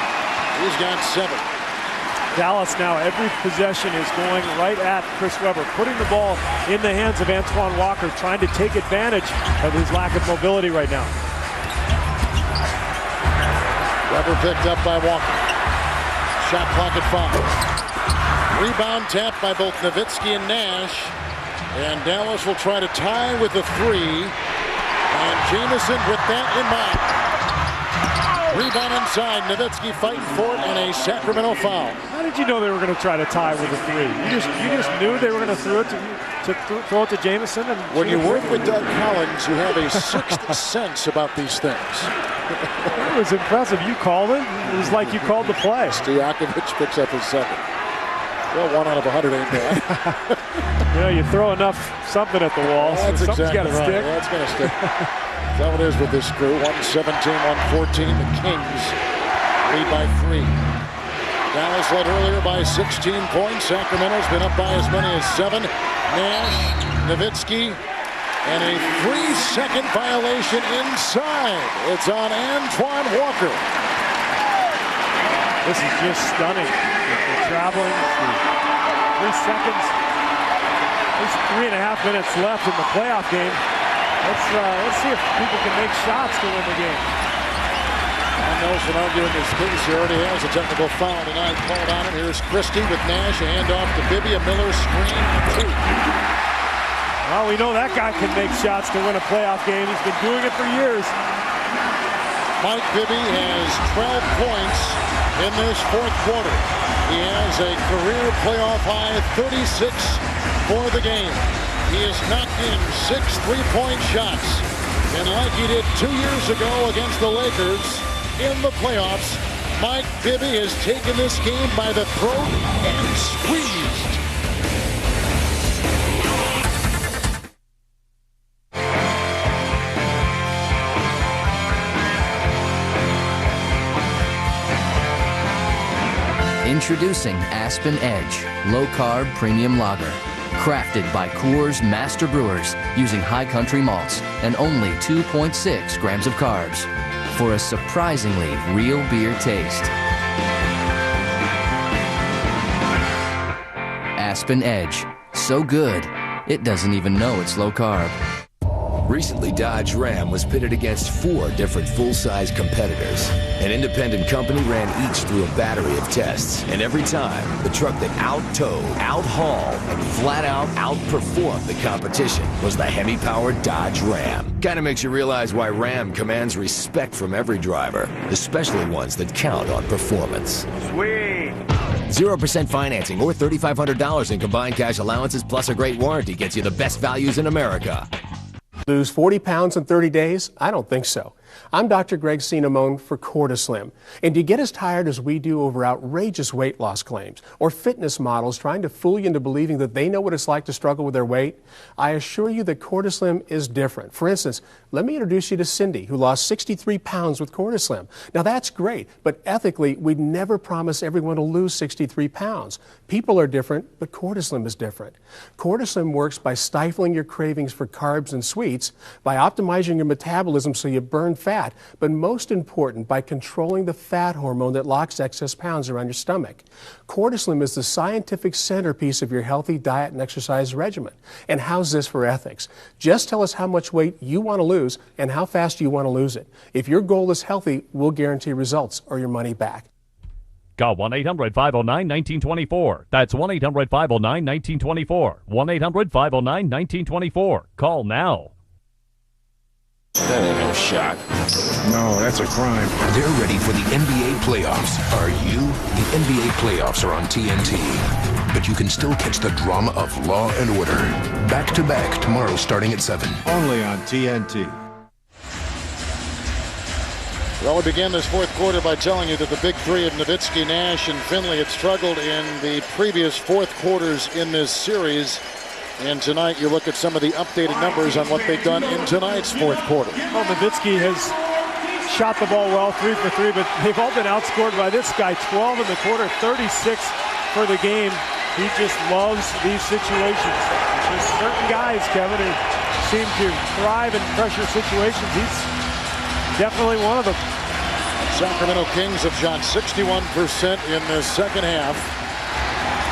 he's got 7. Dallas now, every possession is going right at Chris Weber, putting the ball in the hands of Antoine Walker, trying to take advantage of his lack of mobility right now. Weber picked up by Walker. Shot clock at 5. Rebound tapped by both Nowitzki and Nash. And Dallas will try to tie with a 3. And Jamison with that in mind. Rebound inside. Nowitzki fighting for it and a Sacramento foul. How did you know they were going to try to tie with a 3? You just knew they were going to throw it to Jamison. And when you work with Doug Collins, you have a 6th sense about these things. It was impressive. You called it. It was like you called the play. Stojakovic picks up his 2nd. Well, 1 out of 100 ain't bad. You know, you throw enough something at the wall, that's so something's exactly got to right. stick. Yeah, it's going to stick. That's how it is with this crew. 117, 114. The Kings lead by 3. Dallas led earlier by 16 points. Sacramento's been up by as many as 7. Nash, Nowitzki, and a 3-second violation inside. It's on Antoine Walker. This is just stunning. The traveling, 3 seconds. There's 3.5 minutes left in the playoff game. Let's see if people can make shots to win the game. Nelson arguing his case. He already has a technical foul tonight called on him. Here's Christie with Nash. A handoff to Bibby. A Miller screen. 2. Well, we know that guy can make shots to win a playoff game. He's been doing it for years. Mike Bibby has 12 points in this 4th quarter. He has a career playoff high 36 for the game. He has knocked in 6 3-point shots. And like he did 2 years ago against the Lakers in the playoffs, Mike Bibby has taken this game by the throat and squeezed. Introducing Aspen Edge, low-carb premium lager. Crafted by Coors Master Brewers using high country malts and only 2.6 grams of carbs. For a surprisingly real beer taste. Aspen Edge. So good, it doesn't even know it's low carb. Recently, Dodge Ram was pitted against 4 different full-size competitors. An independent company ran each through a battery of tests, and every time, the truck that out-towed, out-hauled, and flat-out outperformed the competition was the heavy-powered Dodge Ram. Kinda makes you realize why Ram commands respect from every driver, especially ones that count on performance. Sweet! 0% financing or $3,500 in combined cash allowances plus a great warranty gets you the best values in America. Lose 40 pounds in 30 days? I don't think so. I'm Dr. Greg Cinnamone for Cortislim. And do you get as tired as we do over outrageous weight loss claims or fitness models trying to fool you into believing that they know what it's like to struggle with their weight? I assure you that Cortislim is different. For instance, let me introduce you to Cindy, who lost 63 pounds with Cortislim. Now that's great, but ethically, we'd never promise everyone to lose 63 pounds. People are different, but Cortislim is different. Cortislim works by stifling your cravings for carbs and sweets, by optimizing your metabolism so you burn fat, but most important, by controlling the fat hormone that locks excess pounds around your stomach. Cortislim is the scientific centerpiece of your healthy diet and exercise regimen. And how's this for ethics? Just tell us how much weight you want to lose and how fast you want to lose it. If your goal is healthy, we'll guarantee results or your money back. Call 1-800-509-1924. That's 1-800-509-1924. 1-800-509-1924. Call now. That ain't no shot. No, that's a crime. They're ready for the NBA playoffs. Are you? The NBA playoffs are on TNT. But you can still catch the drama of Law and Order. Back to back tomorrow starting at 7. Only on TNT. Well, we began this fourth quarter by telling you that the big three of Nowitzki, Nash, and Finley had struggled in the previous fourth quarters in this series. And tonight you look at some of the updated numbers on what they've done in tonight's fourth quarter. Well, Nowitzki has shot the ball well, 3 for 3, but they've all been outscored by this guy, 12 in the quarter, 36 for the game. He just loves these situations. There's certain guys, Kevin, who seem to thrive in pressure situations. He's definitely one of them. Sacramento Kings have shot 61% in the second half.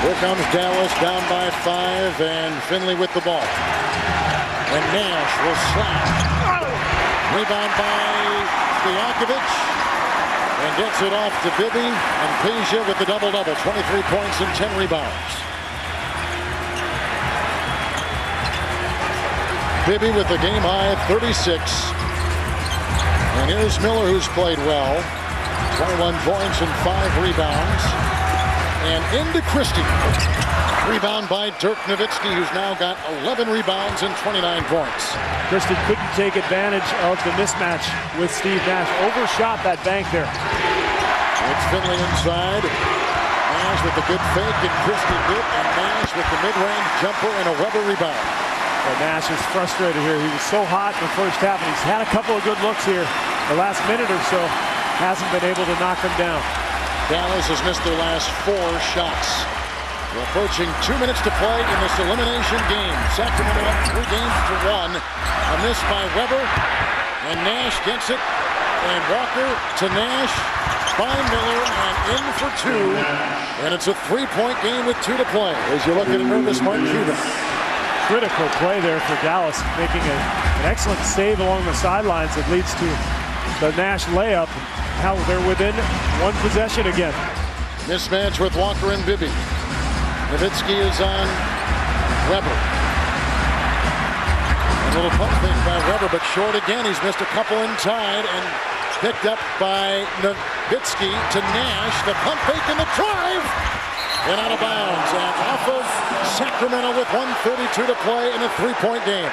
Here comes Dallas down by 5, and Finley with the ball. And Nash will slap. Rebound by Stojakovic. And gets it off to Bibby. And Peja with the double-double. 23 points and 10 rebounds. Bibby with the game high at 36. And here's Miller, who's played well. 21 points and 5 rebounds. And into Christie. Rebound by Dirk Nowitzki, who's now got 11 rebounds and 29 points. Christie couldn't take advantage of the mismatch with Steve Nash. Overshot that bank there. It's Finley inside. Nash with the good fake, and Christie did. And Nash with the mid-range jumper and a Weber rebound. Well, Nash is frustrated here. He was so hot in the first half, and he's had a couple of good looks here. The last minute or so hasn't been able to knock them down. Dallas has missed their last 4 shots. We're approaching 2 minutes to play in this elimination game. Sacramento up 3 games to 1. A miss by Weber. And Nash gets it. And Walker to Nash. By Miller and in for 2. And it's a 3-point game with 2 to play. As you look at a nervous Mark Cuban. Critical play there for Dallas, making an excellent save along the sidelines that leads to the Nash layup. Now they're within 1 possession again. Mismatch with Walker and Bibby. Nowitzki is on Weber. A little pump fake by Weber, but short again. He's missed a couple inside and picked up by Nowitzki to Nash. The pump fake and the drive. And out of bounds. And off of Sacramento with 1:32 to play in a 3-point game.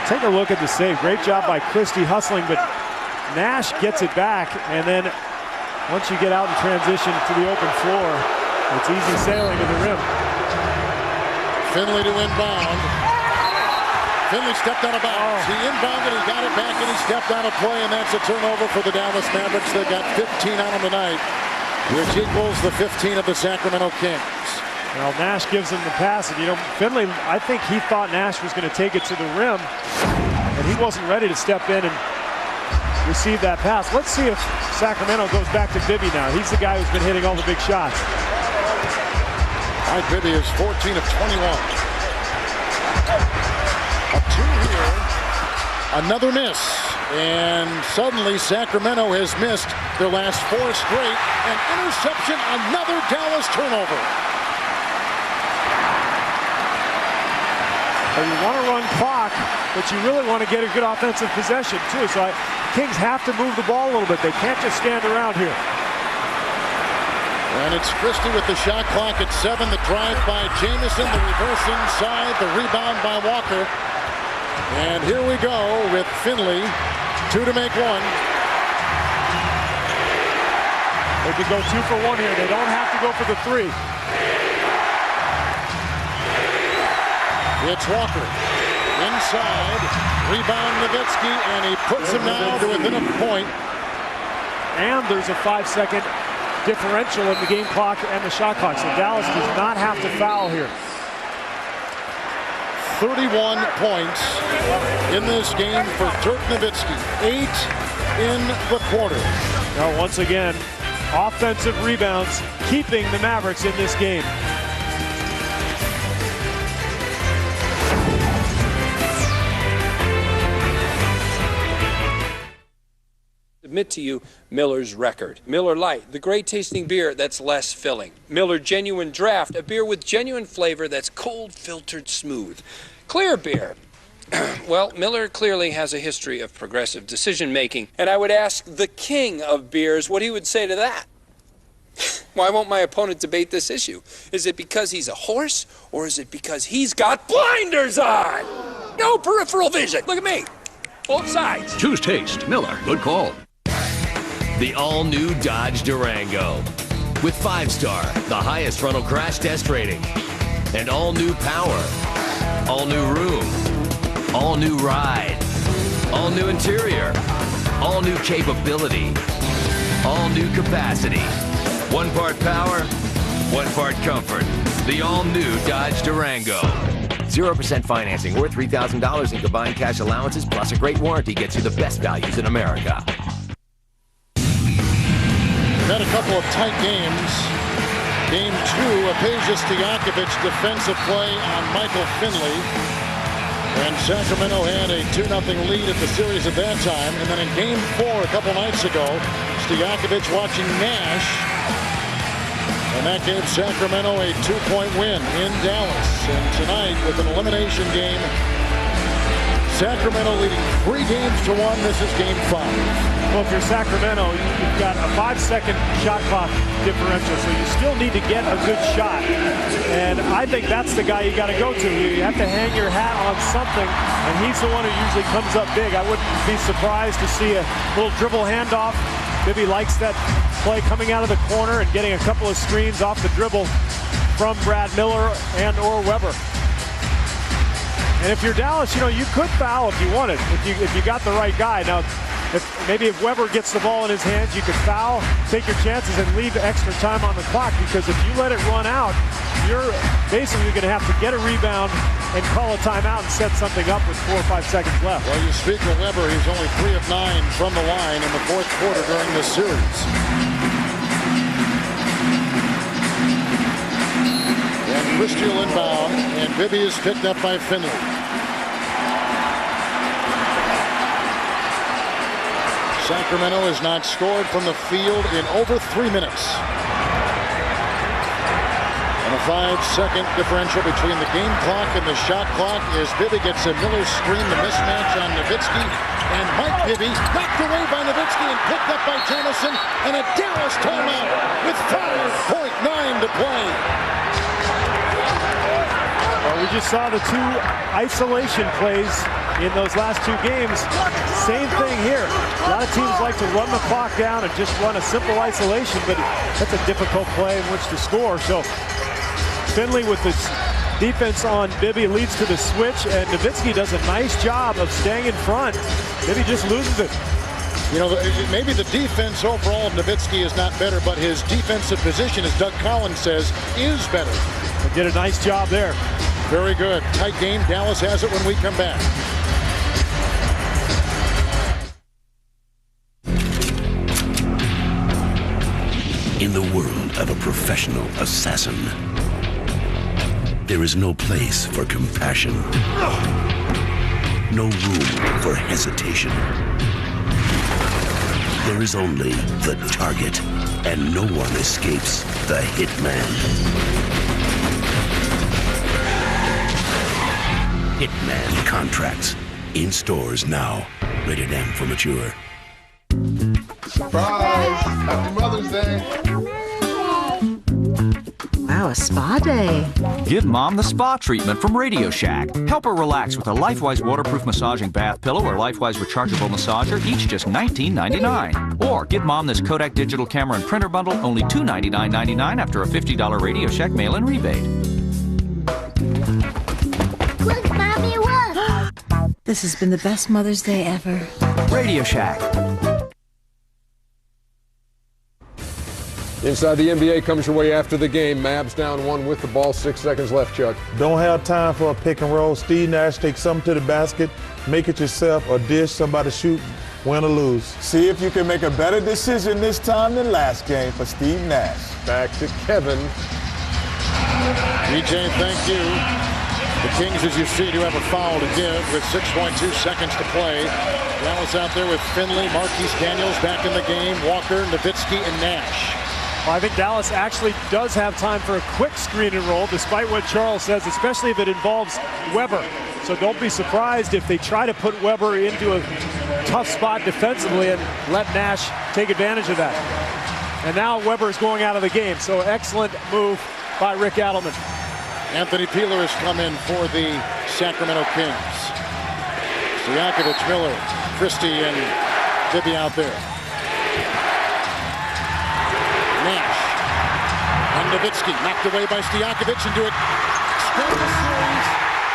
Take a look at the save. Great job by Christie hustling, but Nash gets it back, and then once you get out in transition to the open floor, it's easy sailing to the rim. Finley to inbound. Finley stepped out of bounds. He inbounded, he got it back, and he stepped out of play, and that's a turnover for the Dallas Mavericks. They got 15 on them tonight, which equals the 15 of the Sacramento Kings. Well, Nash gives him the pass, and Finley, I think he thought Nash was going to take it to the rim, and he wasn't ready to step in and receive that pass. Let's see if Sacramento goes back to Bibby now. He's the guy who's been hitting all the big shots. Mike Bibby is 14 of 21. A 2 here, another miss, and suddenly Sacramento has missed their last 4 straight. An interception, another Dallas turnover. Well, you want to run clock, but you really want to get a good offensive possession too. So Kings have to move the ball a little bit. They can't just stand around here. And it's Christie with the shot clock at 7. The drive by Jamison, the reverse inside, the rebound by Walker. And here we go with Finley, 2 to make 1. They could go 2 for 1 here. They don't have to go for the 3. It's Walker inside, rebound Nowitzki, and he puts him now to within a point. And there's a 5-second differential in the game clock and the shot clock, so Dallas does not have to foul here. 31 points in this game for Dirk Nowitzki. 8 in the quarter. Now, once again, offensive rebounds keeping the Mavericks in this game. Submit to you Miller's record. Miller Lite, the great tasting beer that's less filling. Miller Genuine Draft, a beer with genuine flavor that's cold filtered smooth. Clear beer. Well, Miller clearly has a history of progressive decision making, and I would ask the king of beers what he would say to that. Why won't my opponent debate this issue? Is it because he's a horse, or is it because he's got blinders on? No peripheral vision. Look at me. Both sides. Choose taste. Miller. Good call. The all-new Dodge Durango. With 5-star, the highest frontal crash test rating. And all-new power. All-new room. All-new ride. All-new interior. All-new capability. All-new capacity. 1 part power, 1 part comfort. The all-new Dodge Durango. 0% financing or $3,000 in combined cash allowances plus a great warranty gets you the best values in America. We've had a couple of tight games. Game 2, a Peja Stojakovic defensive play on Michael Finley. And Sacramento had a 2-0 lead at the series at that time. And then in Game 4 a couple nights ago, Stojakovic watching Nash. And that gave Sacramento a 2-point win in Dallas. And tonight, with an elimination game, Sacramento leading 3 games to 1. This is Game 5. Well, if you're Sacramento, you've got a 5-second shot clock differential, so you still need to get a good shot. And I think that's the guy you got to go to. You have to hang your hat on something, and he's the one who usually comes up big. I wouldn't be surprised to see a little dribble handoff. Bibby likes that play coming out of the corner and getting a couple of screens off the dribble from Brad Miller and or Weber. And if you're Dallas, you could foul if you wanted, if you got the right guy. Now, if Weber gets the ball in his hands, you could foul, take your chances, and leave extra time on the clock, because if you let it run out, you're basically going to have to get a rebound and call a timeout and set something up with 4 or 5 seconds left. Well, you speak of Weber, he's only 3 of 9 from the line in the 4th quarter during this series. And Christie will inbound, and Bibby is picked up by Finley. Sacramento has not scored from the field in over 3 minutes. And a 5-second differential between the game clock and the shot clock as Bibby gets a Miller screen, the mismatch on Nowitzki. And Mike Bibby knocked away by Nowitzki and picked up by Jamison. And a Dallas timeout with 5.9 to play. Well, we just saw the 2 isolation plays in those last 2 games. Same thing here. A lot of teams like to run the clock down and just run a simple isolation, but that's a difficult play in which to score. So Finley with this defense on Bibby leads to the switch, and Nowitzki does a nice job of staying in front. Bibby just loses it. You know, maybe the defense overall of Nowitzki is not better, but his defensive position, as Doug Collins says, is better. They did a nice job there. Very good. Tight game. Dallas has it when we come back. In the world of a professional assassin, there is no place for compassion, no room for hesitation. There is only the target, and no one escapes the hitman. Hitman Contracts. In stores now. Rated M for mature. Surprise! Happy Mother's Day! Wow, a spa day. Give Mom the spa treatment from Radio Shack. Help her relax with a LifeWise waterproof massaging bath pillow or LifeWise rechargeable massager, each just $19.99. Or give Mom this Kodak digital camera and printer bundle, only $299.99 after a $50 Radio Shack mail-in rebate. Look, Mommy, look! This has been the best Mother's Day ever. Radio Shack. Inside the NBA comes your way after the game. Mavs down 1 with the ball. 6 seconds left, Chuck. Don't have time for a pick and roll. Steve Nash takes something to the basket, make it yourself, or dish, somebody shoot, win or lose. See if you can make a better decision this time than last game for Steve Nash. Back to Kevin. DJ, thank you. The Kings, as you see, do have a foul to give with 6.2 seconds to play. Dallas out there with Finley, Marquise Daniels back in the game, Walker, Nowitzki, and Nash. Well, I think Dallas actually does have time for a quick screen and roll, despite what Charles says, especially if it involves Weber. So don't be surprised if they try to put Weber into a tough spot defensively and let Nash take advantage of that. And now Weber is going out of the game, so excellent move by Rick Adelman. Anthony Peeler has come in for the Sacramento Kings. Stojakovic, Miller, Christie, and Bibby out there. Nash and Nowitzki knocked away by Stojakovic into it. Extend the series.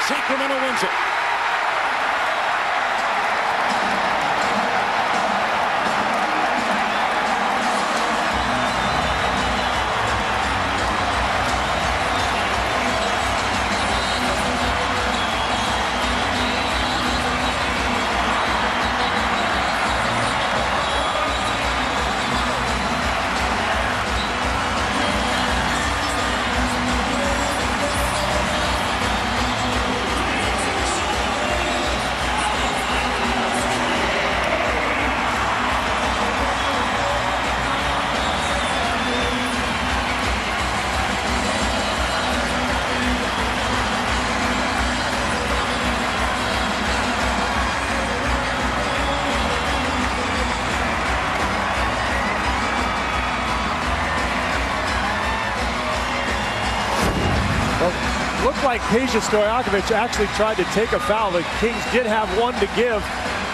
Sacramento wins it. Like Peja Stojakovic actually tried to take a foul. The Kings did have one to give.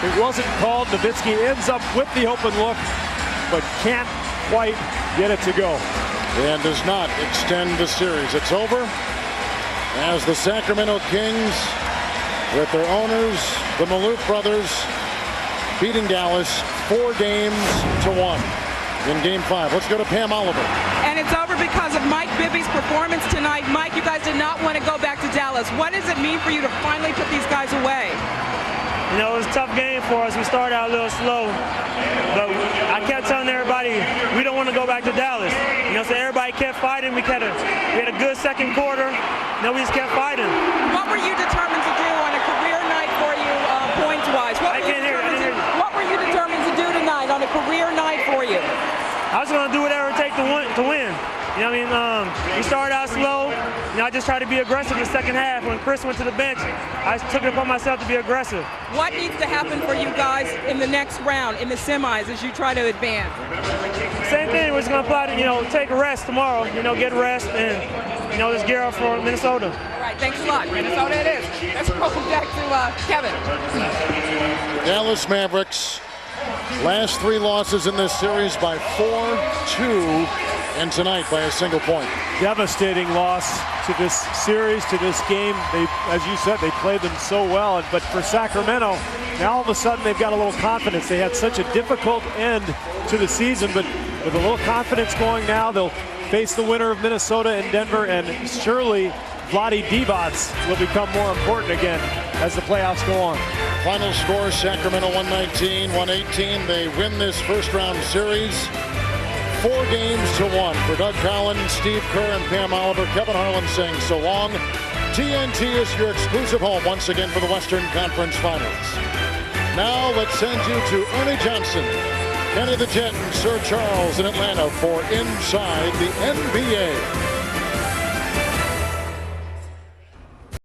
It wasn't called. Nowitzki ends up with the open look, but can't quite get it to go. And does not extend the series. It's over as the Sacramento Kings, with their owners, the Maloof brothers, beating Dallas 4-1 in Game 5. Let's go to Pam Oliver. And it's over because of Mike Bibby's performance tonight. Mike, you guys did not want to go back to Dallas. What does it mean for you to finally put these guys away? You know, it was a tough game for us. We started out a little slow, but I kept telling everybody we don't want to go back to Dallas. You know, so everybody kept fighting. We had a good second quarter. You know, we just kept fighting. What were you determined to do on a career night for you, points-wise? What were you determined to do tonight on a career night for you? I was going to do whatever it takes to win. You know what I mean? We started out slow. You know, I just tried to be aggressive in the second half. When Chris went to the bench, I took it upon myself to be aggressive. What needs to happen for you guys in the next round, in the semis, as you try to advance? Same thing. We're just going to apply to, you know, take a rest tomorrow. You know, get rest and, you know, just gear up for Minnesota. All right, thanks a lot. Minnesota it is. Let's go back to Kevin. Dallas Mavericks. Last 3 losses in this series by 4-2 and tonight by a single point. Devastating loss to this series, to this game. They, as you said, they played them so well. But for Sacramento, now all of a sudden they've got a little confidence. They had such a difficult end to the season, but with a little confidence going now, they'll face the winner of Minnesota and Denver, and surely Vlade Divac will become more important again as the playoffs go on. Final score, Sacramento 119-118. They win this first round series 4-1. For Doug Collins, Steve Kerr, and Pam Oliver, Kevin Harlan saying so long. TNT is your exclusive home once again for the Western Conference Finals. Now let's send you to Ernie Johnson, Kenny the Jet, and Sir Charles in Atlanta for Inside the NBA.